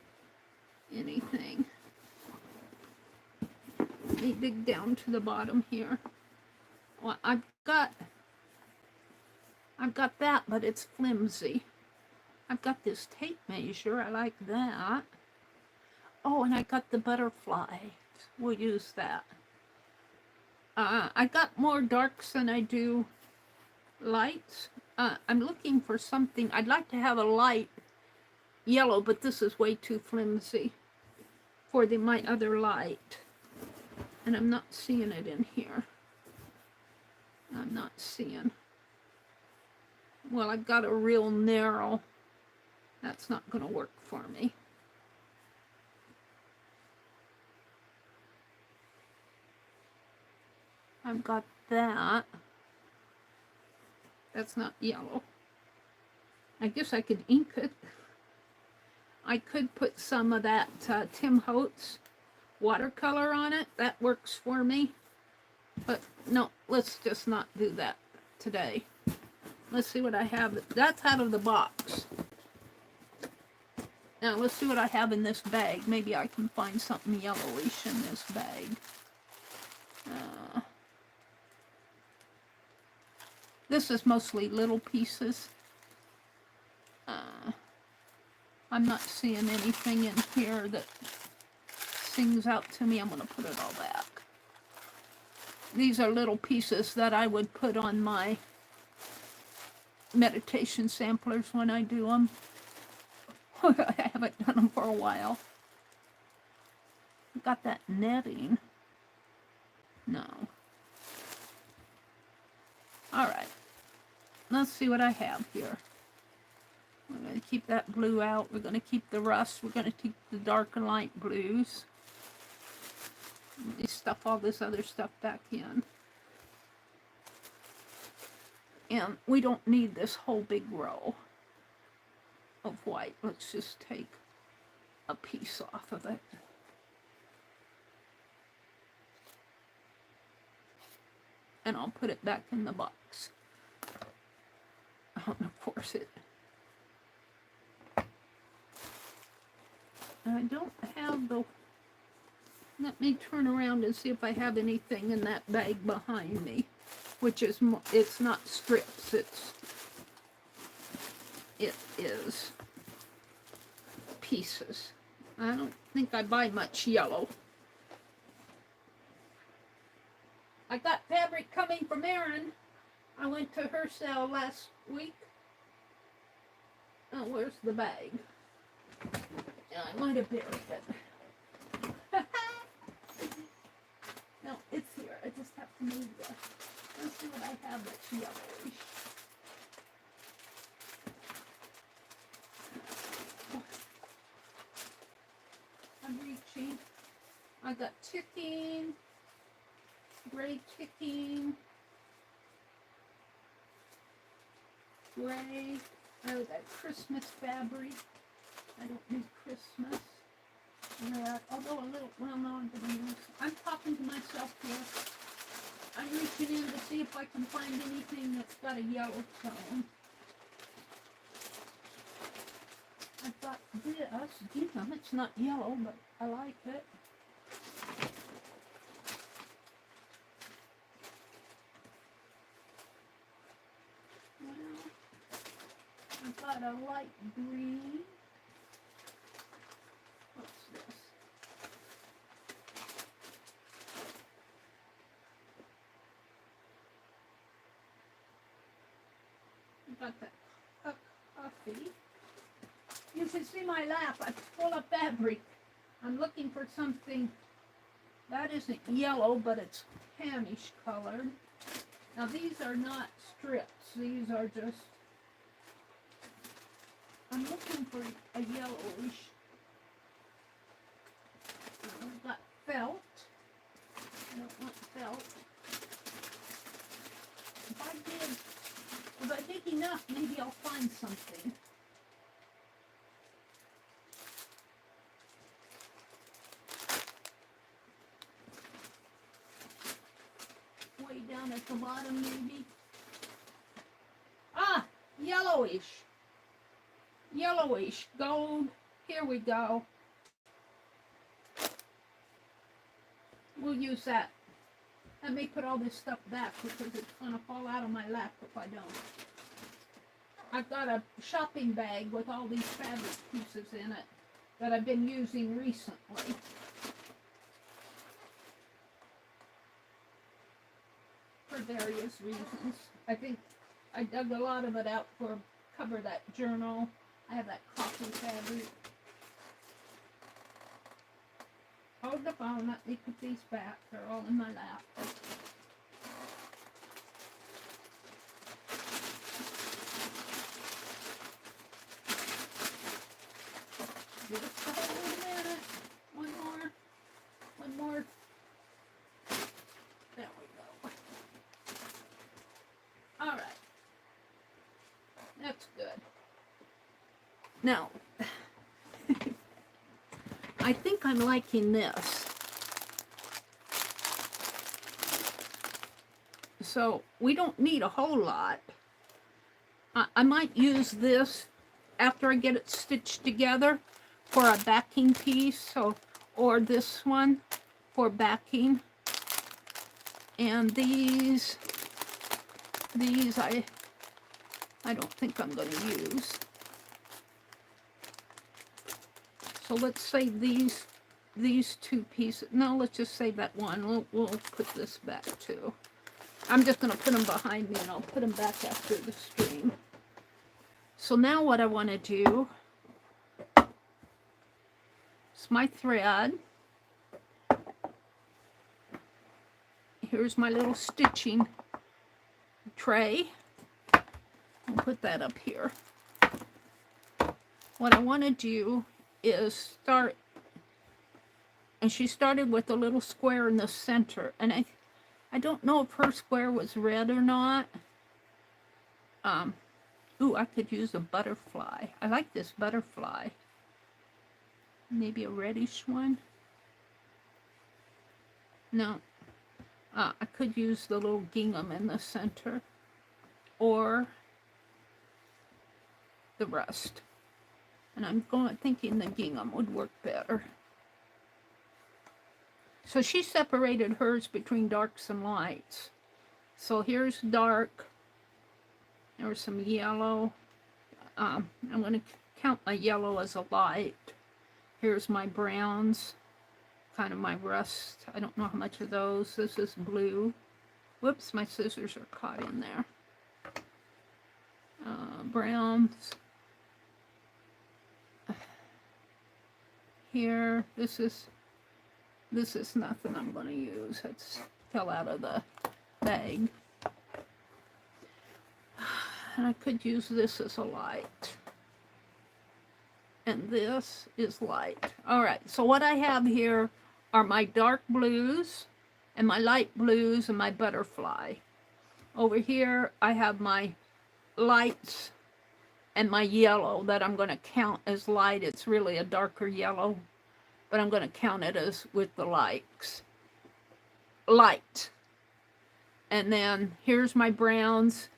anything. Let me dig down to the bottom here. Well, I've got that, but it's flimsy. I've got this tape measure. I like that. Oh, and I got the butterfly. We'll use that. I got more darks than I do lights. I'm looking for something. I'd like to have a light yellow, but this is way too flimsy for my other light. And I'm not seeing it in here. I'm not seeing. Well, I've got a real narrow. That's not going to work for me. I've got that. That's not yellow. I guess I could ink it. I could put some of that Tim Holtz watercolor on it. That works for me. But no, let's just not do that today. Let's see what I have. That's out of the box. Now let's see what I have in this bag. Maybe I can find something yellowish in this bag. This is mostly little pieces. I'm not seeing anything in here that sings out to me. I'm going to put it all back. These are little pieces that I would put on my meditation samplers when I do them. I haven't done them for a while. Got that netting. No. All right. Let's see what I have here. We're going to keep that blue out. We're going to keep the rust. We're going to keep the dark and light blues. Let me stuff all this other stuff back in. And we don't need this whole big row of white. Let's just take a piece off of it. And I'll put it back in the box. And of course I don't have the... Let me turn around and see if I have anything in that bag behind me. Which is, it's not strips, it is pieces. I don't think I buy much yellow. I got fabric coming from Erin. I went to her sale last week. Oh, where's the bag? Yeah, I might have buried it. No, it's here. I just have to move this. Let's see what I have that's yellowish. I'm reaching. I got ticking, gray ticking, gray. I got Christmas fabric. I don't need Christmas. Red, although a little, well, no, I'm going to use. I'm talking to myself here. I'm reaching in to see if I can find anything that's got a yellow tone. I've got this. Damn, it's not yellow, but I like it. Well, I've got a light green. What's this? Got that coffee. You can see my lap. I'm full of fabric. I'm looking for something that isn't yellow, but it's tannish colored. Now these are not strips. These are just... I'm looking for a yellowish. I've got felt. I don't want felt. If I dig enough, maybe I'll find something. Way down at the bottom, maybe. Ah, yellowish. Yellowish, gold. Here we go. We'll use that. Let me put all this stuff back because it's going to fall out of my lap if I don't. I've got a shopping bag with all these fabric pieces in it that I've been using recently. For various reasons. I think I dug a lot of it out for cover that journal. I have that coffee fabric. Hold the phone, let me put these back. They're all in my lap. Just a minute. One more. There we go. All right. That's good. Now, I think I'm liking this. So we don't need a whole lot. I might use this after I get it stitched together for a backing piece, so, or this one for backing. And these I don't think I'm going to use. So let's save these two pieces. No, let's just save that one. We'll put this back too. I'm just going to put them behind me and I'll put them back after the stream. So now what I want to do is my thread. here's my little stitching tray. I'll put that up here. What I want to do is start, and she started with a little square in the center, and I don't know if her square was red or not. Ooh, I could use a butterfly. I like this butterfly. Maybe a reddish one. No. I could use the little gingham in the center, or the rust. And I'm thinking the gingham would work better. So she separated hers between darks and lights. So here's dark. There's some yellow. I'm going to count my yellow as a light. Here's my browns. Kind of my rust. I don't know how much of those. This is blue. Whoops, my scissors are caught in there. Browns. Here, this is nothing I'm going to use. It fell out of the bag. And I could use this as a light. And this is light. Alright, so what I have here are my dark blues and my light blues and my butterfly. Over here I have my lights and my yellow that I'm going to count as light. It's really a darker yellow, but I'm going to count it as with the lights. Light. And then here's my browns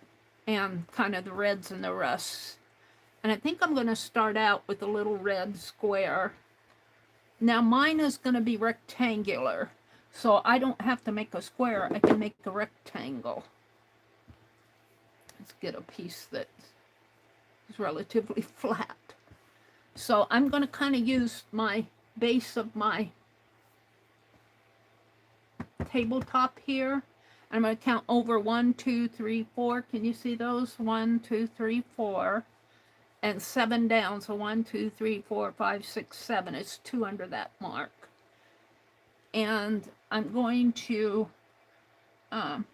and kind of the reds and the rusts. And I think I'm going to start out with a little red square. Now mine is going to be rectangular, so I don't have to make a square. I can make a rectangle. Let's get a piece that is relatively flat. So I'm going to kind of use my base of my tabletop here. I'm going to count over 1, 2, 3, 4. Can you see those? 1, 2, 3, 4. And 7 down. So 1, 2, 3, 4, 5, 6, 7. It's 2 under that mark. And I'm going to, I'm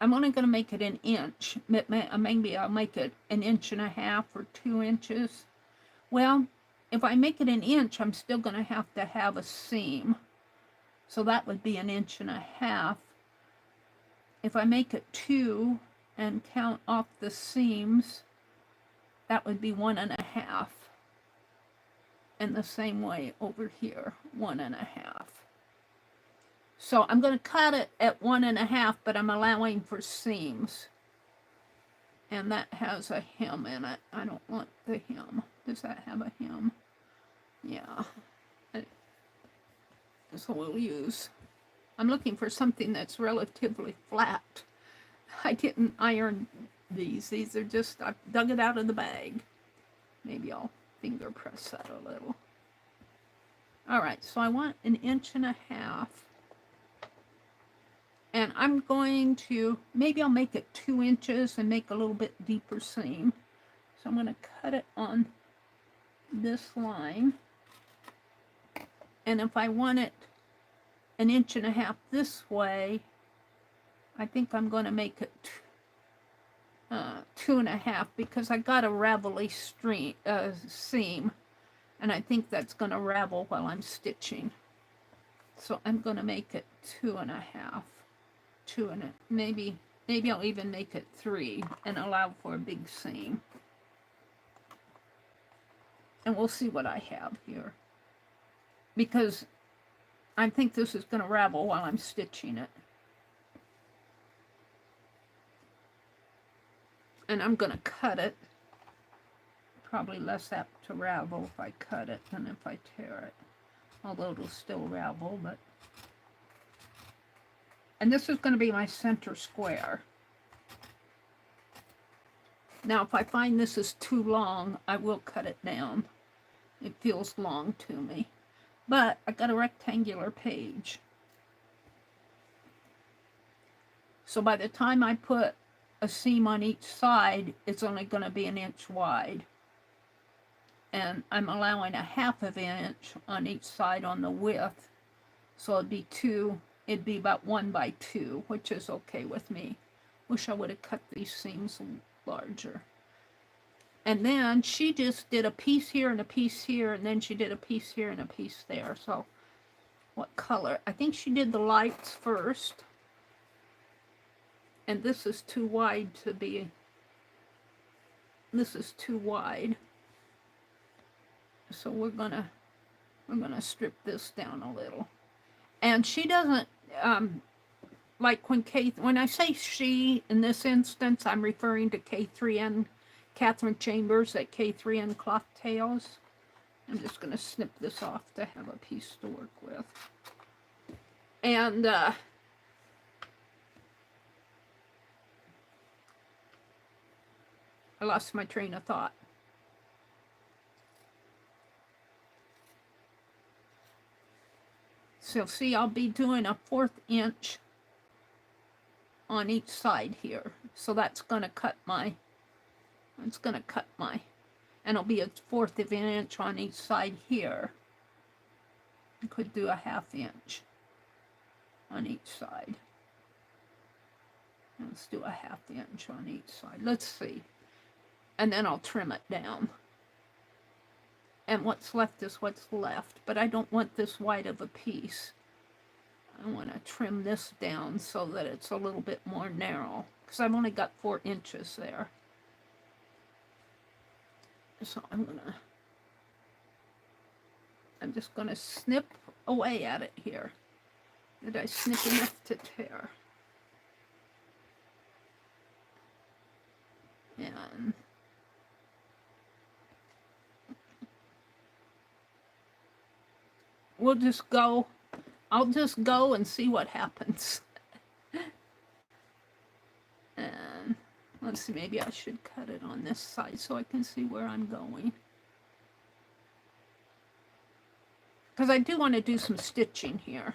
only going to make it an inch. Maybe I'll make it 1.5 inches or 2 inches. Well, if I make it 1 inch, I'm still going to have a seam. So that would be 1.5 inches. If I make it 2 and count off the seams, that would be 1.5. And the same way over here, 1.5. So I'm going to cut it at 1.5, but I'm allowing for seams. And that has a hem in it. I don't want the hem. Does that have a hem? Yeah. So we'll use, I'm looking for something that's relatively flat. I didn't iron these. These are just, I dug it out of the bag. Maybe I'll finger press that a little. Alright, so I want 1.5 inches. And I'm going to, maybe I'll make it 2 inches and make a little bit deeper seam. So I'm going to cut it on this line. And if I want it 1.5 inches this way, I think I'm going to make it 2.5, because I got a ravelly seam, and I think that's going to ravel while I'm stitching. So I'm going to make it 2.5, maybe I'll even make it 3 and allow for a big seam. And we'll see what I have here, because I think this is going to ravel while I'm stitching it. And I'm going to cut it. Probably less apt to ravel if I cut it than if I tear it. Although it'll still ravel, but... And this is going to be my center square. Now, if I find this is too long, I will cut it down. It feels long to me. But I got a rectangular page. So by the time I put a seam on each side, it's only going to be 1 inch wide. And I'm allowing 1/2 inch on each side on the width. So it'd be 2 it'd be about 1 by 2, which is okay with me. Wish I would have cut these seams larger. And then she just did a piece here and a piece here, and then she did a piece here and a piece there. So what color? I think she did the lights first. And this is too wide to be, this is too wide. So we're gonna strip this down a little. And she doesn't, like when I say she, in this instance, I'm referring to K3N, Catherine Chambers at K3N Cloth Tales. I'm just going to snip this off to have a piece to work with. And I lost my train of thought. So see, I'll be doing a 1/4 inch on each side here. So that's going to cut my, and it'll be a 1/4 of an inch on each side here. I could do a 1/2 inch on each side. Let's do a 1/2 inch on each side. Let's see. And then I'll trim it down. And what's left is what's left. But I don't want this wide of a piece. I want to trim this down so that it's a little bit more narrow. Because I've only got 4 inches there. So I'm just going to snip away at it here. Did I snip enough to tear? And we'll just go, I'll just go and see what happens. And let's see, maybe I should cut it on this side so I can see where I'm going. Because I do want to do some stitching here.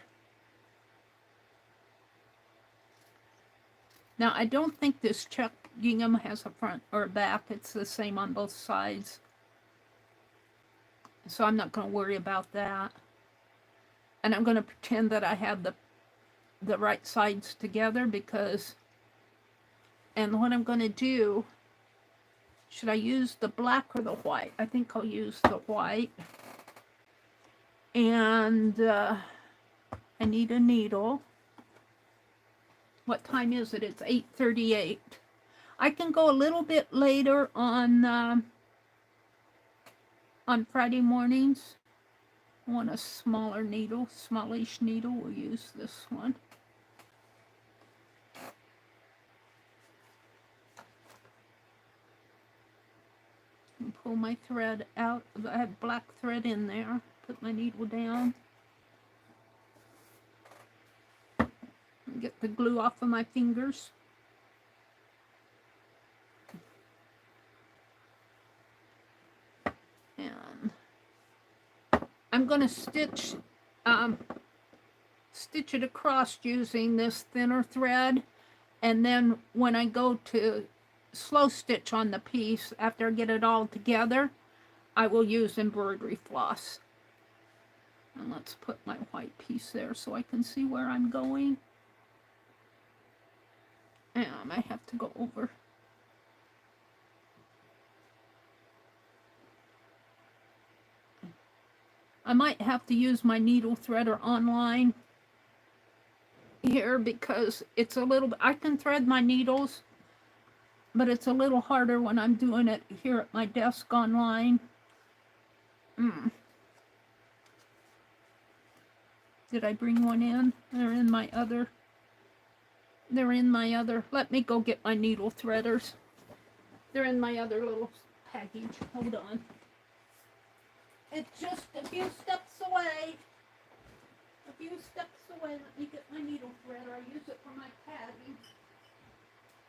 Now, I don't think this check gingham has a front or a back. It's the same on both sides. So I'm not going to worry about that. And I'm going to pretend that I have the right sides together because, and what I'm going to do, should I use the black or the white? I think I'll use the white. And I need a needle. What time is it? It's 8:38. I can go a little bit later on Friday mornings. I want a smaller needle, smallish needle. We'll use this one. And pull my thread out. I have black thread in there. Put my needle down. And get the glue off of my fingers. And I'm going to stitch it across using this thinner thread, and then when I go to slow stitch on the piece, after I get it all together, I will use embroidery floss. And let's put my white piece there so I can see where I'm going. And I might have to go over. I might have to use my needle threader online here because it's a little bit, I can thread my needles, but it's a little harder when I'm doing it here at my desk online. Did I bring one in? They're in my other, let me go get my needle threaders. They're in my other little package. Hold on. It's just a few steps away. A few steps away. Let me get my needle threader. I use it for my padding.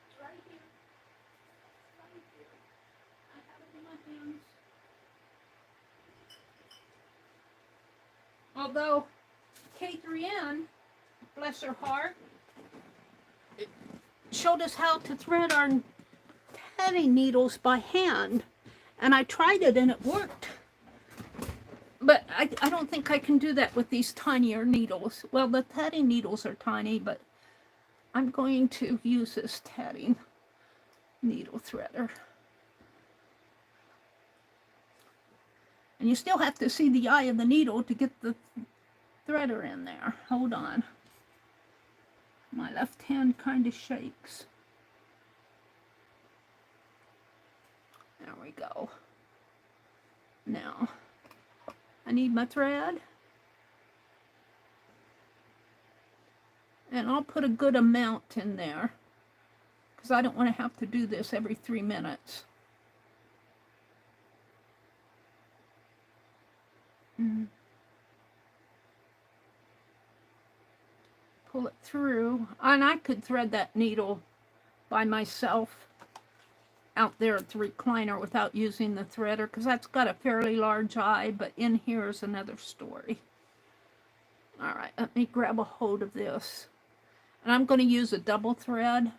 It's right here. Right here. I have it in my hands. Although K3N, bless her heart, showed us how to thread our padding needles by hand. And I tried it and it worked. But I don't think I can do that with these tinier needles. Well, the tatting needles are tiny, but I'm going to use this tatting needle threader. And you still have to see the eye of the needle to get the threader in there. Hold on. My left hand kind of shakes. There we go. Now, I need my thread. And I'll put a good amount in there because I don't want to have to do this every 3 minutes. Pull it through. And I could thread that needle by myself out there at the recliner without using the threader because that's got a fairly large eye, but in here is another story. All right, let me grab a hold of this. And I'm going to use a double thread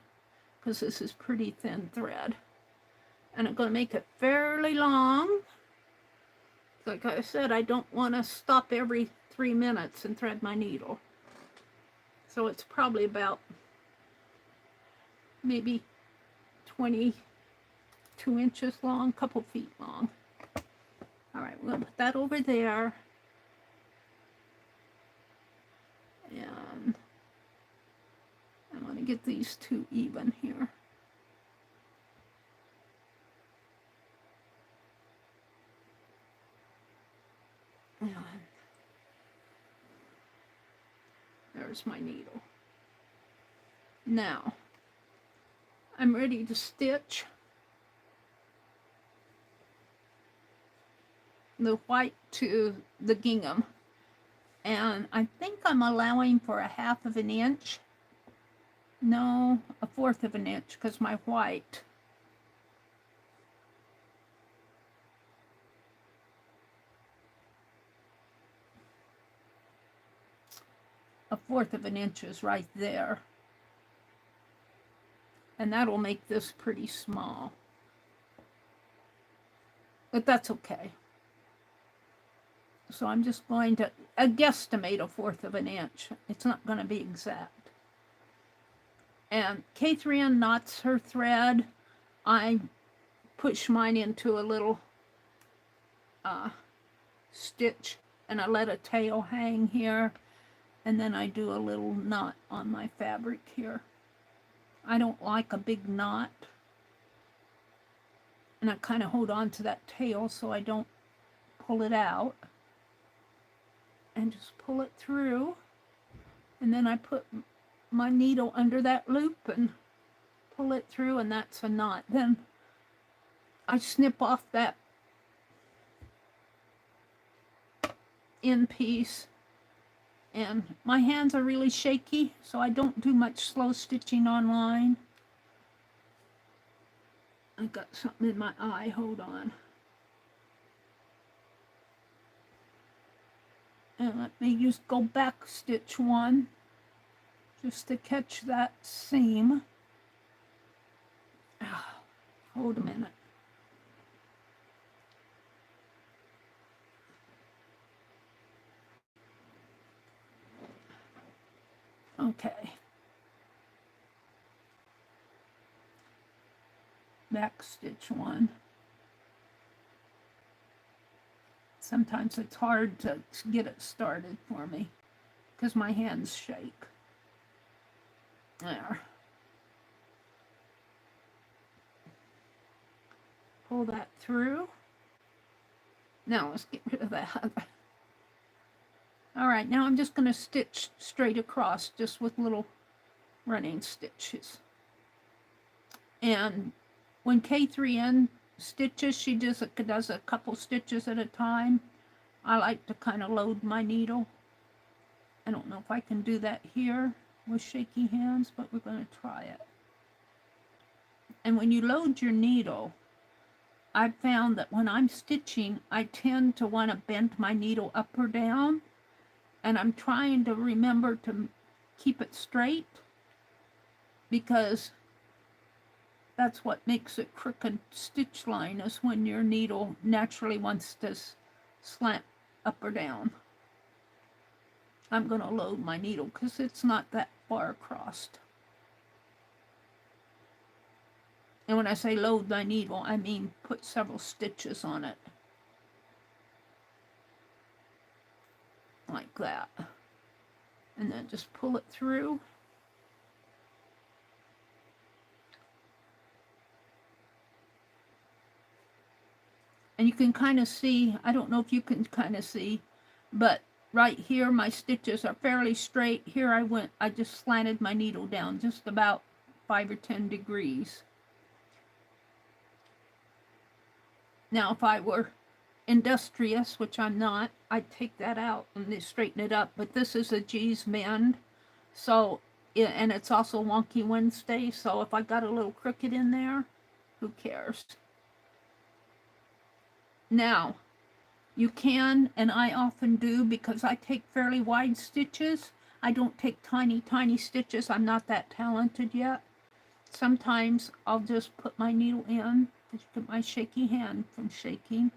because this is pretty thin thread. And I'm going to make it fairly long. Like I said, I don't want to stop every 3 minutes and thread my needle. So it's probably about maybe 22 inches long, a couple feet long. All right, we'll put that over there. And I'm going to get these two even here. And there's my needle. Now, I'm ready to stitch the white to the gingham. And I think I'm allowing for 1/2 of an inch. No, 1/4 of an inch because my white. A 1/4 of an inch is right there. And that'll make this pretty small. But that's okay. So I'm just going to guesstimate 1/4 of an inch. It's not going to be exact. And Catherine knots her thread. I push mine into a little stitch and I let a tail hang here. And then I do a little knot on my fabric here. I don't like a big knot. And I kind of hold on to that tail so I don't pull it out. And just pull it through. And then I put my needle under that loop and pull it through, and that's a knot. Then I snip off that end piece. And my hands are really shaky, so I don't do much slow stitching online. I got something in my eye, hold on. And let me just go back stitch one, just to catch that seam. Hold a minute. Okay. Back stitch one. Sometimes it's hard to get it started for me because my hands shake. There. Pull that through. Now let's get rid of that. All right, now I'm just going to stitch straight across just with little running stitches. And when K3N stitches, she does a couple stitches at a time. I like to kind of load my needle. I don't know if I can do that here with shaky hands, but we're going to try it. And when you load your needle, I've found that when I'm stitching, I tend to want to bend my needle up or down. And I'm trying to remember to keep it straight because that's what makes a crooked stitch line, is when your needle naturally wants to slant up or down. I'm going to load my needle because it's not that far across. And when I say load my needle, I mean put several stitches on it. Like that. And then just pull it through. And you can kind of see, I don't know if you can kind of see, but right here my stitches are fairly straight. Here I just slanted my needle down just about 5 or 10 degrees. Now if I were industrious, which I'm not, I'd take that out and straighten it up. But this is a G's mend, so, and it's also Wonky Wednesday, so if I got a little crooked in there, who cares? Now, you can, and I often do, because I take fairly wide stitches. I don't take tiny, tiny stitches. I'm not that talented yet. Sometimes I'll just put my needle in. Just get my shaky hand from shaking.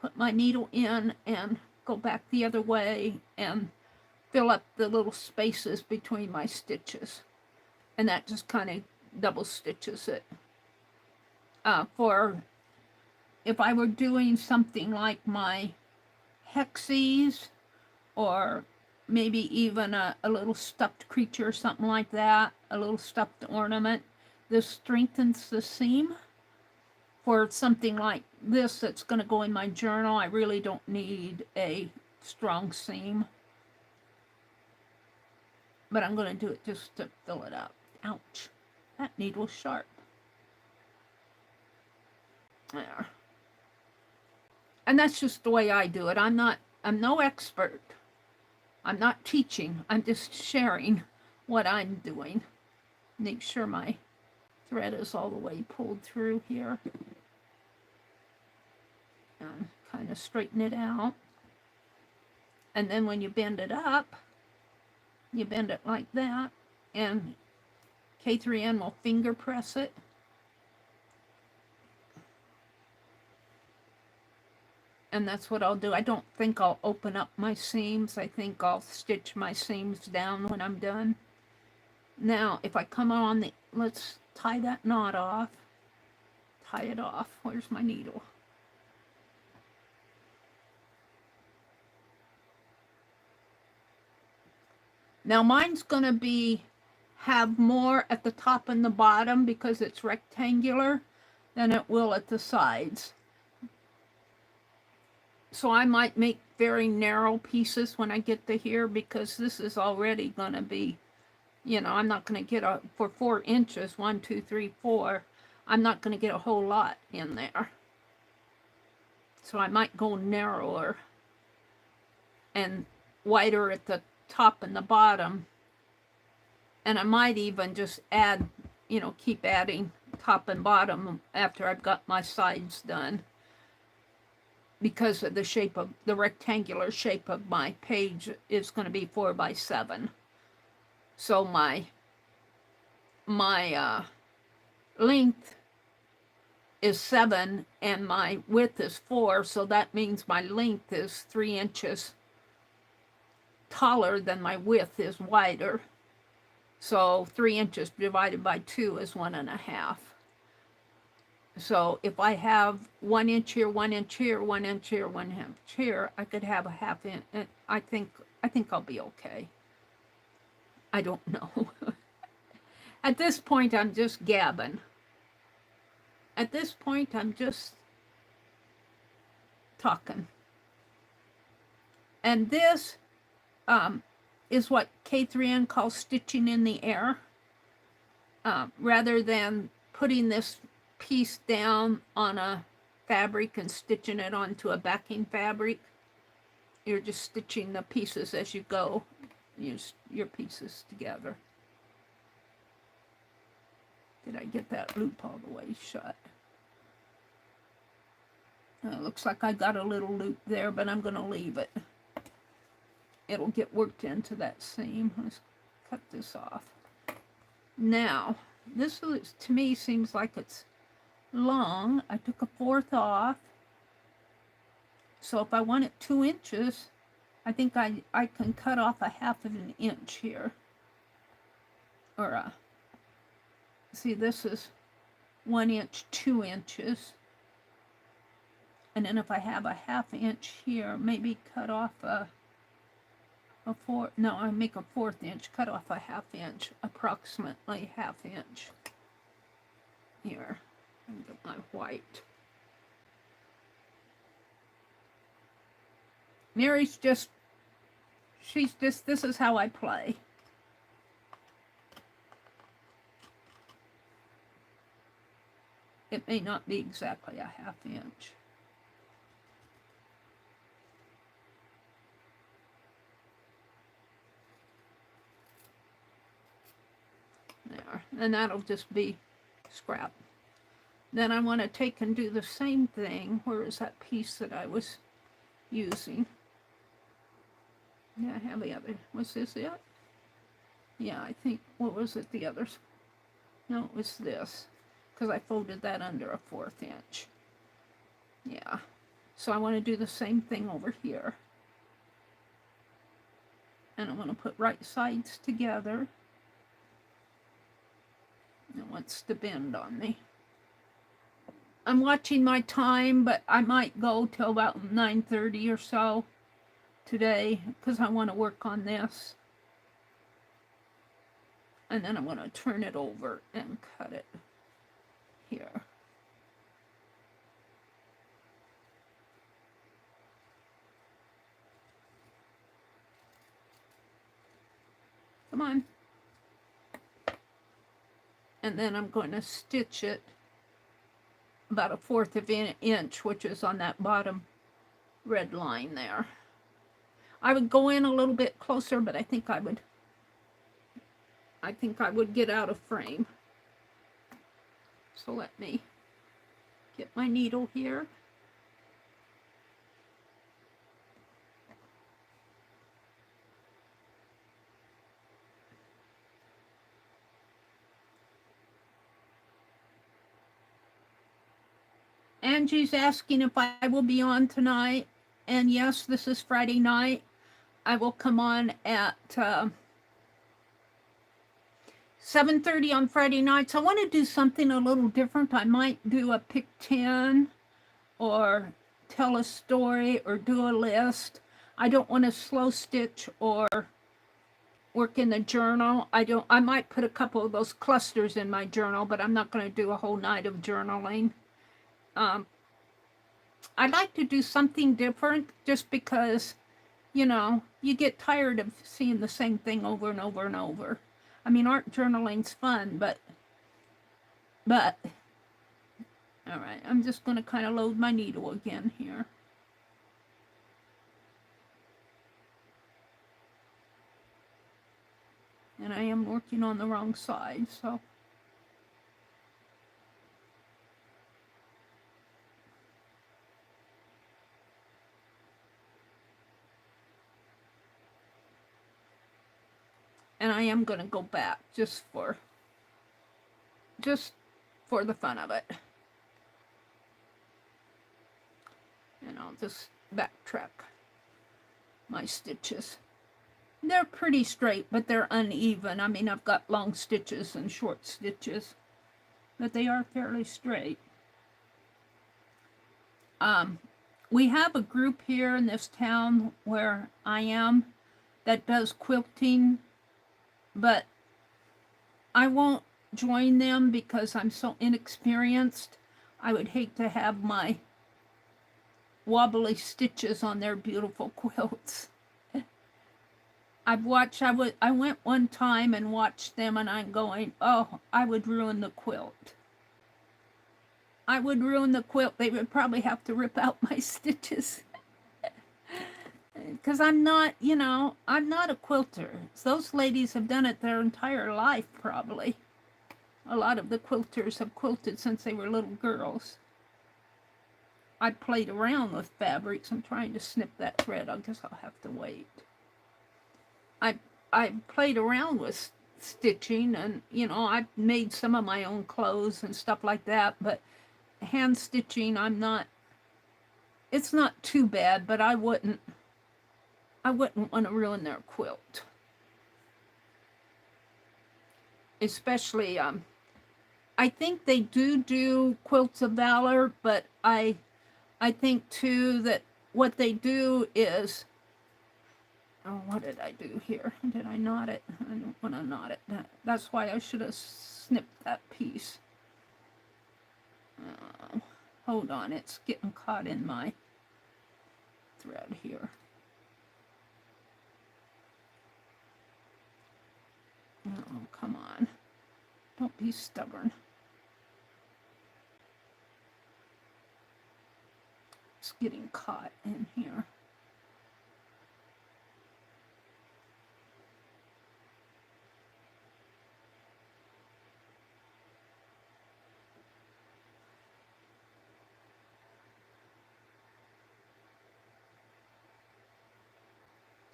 Put my needle in and go back the other way and fill up the little spaces between my stitches. And that just kind of double stitches it. For if I were doing something like my hexies, or maybe even a little stuffed creature or something like that, a little stuffed ornament, this strengthens the seam. For something like this that's going to go in my journal, I really don't need a strong seam. But I'm going to do it just to fill it up. Ouch. That needle's sharp. There. And that's just the way I do it. I'm no expert. I'm not teaching. I'm just sharing what I'm doing. Make sure my thread is all the way pulled through here. And kind of straighten it out. And then when you bend it up, you bend it like that, and K3N will finger press it. And that's what I'll do. I don't think I'll open up my seams. I think I'll stitch my seams down when I'm done. Now, if I come on the, let's tie that knot off. Tie it off. Where's my needle? Now mine's going to have more at the top and the bottom because it's rectangular than it will at the sides. So I might make very narrow pieces when I get to here, because this is already going to be, you know, I'm not going to get for 4 inches, 1, 2, 3, 4, I'm not going to get a whole lot in there. So I might go narrower and wider at the top and the bottom. And I might even just add, you know, keep adding top and bottom after I've got my sides done, because of the shape of the rectangular shape of my page is going to be 4 by 7. So my length is 7 and my width is 4, so that means my length is 3 inches taller than my width is wider. So 3 inches divided by 2 is 1.5. So if I have 1 inch here, 1 inch here, 1 inch here, 1 inch here, I could have a ½ inch. And I think I'll be okay. I don't know. At this point, I'm just gabbing. At this point, I'm just talking. And this is what K3N calls stitching in the air. Rather than putting this piece down on a fabric and stitching it onto a backing fabric, you're just stitching the pieces as you go. Use your pieces together. Did I get that loop all the way shut? It looks like I got a little loop there, but I'm going to leave it. It'll get worked into that seam. Let's cut this off. Now, this to me seems like it's long. I took a 1/4 off. So if I want it 2 inches, I think I can cut off a 1/2 inch here. Or, see, this is 1 inch, 2 inches. And then if I have a 1/2 inch here, maybe cut off I make a 1/4 inch, cut off a 1/2 inch, approximately 1/2 inch. Here, and get my white. Meri's just, this is how I play. It may not be exactly a 1/2 inch. There, and that'll just be scrap. Then I want to take and do the same thing. Where is that piece that I was using? Yeah, I have the other. Was this it? Yeah, I think, what was it, the others? No, it was this, because I folded that under a 1/4 inch. Yeah, so I want to do the same thing over here. And I want to put right sides together. It wants to bend on me. I'm watching my time, but I might go till about 9:30 or so today, because I want to work on this. And then I'm going to turn it over and cut it here. Come on. And then I'm going to stitch it about a 1/4 of an inch, which is on that bottom red line there. I would go in a little bit closer, but I think I would get out of frame. So let me get my needle here. Angie's asking if I will be on tonight. And yes, this is Friday night. I will come on at 7:30 on Friday nights. I want to do something a little different. I might do a pick 10 or tell a story or do a list. I don't want to slow stitch or work in the journal. I might put a couple of those clusters in my journal, but I'm not going to do a whole night of journaling. I'd like to do something different just because, you know, you get tired of seeing the same thing over and over and over. I mean, art journaling's fun, but, all right, I'm just going to kind of load my needle again here. And I am working on the wrong side, so. And I am going to go back just for the fun of it. And I'll just backtrack my stitches. They're pretty straight, but they're uneven. I mean, I've got long stitches and short stitches, but they are fairly straight. We have a group here in this town where I am that does quilting, but I won't join them because I'm so inexperienced. I would hate to have my wobbly stitches on their beautiful quilts. I went one time and watched them, and I'm going, oh, I would ruin the quilt. I would ruin the quilt. They would probably have to rip out my stitches. Because I'm not, you know, I'm not a quilter. Those ladies have done it their entire life, probably. A lot of the quilters have quilted since they were little girls. I played around with fabrics. I'm trying to snip that thread. I guess I'll have to wait. I played around with stitching, and, you know, I've made some of my own clothes and stuff like that, but hand stitching, I'm not, it's not too bad, but I wouldn't want to ruin their quilt. Especially, I think they do Quilts of Valor, but I think too that what they do is, oh, what did I do here? Did I knot it? I don't want to knot it. That's why I should have snipped that piece. Hold on, it's getting caught in my thread here. Oh, come on. Don't be stubborn. It's getting caught in here.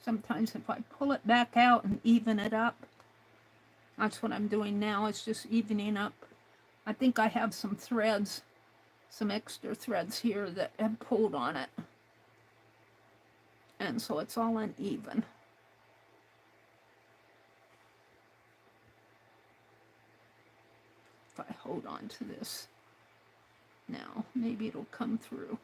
Sometimes if I pull it back out and even it up, that's what I'm doing now, it's just evening up. I think I have some threads, some extra threads here that have pulled on it. And so it's all uneven. If I hold on to this now, maybe it'll come through.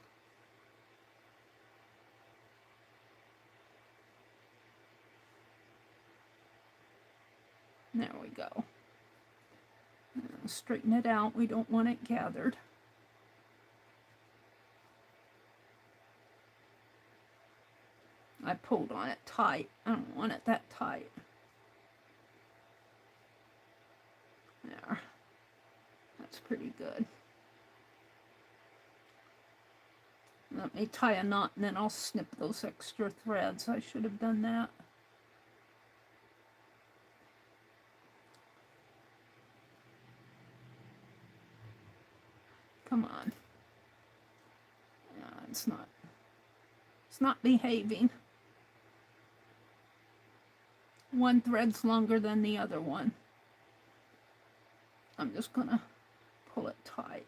There we go. Straighten it out. We don't want it gathered. I pulled on it tight. I don't want it that tight. There. That's pretty good. Let me tie a knot and then I'll snip those extra threads. I should have done that. Come on. Yeah, it's not behaving. One thread's longer than the other one. I'm just gonna pull it tight.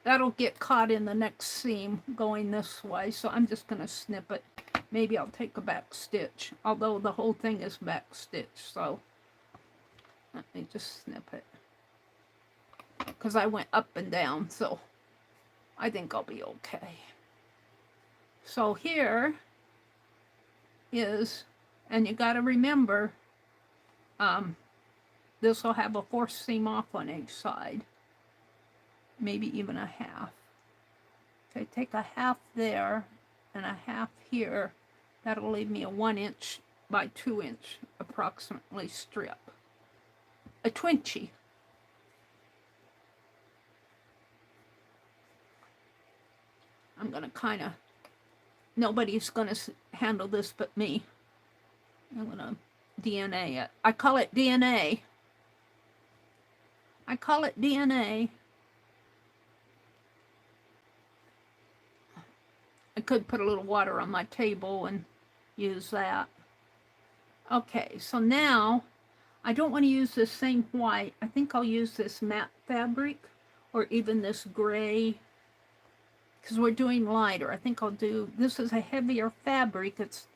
That'll get caught in the next seam going this way, so I'm just gonna snip it. Maybe I'll take a back stitch, although the whole thing is back stitch, so let me just snip it. Because I went up and down, so I think I'll be okay. So here is, and you got to remember, this will have a 4th seam off on each side, maybe even a half. If I take a half there and a half here, that'll leave me a 1 inch by 2 inch approximately strip. A 20. I'm gonna kind of, nobody's gonna handle this but me. I'm gonna DNA it. I call it DNA. I call it DNA. I could put a little water on my table and use that. Okay, so now I don't want to use this same white. I think I'll use this matte fabric or even this gray because we're doing lighter. I think I'll do, this is a heavier fabric. It's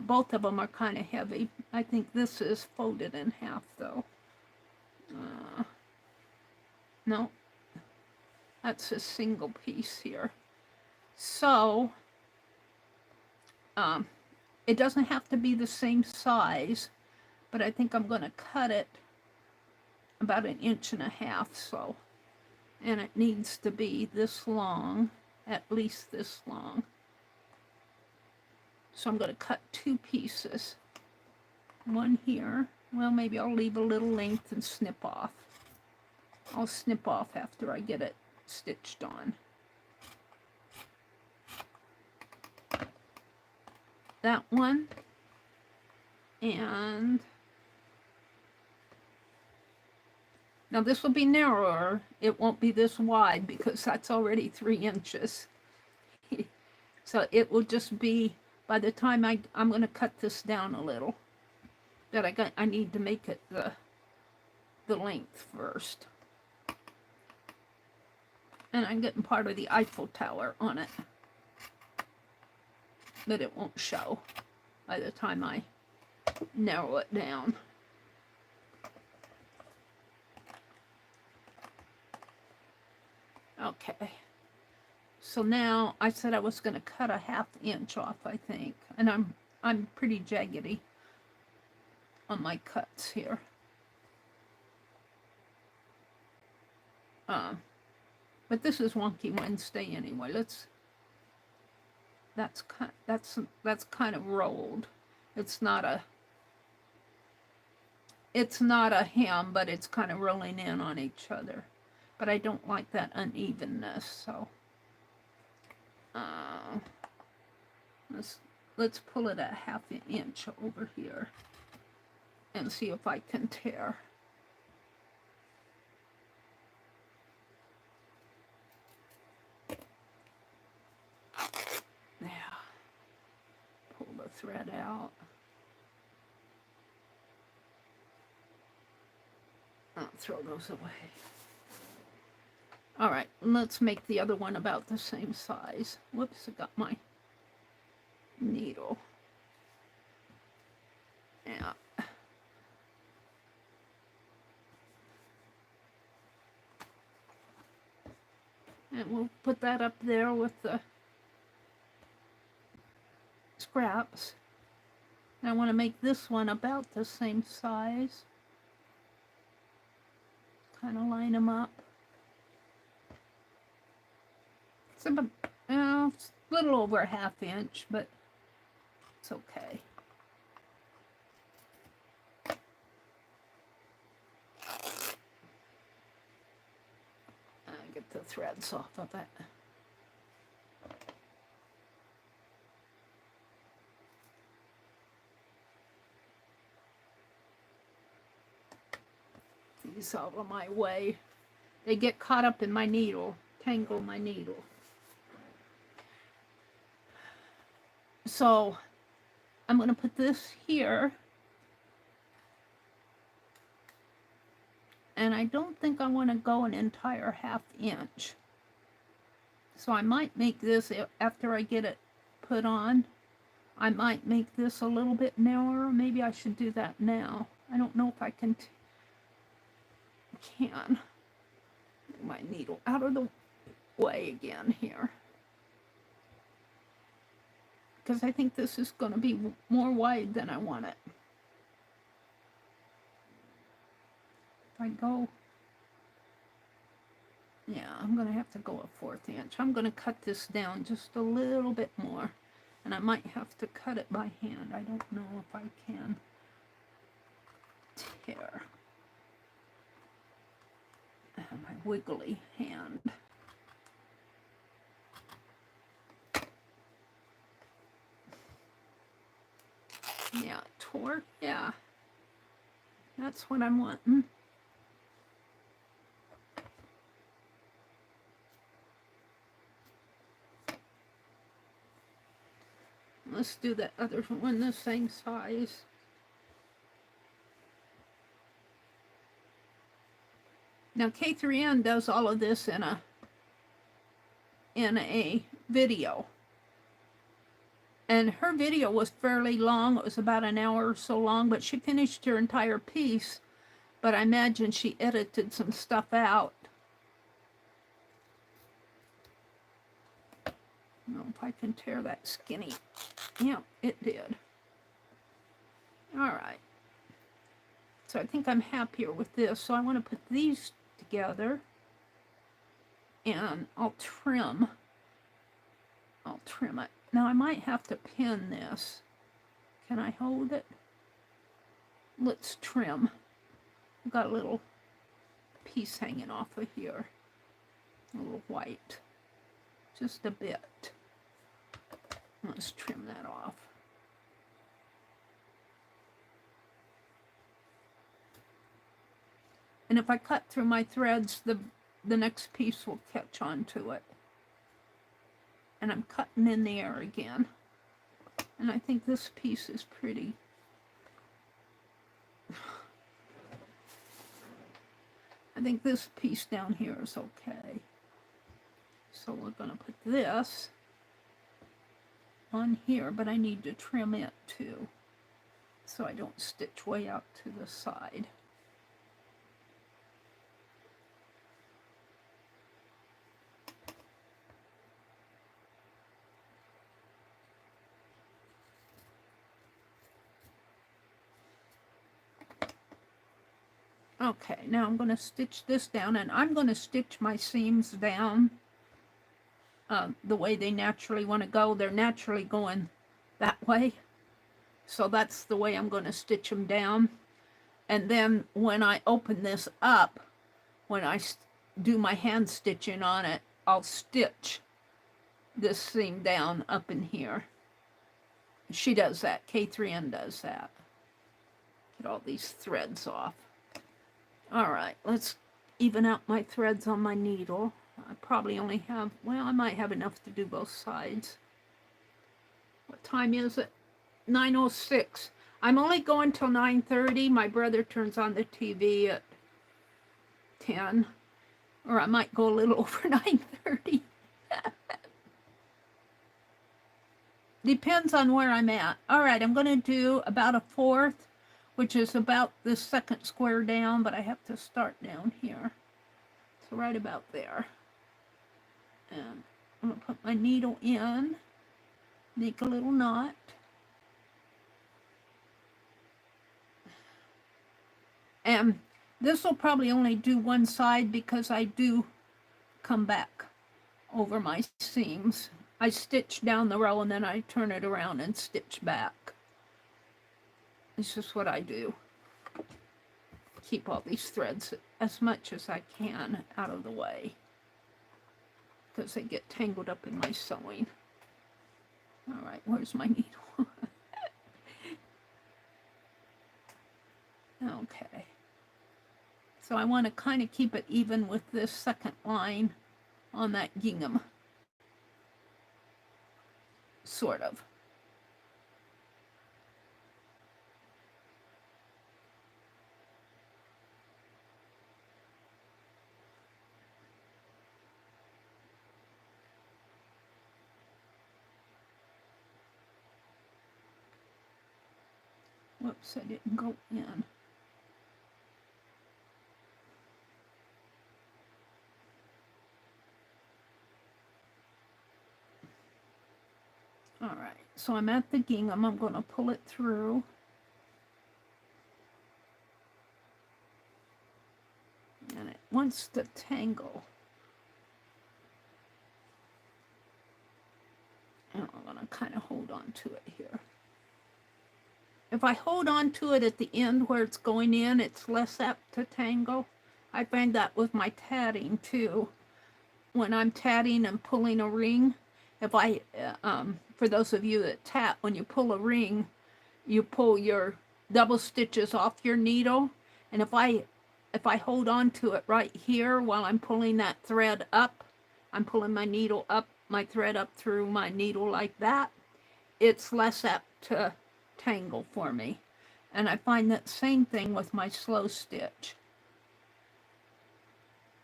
both of them are kind of heavy. I think this is folded in half though. No, that's a single piece here. So, it doesn't have to be the same size, but I think I'm going to cut it about 1.5 inches, so, and it needs to be this long, at least this long. So I'm going to cut 2 pieces. One here. Well, maybe I'll leave a little length and snip off. I'll snip off after I get it stitched on. That one. And now this will be narrower. It won't be this wide because that's already 3 inches. So it will just be, by the time I'm going to cut this down a little, that I need to make it the length first. And I'm getting part of the Eiffel Tower on it. But it won't show by the time I narrow it down. Okay. So now I said I was going to cut a 1/2 inch off, I think. And I'm pretty jaggedy on my cuts here. But this is Wonky Wednesday anyway. That's kind of rolled. It's not a hem, but it's kind of rolling in on each other. But I don't like that unevenness, so let's pull it a 1/2 inch over here and see if I can tear. There. Pull the thread out. I'll throw those away. All right, let's make the other one about the same size. Whoops, I got my needle. Yeah. And we'll put that up there with the scraps. And I want to make this one about the same size. Kind of line them up. It's about, it's a little over a 1/2 inch, but it's okay. Get the threads off of it. These out of my way. They get caught up in my needle, tangle my needle. So I'm going to put this here. And I don't think I want to go an entire 1/2 inch. So I might make this, after I get it put on, I might make this a little bit narrower. Maybe I should do that now. I don't know if I can. Get my needle out of the way again here. Because I think this is going to be more wide than I want it. If I go, yeah, I'm going to have to go a 1/4 inch. I'm going to cut this down just a little bit more. And I might have to cut it by hand. I don't know if I can tear. My wiggly hand. Yeah, tore. Yeah. That's what I'm wanting. Let's do that other one the same size. Now K3N does all of this in a video. And her video was fairly long. It was about an hour or so long, but she finished her entire piece. But I imagine she edited some stuff out. I don't know if I can tear that skinny. Yeah, it did. All right. So I think I'm happier with this. So I want to put these together. And I'll trim it. Now I might have to pin this. Can I hold it? Let's trim. I've got a little piece hanging off of here. A little white. Just a bit. Let's trim that off. And if I cut through my threads, the next piece will catch on to it. And I'm cutting in the air again. And I think this piece is pretty. I think this piece down here is okay. So we're going to put this on here, but I need to trim it too, so I don't stitch way out to the side. Okay, now I'm going to stitch this down, and I'm going to stitch my seams down the way they naturally want to go. They're naturally going that way, so that's the way I'm going to stitch them down. And then when I open this up, when I do my hand stitching on it, I'll stitch this seam down up in here. She does that. K3N does that. Get all these threads off. All right, let's even out my threads on my needle. I probably only have, well, I might have enough to do both sides. What time is it? 9:06. I'm only going till 9:30. My brother turns on the TV at 10, or I might go a little over 9:30. Depends on where I'm at. All right, I'm going to do about a fourth, which is about the second square down, but I have to start down here. So right about there. And I'm going to put my needle in, make a little knot. And this will probably only do one side because I do come back over my seams. I stitch down the row and then I turn it around and stitch back. It's just what I do. Keep all these threads as much as I can out of the way, because they get tangled up in my sewing. All right, where's my needle? Okay. So I want to kind of keep it even with this second line on that gingham. Sort of. Whoops, I didn't go in. All right, so I'm at the gingham. I'm going to pull it through. And it wants to tangle. And I'm going to kind of hold on to it here. If I hold on to it at the end where it's going in, it's less apt to tangle. I find that with my tatting too. When I'm tatting and pulling a ring, if I, for those of you that tat, when you pull a ring, you pull your double stitches off your needle. And if I hold on to it right here while I'm pulling that thread up, I'm pulling my needle up, my thread up through my needle like that, it's less apt to tangle for me. And I find that same thing with my slow stitch.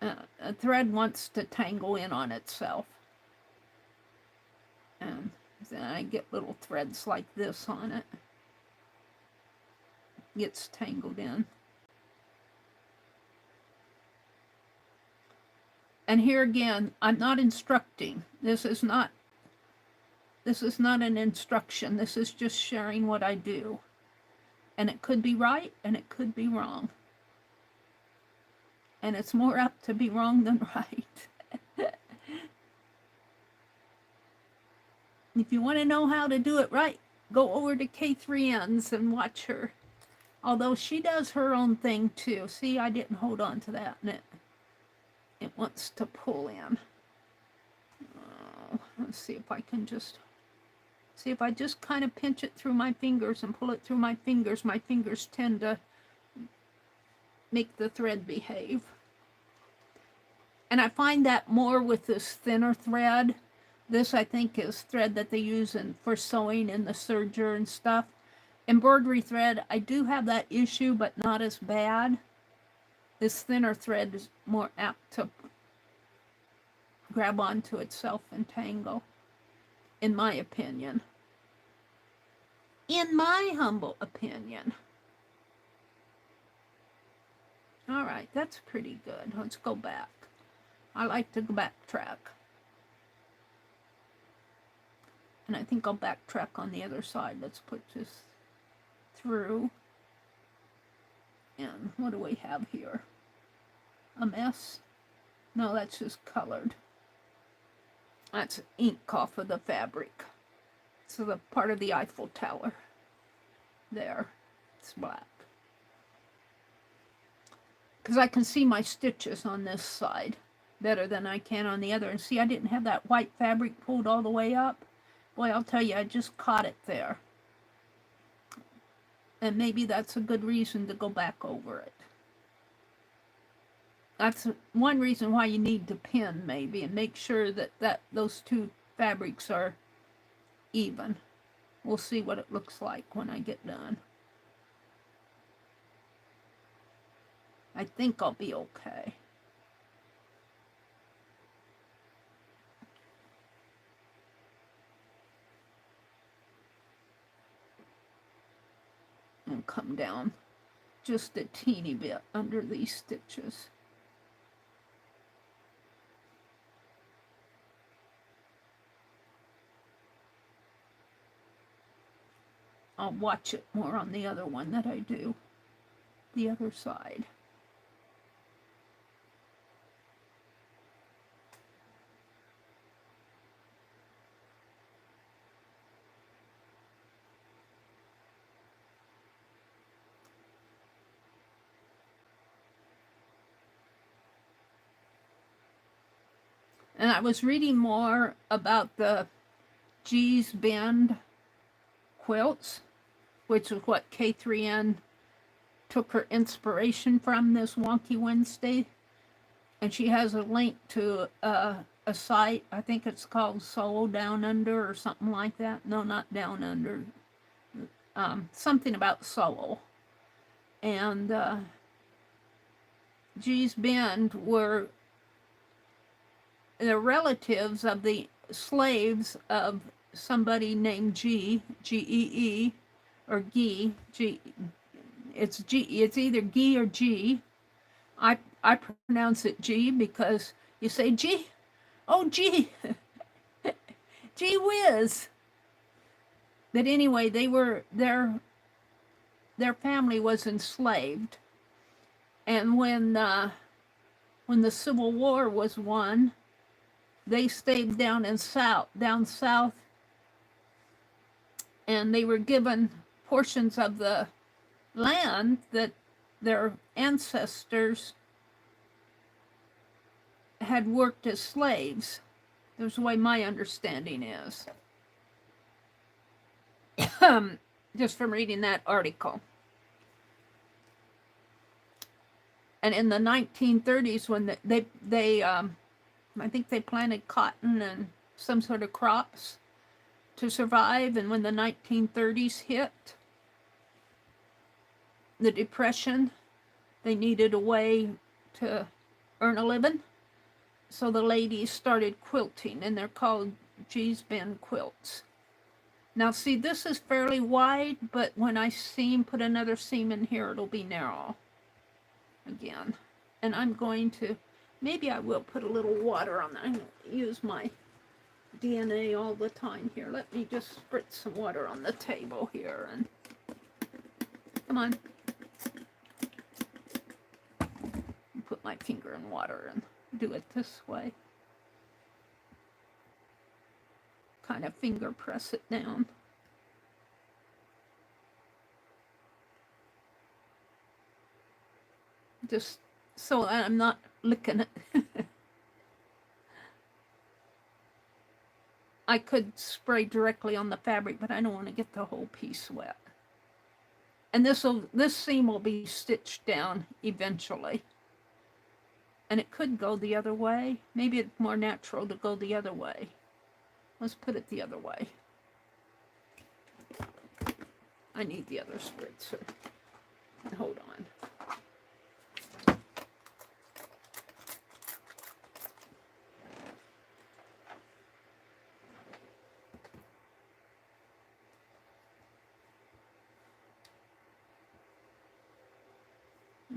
A thread wants to tangle in on itself. And then I get little threads like this on it. Gets tangled in. And here again, I'm not instructing. This is not an instruction. This is just sharing what I do. And it could be right and it could be wrong. And it's more apt to be wrong than right. If you want to know how to do it right, go over to K3N's and watch her. Although she does her own thing too. See, I didn't hold on to that, and it wants to pull in. Let's see if I can just... See, if I just kind of pinch it through my fingers and pull it through my fingers tend to make the thread behave. And I find that more with this thinner thread. This, I think, is thread that they use for sewing in the serger and stuff. Embroidery thread, I do have that issue, but not as bad. This thinner thread is more apt to grab onto itself and tangle, in my opinion. In my humble opinion. All right, that's pretty good. Let's go back. I like to backtrack. And I think I'll backtrack on the other side. Let's put this through. And what do we have here? A mess? No, that's just colored. That's ink off of the fabric. So the part of the Eiffel Tower. There. It's black. Because I can see my stitches on this side better than I can on the other. And see, I didn't have that white fabric pulled all the way up. Boy, I'll tell you, I just caught it there. And maybe that's a good reason to go back over it. That's one reason why you need to pin, maybe, and make sure that those two fabrics are even. We'll see what it looks like when I get done. I think I'll be okay. And come down just a teeny bit under these stitches. I'll watch it more on the other one that I do, the other side. And I was reading more about the G's Bend quilts, which is what K3N took her inspiration from this Wonky Wednesday. And she has a link to a site, I think it's called Soul Down Under or something like that. No, not Down Under. Something about soul. And G's Bend were the relatives of the slaves of somebody named G, G-E-E, or Gee, G. It's either Gee or G. I pronounce it G because you say G, oh G, gee whiz. But anyway, they were their family was enslaved, and when the Civil War was won, they stayed down south, and they were given portions of the land that their ancestors had worked as slaves. That's the way my understanding is. Just from reading that article. And in the 1930s, when they I think they planted cotton and some sort of crops to survive. And when the 1930s hit, the Depression, they needed a way to earn a living. So the ladies started quilting, and they're called G's Bend quilts. Now see, this is fairly wide, but when I put another seam in here, it'll be narrow again. And I'm going to, maybe I will put a little water on that. I use my DNA all the time here. Let me just spritz some water on the table here. And come on. Put my finger in water and do it this way. Kind of finger press it down. Just so I'm not licking it. I could spray directly on the fabric, but I don't want to get the whole piece wet. And this seam will be stitched down eventually. And it could go the other way. Maybe it's more natural to go the other way. Let's put it the other way. I need the other spritzer. Hold on.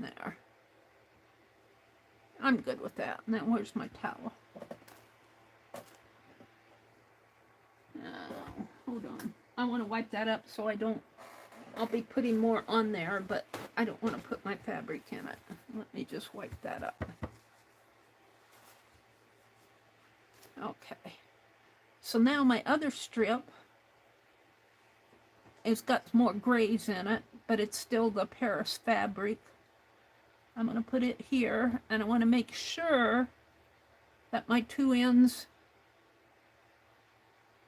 There. I'm good with that. Now, where's my towel? Hold on. I want to wipe that up so I don't... I'll be putting more on there, but I don't want to put my fabric in it. Let me just wipe that up. Okay. So now my other strip, it's got more grays in it, but it's still the Paris fabric. I'm going to put it here, and I want to make sure that my two ends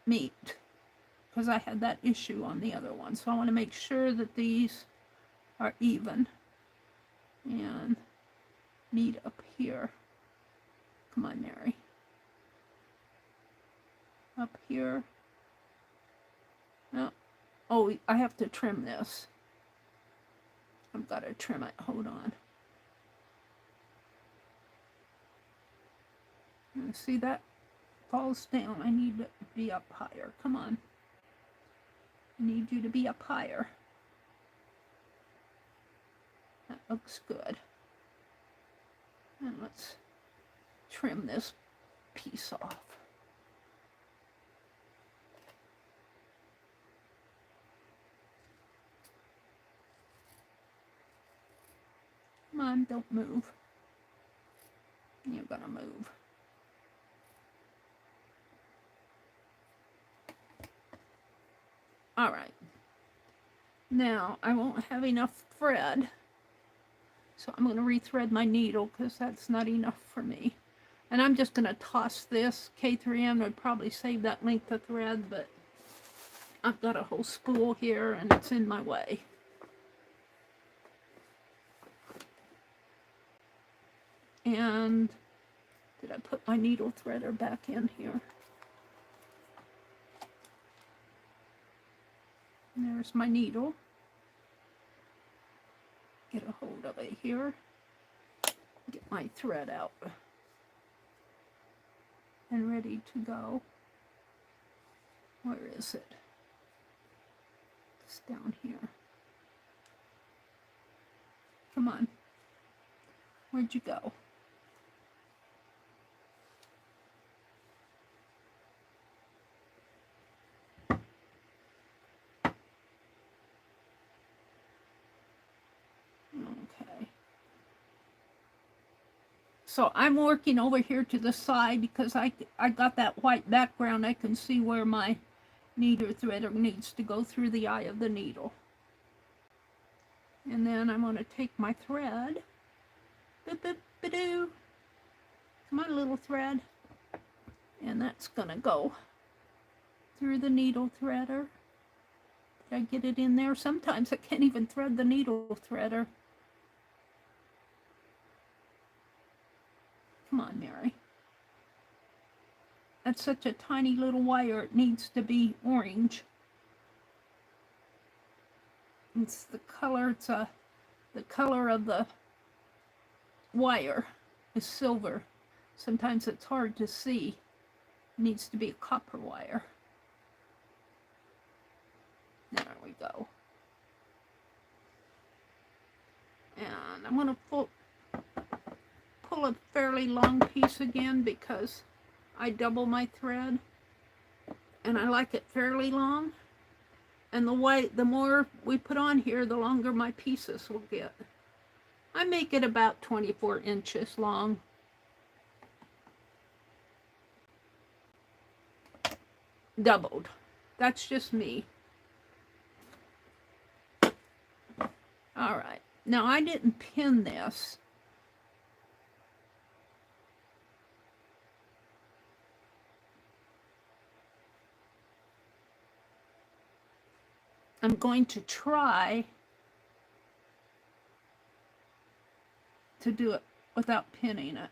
meet, because I had that issue on the other one. So I want to make sure that these are even and meet up here. Come on, Mary. Up here. Oh, I have to trim this. I've got to trim it. Hold on. And see, that falls down. I need to be up higher. Come on. I need you to be up higher. That looks good. And let's trim this piece off. Come on, don't move. You're gonna move. All right. Now, I won't have enough thread, so I'm going to rethread my needle because that's not enough for me. And I'm just going to toss this. K3M would probably save that length of thread, but I've got a whole spool here and it's in my way. And did I put my needle threader back in here? And there's my needle. Get a hold of it here. Get my thread out. And ready to go. Where is it? It's down here. Come on. Where'd you go? Okay. So I'm working over here to the side because I got that white background. I can see where my needle threader needs to go through the eye of the needle. And then I'm going to take my thread. Boop, boop, ba-doo. Come on, little thread. And that's going to go through the needle threader. Did I get it in there? Sometimes I can't even thread the needle threader. Come on, Mary. That's such a tiny little wire. It needs to be orange. It's the color. It's the color of the wire is silver. Sometimes it's hard to see. It needs to be a copper wire. There we go. And I'm going to pull a fairly long piece again because I double my thread and I like it fairly long. And the more we put on here, the longer my pieces will get. I make it about 24 inches long. Doubled. That's just me. All right. Now I didn't pin this. I'm going to try to do it without pinning it.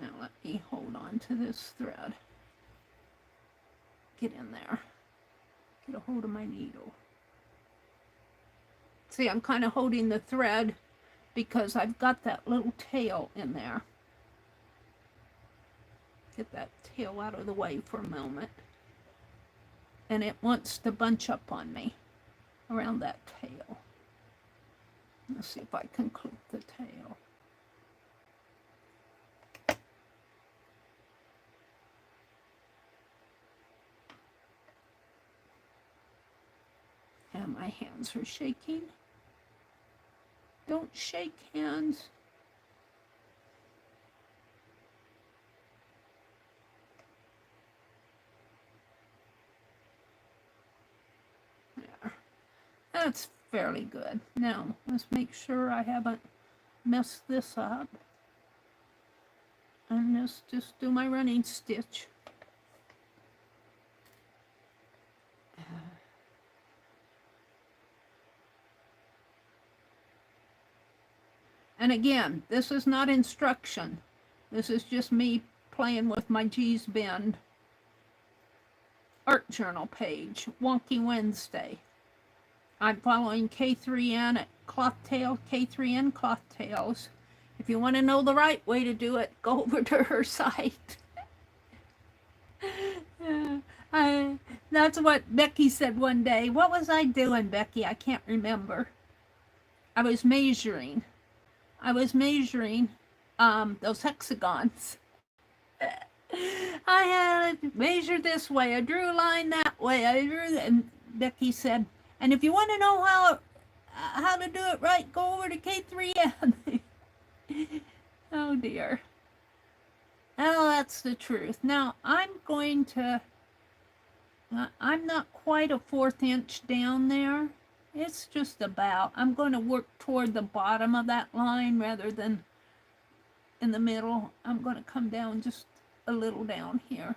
Now let me hold on to this thread. get in there. Get a hold of my needle. See, I'm kind of holding the thread because I've got that little tail in there. Get that tail out of the way for a moment. And it wants to bunch up on me around that tail. Let's see if I can clip the tail. And my hands are shaking. Don't shake hands. There. That's fairly good. Now, let's make sure I haven't messed this up. And let's just do my running stitch. And again, this is not instruction. This is just me playing with my G's Bend art journal page, Wonky Wednesday. I'm following K3N at Cloth Tail, K3N Cloth Tails. If you want to know the right way to do it, go over to her site. That's what Becky said one day. What was I doing, Becky? I can't remember. I was measuring those hexagons. I had to measure this way. I drew a line that way. And Becky said, and if you want to know how to do it right, go over to K3N. Oh dear. Oh, that's the truth. Now I'm going to. I'm not quite a 1/4 inch down there. It's just about. I'm going to work toward the bottom of that line rather than in the middle. I'm going to come down just a little down here.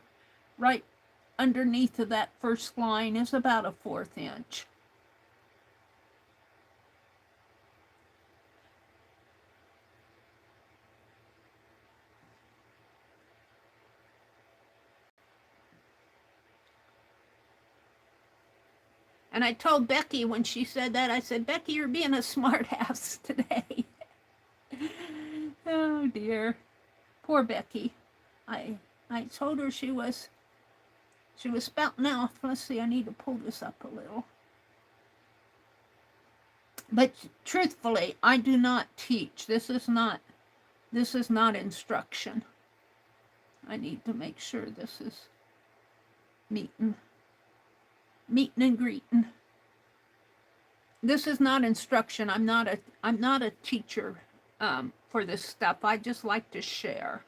Right underneath of that first line is about a 1/4 inch. And I told Becky when she said that, I said, Becky, you're being a smart ass today. Oh dear. Poor Becky. I told her she was spouting off. Let's see, I need to pull this up a little. But truthfully, I do not teach. This is not instruction. I need to make sure this is meeting and greeting. This is not instruction. I'm not a teacher for this stuff. I just like to share.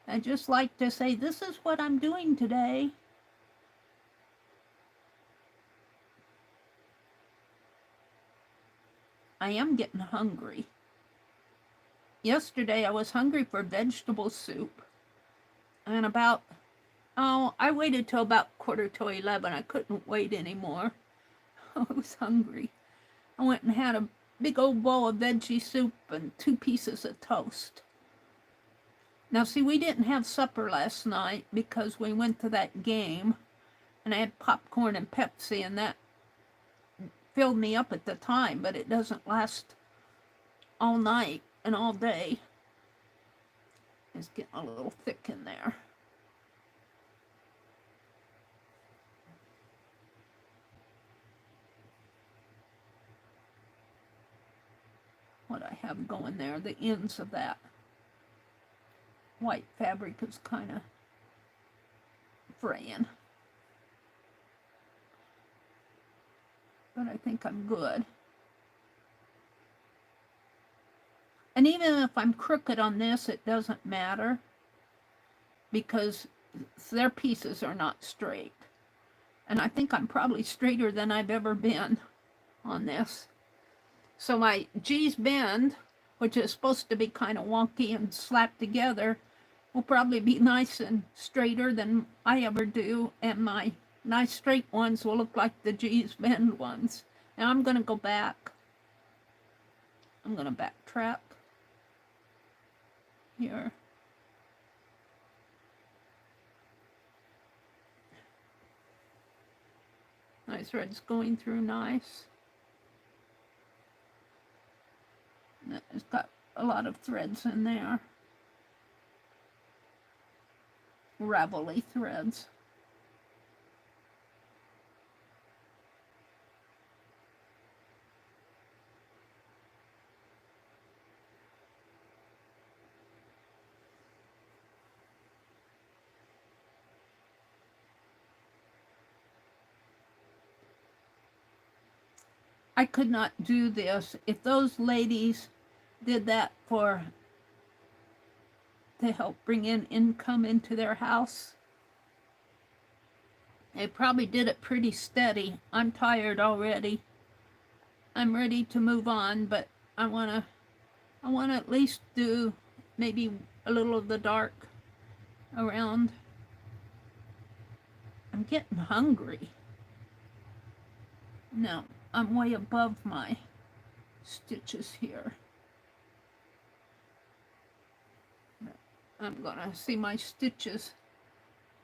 I just like to say, this is what I'm doing today. I am getting hungry. Yesterday I was hungry for vegetable soup. And I waited till about 11:15. I couldn't wait anymore. I was hungry. I went and had a big old bowl of veggie soup and 2 pieces of toast. Now, see, we didn't have supper last night because we went to that game, and I had popcorn and Pepsi, and that filled me up at the time, but it doesn't last all night and all day. It's getting a little thick in there. What I have going there, the ends of that white fabric is kind of fraying. But I think I'm good. And even if I'm crooked on this, it doesn't matter because their pieces are not straight. And I think I'm probably straighter than I've ever been on this. So my G's Bend, which is supposed to be kind of wonky and slapped together, will probably be nice and straighter than I ever do. And my nice straight ones will look like the G's Bend ones. Now I'm going to go back. I'm going to backtrack here. My thread's going through nice. It's got a lot of threads in there. Ravelly threads. I could not do this. If those ladies did that to help bring in income into their house, they probably did it pretty steady. I'm tired already. I'm ready to move on, but I wanna at least do maybe a little of the dark around. I'm getting hungry. No, I'm way above my stitches here. I'm gonna see my stitches.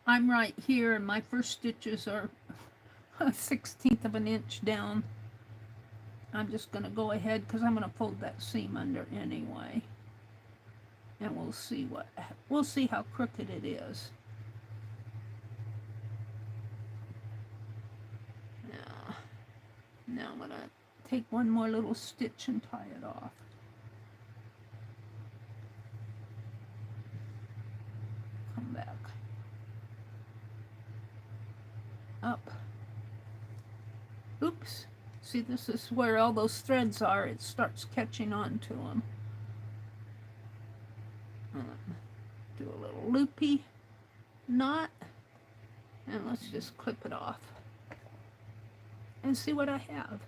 I'm right here and my first stitches are 1/16 of an inch down. I'm just gonna go ahead because I'm gonna fold that seam under anyway. And we'll see how crooked it is. Now I'm gonna take one more little stitch and tie it off. Come back. Up. Oops. See, this is where all those threads are. It starts catching on to them. Do a little loopy knot. And let's just clip it off. And see what I have.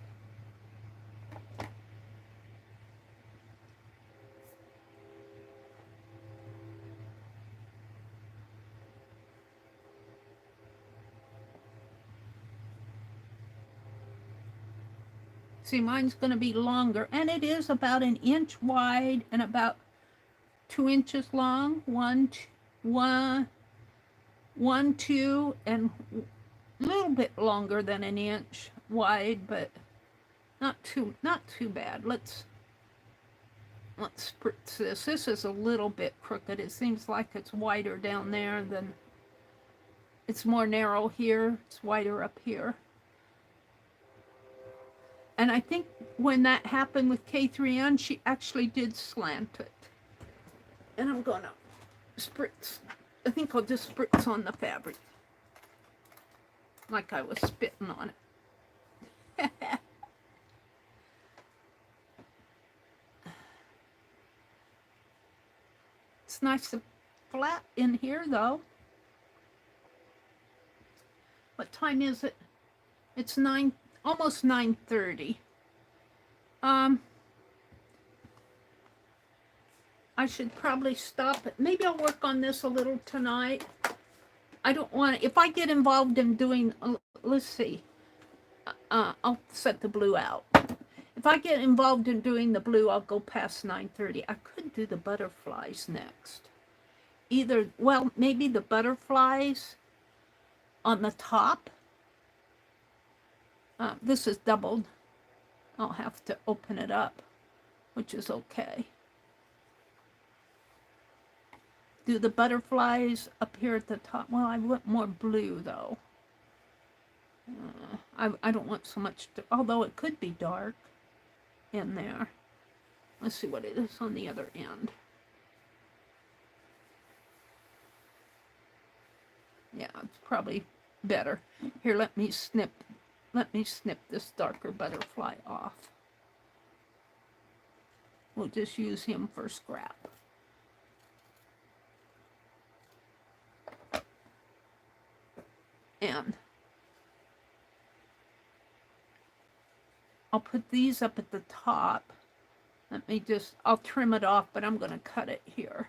See, mine's going to be longer, and it is about 1 inch wide and about 2 inches long. One, 2, and a little bit longer than 1 inch wide, but not too bad. Let's spritz this. This is a little bit crooked. It seems like it's wider down there than it's more narrow here. It's wider up here. And I think when that happened with K3N, she actually did slant it. And I'm gonna spritz. I think I'll just spritz on the fabric. Like I was spitting on it. It's nice and flat in here though. What time is it? It's almost 9:30. I should probably stop it. Maybe I'll work on this a little tonight. I don't want to, if I get involved in doing, let's see, I'll set the blue out. If I get involved in doing the blue, I'll go past 9:30. I could do the butterflies next. Well, maybe the butterflies on the top. This is doubled. I'll have to open it up, which is okay. Do the butterflies up here at the top. Well, I want more blue though. I don't want so much, although it could be dark in there. Let's see what it is on the other end. Yeah, it's probably better. Here, let me snip this darker butterfly off. We'll just use him for scrap. And I'll put these up at the top. I'll trim it off, but I'm going to cut it here.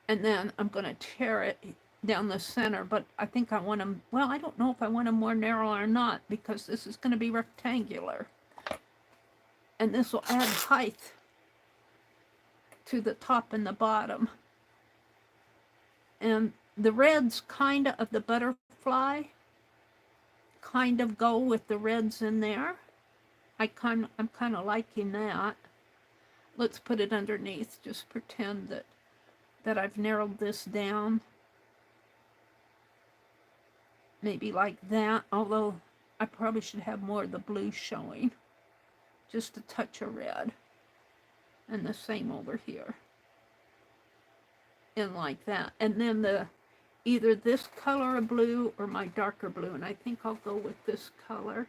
And then I'm going to tear it down the center, but I think I want them, well, I don't know if I want them more narrow or not, because this is going to be rectangular. And this will add height to the top and the bottom. And the reds kind of the butterfly kind of go with the reds in there. I'm kind of liking that. Let's put it underneath. Just pretend that I've narrowed this down. Maybe like that, although I probably should have more of the blue showing. Just a touch of red. And the same over here. And like that. And then either this color of blue or my darker blue. And I think I'll go with this color.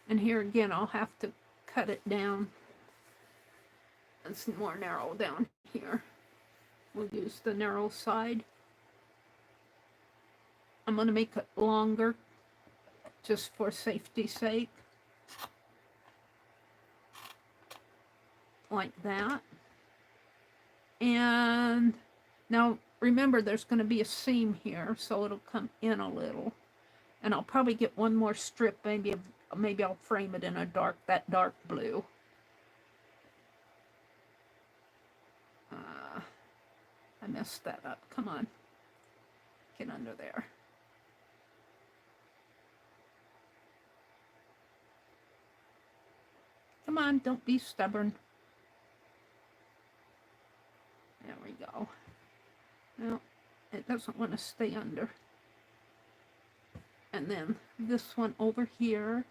And here again, I'll have to cut it down. It's more narrow down here. We'll use the narrow side. I'm going to make it longer, just for safety's sake. Like that. And now remember, there's going to be a seam here, so it'll come in a little. And I'll probably get one more strip, maybe I'll frame it in that dark blue. I messed that up. Come on. Get under there. Come on, don't be stubborn. There we go. No, it doesn't want to stay under. And then this one over here,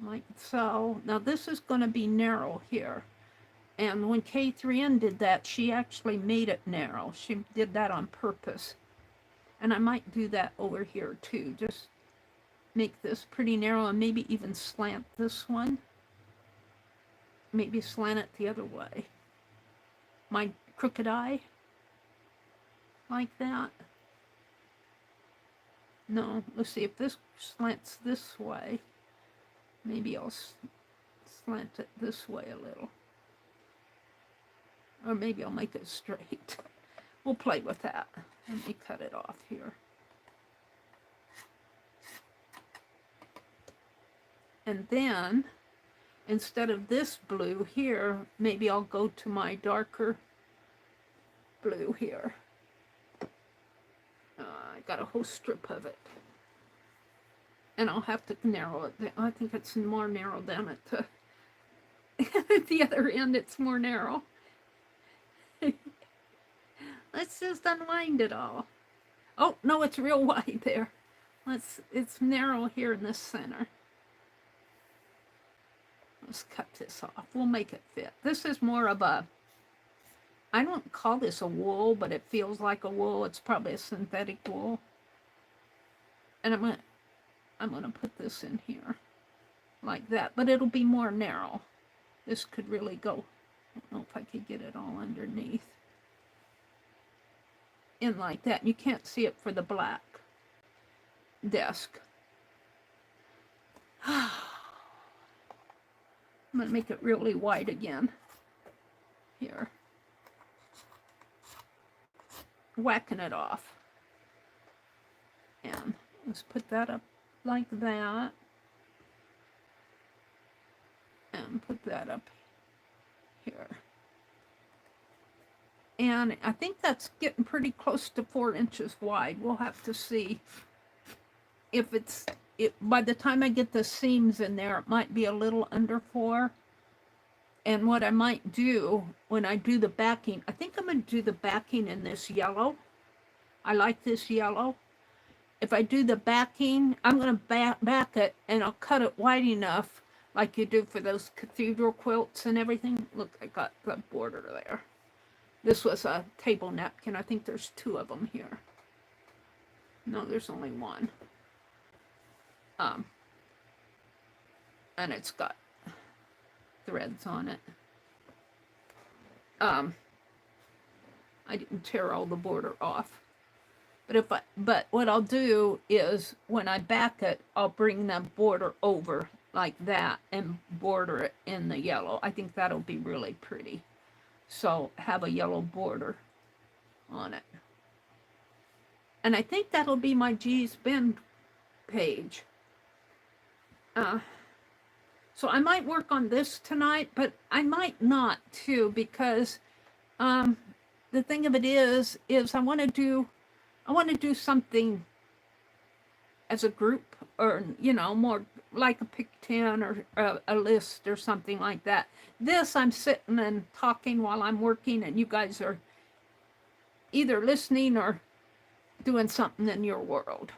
like so. Now this is going to be narrow here. And when K3N did that, she actually made it narrow. She did that on purpose. And I might do that over here too. Just make this pretty narrow and maybe even slant this one. Maybe slant it the other way. My crooked eye. Like that. No, let's see if this slants this way. Maybe I'll slant it this way a little. Or maybe I'll make it straight. We'll play with that. Let me cut it off here. And then, instead of this blue here, maybe I'll go to my darker blue here. I got a whole strip of it. And I'll have to narrow it down. I think it's more narrow down at the other end. It's more narrow. Let's just unwind it all. Oh, no, it's real wide there. It's narrow here in the center. Let's cut this off. We'll make it fit. This is more of a, I don't call this a wool, but it feels like a wool. It's probably a synthetic wool. And I'm gonna put this in here like that, but it'll be more narrow. This could really go. I don't know if I could get it all underneath. In like that. You can't see it for the black desk. I'm going to make it really wide again. Here. Whacking it off. And let's put that up like that. And put that up here. And I think that's getting pretty close to 4 inches wide. We'll have to see if by the time I get the seams in there, it might be a little under 4. And what I might do when I do the backing, I think I'm going to do the backing in this yellow. I like this yellow. If I do the backing, I'm going to back it and I'll cut it wide enough like you do for those cathedral quilts and everything. Look, I got the border there. This was a table napkin. I think there's 2 of them here. No, there's only 1. And it's got threads on it. I didn't tear all the border off. But what I'll do is when I back it, I'll bring the border over like that and border it in the yellow. I think that'll be really pretty. So have a yellow border on it. And I think that'll be my G's Bend page. So I might work on this tonight, but I might not too, because The thing of it is I want to do something as a group, or more like a pick 10 or a list or something like that. This, I'm sitting and talking while I'm working, and you guys are either listening or doing something in your world.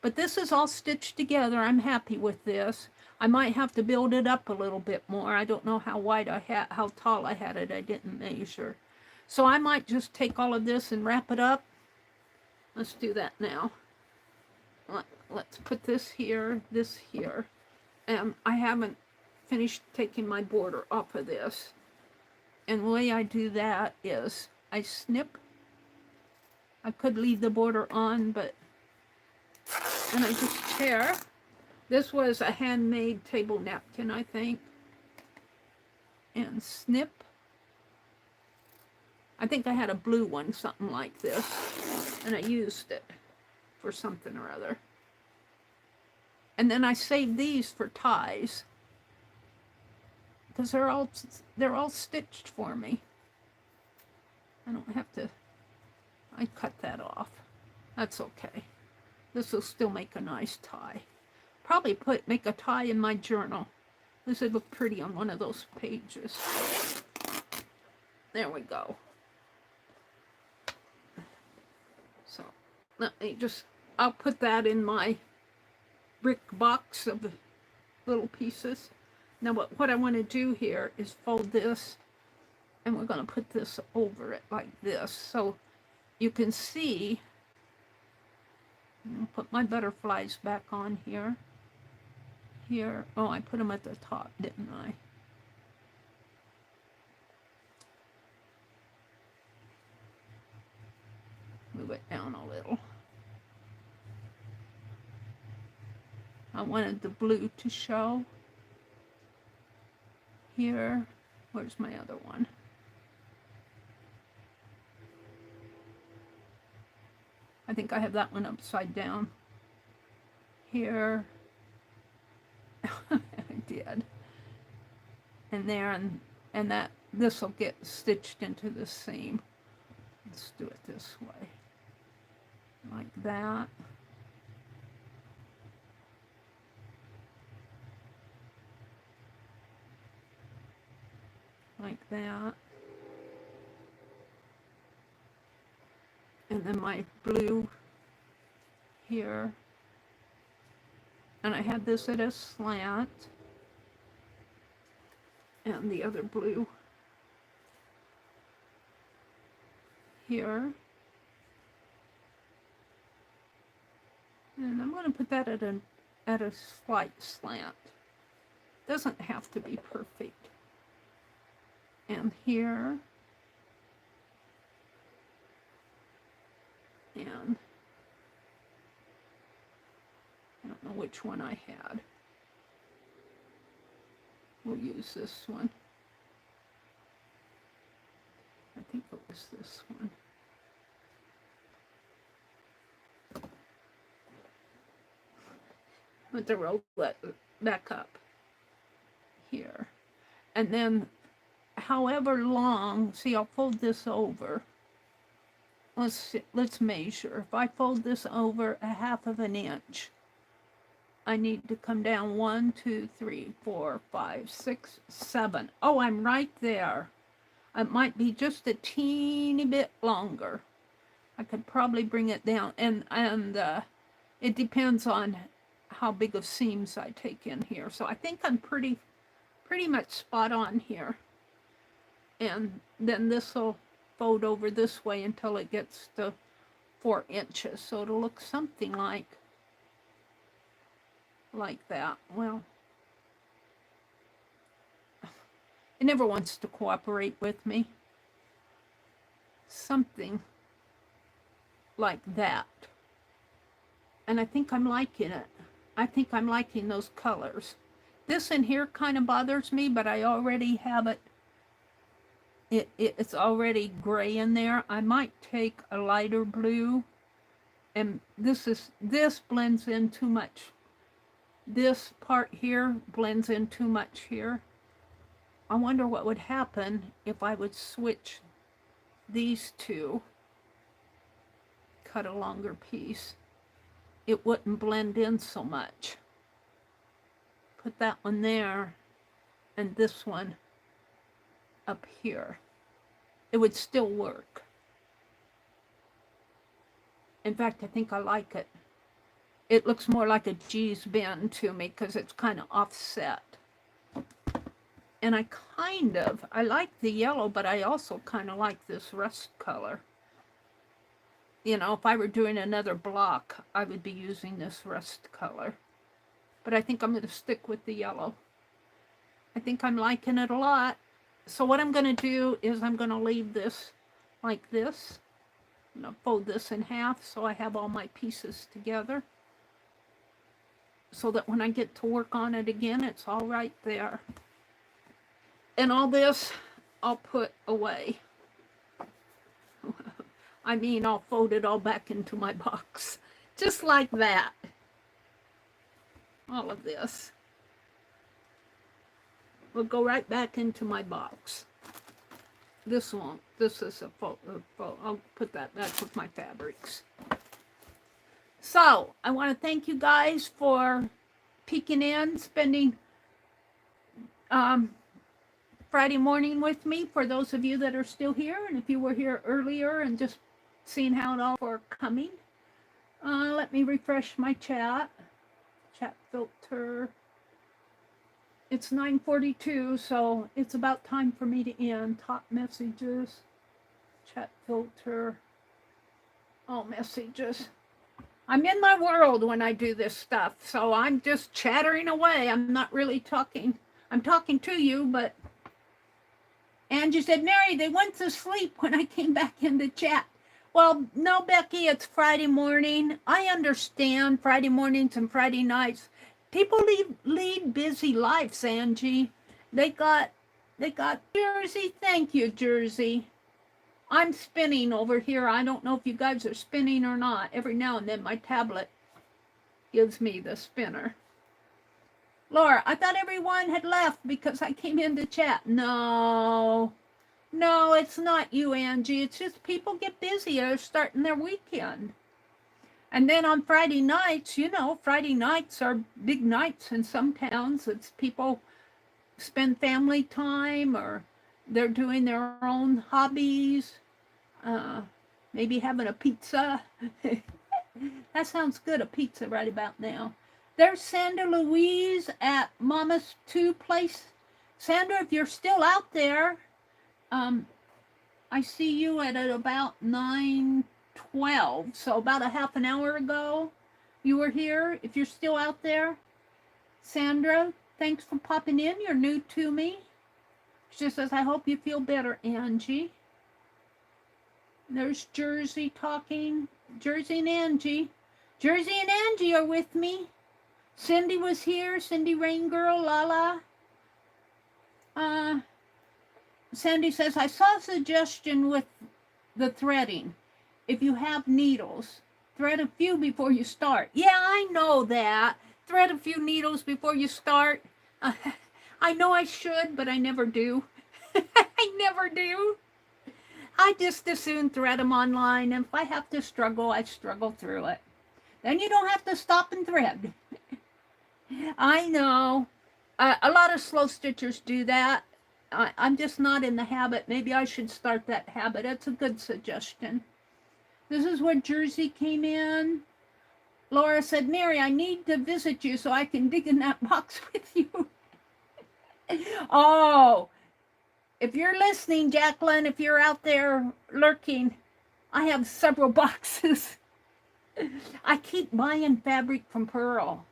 But this is all stitched together. I'm happy with this. I might have to build it up a little bit more. I don't know how wide how tall I had it. I didn't measure. So I might just take all of this and wrap it up. Let's do that now. Let's put this here, and I haven't finished taking my border off of this. And the way I do that is I snip. I could leave the border on, and I just tear. This was a handmade table napkin, I think. And snip. I think I had a blue one, something like this, and I used it for something or other. And then I saved these for ties, because they're all stitched for me. I don't have to. I cut that off. That's okay. This will still make a nice tie. Probably make a tie in my journal. This would look pretty on one of those pages. There we go. So I'll put that in my brick box of little pieces. Now what I want to do here is fold this, and we're going to put this over it like this, so you can see. I'll put my butterflies back on here. Oh, I put them at the top, didn't I? Move it down a little. I wanted the blue to show. Here, where's my other one? I think I have that one upside down. Here. I did. And there, and that, this will get stitched into the seam. Let's do it this way. Like that. Like that. And then my blue here. And I had this at a slant. And the other blue here. And I'm going to put that at a slight slant. Doesn't have to be perfect. And here. And I don't know which one I had. We'll use this one. I think it was this one. Put the roll back up here. And then however long, see, I'll fold this over. Let's measure. If I fold this over 1/2 inch, I need to come down 1, 2, 3, 4, 5, 6, 7. Oh, I'm right there. It might be just a teeny bit longer. I could probably bring it down, and it depends on how big of seams I take in here. So I think I'm pretty much spot on here. And then this will fold over this way until it gets to 4 inches. So it'll look something like that. Well, it never wants to cooperate with me. Something like that. And I think I'm liking it. I think I'm liking those colors. This in here kind of bothers me, but I already have it. It's already gray in there. I might take a lighter blue, and this blends in too much. This part here blends in too much here. I wonder what would happen if I would switch these two, cut a longer piece, it wouldn't blend in so much. Put that one there and this one up here. It would still work. In fact, I think I like it. It looks more like a G's bend to me because it's kind of offset. And I like the yellow, but I also kind of like this rust color. You know, if I were doing another block, I would be using this rust color. But I think I'm going to stick with the yellow. I think I'm liking it a lot. So what I'm going to do is I'm going to leave this like this. I'm going to fold this in half so I have all my pieces together. So that when I get to work on it again, it's all right there. And all this, I'll put away. I mean, I'll fold it all back into my box. Just like that. All of this will go right back into my box. This won't. This is a fold. I'll put that back with my fabrics. So, I want to thank you guys for peeking in, spending Friday morning with me, for those of you that are still here, and if you were here earlier and just seeing how it all for coming. Let me refresh my chat filter. It's 9:42, so it's about time for me to end. Top messages, chat filter, all messages. I'm in my world when I do this stuff, so I'm just chattering away. I'm not really talking. I'm talking to you, but Angie said, Meri, they went to sleep when I came back into chat. Well, no, Becky, it's Friday morning. I understand Friday mornings and Friday nights. People lead busy lives, Angie. They got Jersey. Thank you, Jersey. I'm spinning over here. I don't know if you guys are spinning or not. Every now and then my tablet gives me the spinner. Laura, I thought everyone had left because I came into chat. No, it's not you, Angie. It's just people get busy. They're starting their weekend. And then on Friday nights, you know, Friday nights are big nights in some towns. It's people spend family time, or they're doing their own hobbies, maybe having a pizza. That sounds good, a pizza right about now. There's Sandra Louise at Mama's 2 place. Sandra, if you're still out there, I see you at about 9:12, so about a half an hour ago you were here. If you're still out there, Sandra, thanks for popping in. You're new to me. She says, I hope you feel better, Angie. There's Jersey talking. Jersey and Angie. Jersey and Angie are with me. Cindy was here. Cindy Rain Girl, Lala. Sandy says, I saw a suggestion with the threading. If you have needles, thread a few before you start. Yeah, I know that. Thread a few needles before you start. I know I should, but I never do. I never do. I just as soon thread them online, and if I have to struggle, I struggle through it. Then you don't have to stop and thread. I know. A lot of slow stitchers do that. I'm just not in the habit. Maybe I should start that habit. That's a good suggestion. This is where Jersey came in. Laura said, Meri, I need to visit you so I can dig in that box with you. Oh, if you're listening, Jacqueline, if you're out there lurking, I have several boxes. I keep buying fabric from Pearl,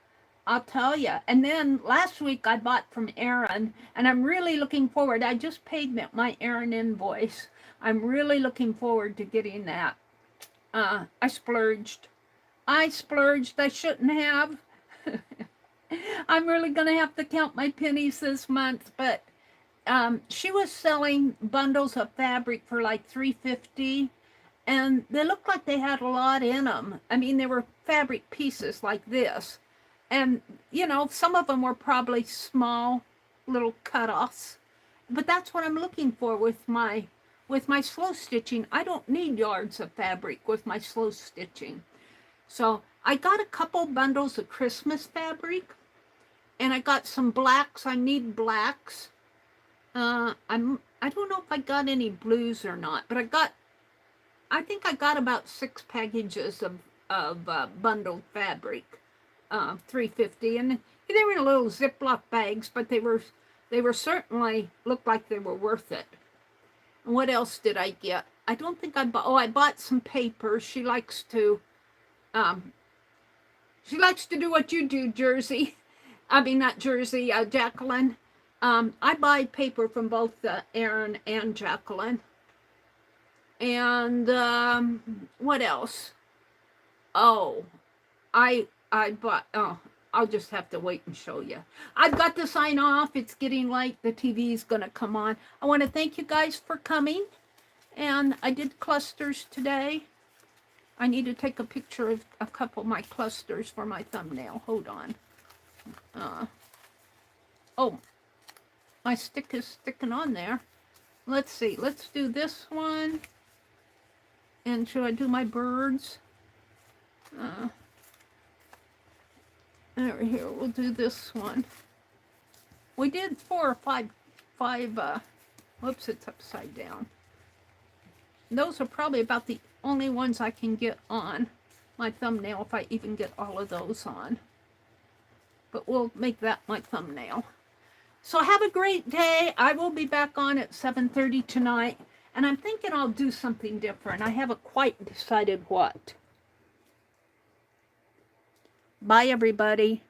I'll tell you. And then last week I bought from Erin, and I'm really looking forward. I just paid my Erin invoice. I'm really looking forward to getting that. I splurged. I shouldn't have. I'm really going to have to count my pennies this month, but she was selling bundles of fabric for like $3.50, and they looked like they had a lot in them. I mean, they were fabric pieces like this, and you know, some of them were probably small little cut-offs, but that's what I'm looking for with my with my slow stitching, I don't need yards of fabric with my slow stitching. So I got a couple bundles of Christmas fabric, and I got some blacks. I need blacks. I don't know if I got any blues or not, but I think I got about 6 packages of bundled fabric, $3.50, and they were in little Ziploc bags, but they were certainly looked like they were worth it. And what else did I get? I don't think I bought. Oh, I bought some paper. She likes to do what you do, Jersey. I mean, not Jersey, Jacqueline. I buy paper from both Erin and Jacqueline. And what else? Oh, I bought. Oh, I'll just have to wait and show you. I've got to sign off. It's getting late. The TV is going to come on. I want to thank you guys for coming. And I did clusters today. I need to take a picture of a couple of my clusters for my thumbnail. Hold on. Oh, my stick is sticking on there. Let's see. Let's do this one. And should I do my birds? Over here, we'll do this one. We did 4 or 5, whoops, it's upside down. Those are probably about the only ones I can get on my thumbnail, if I even get all of those on. But we'll make that my thumbnail. So have a great day. I will be back on at 7:30 tonight. And I'm thinking I'll do something different. I haven't quite decided what. Bye, everybody.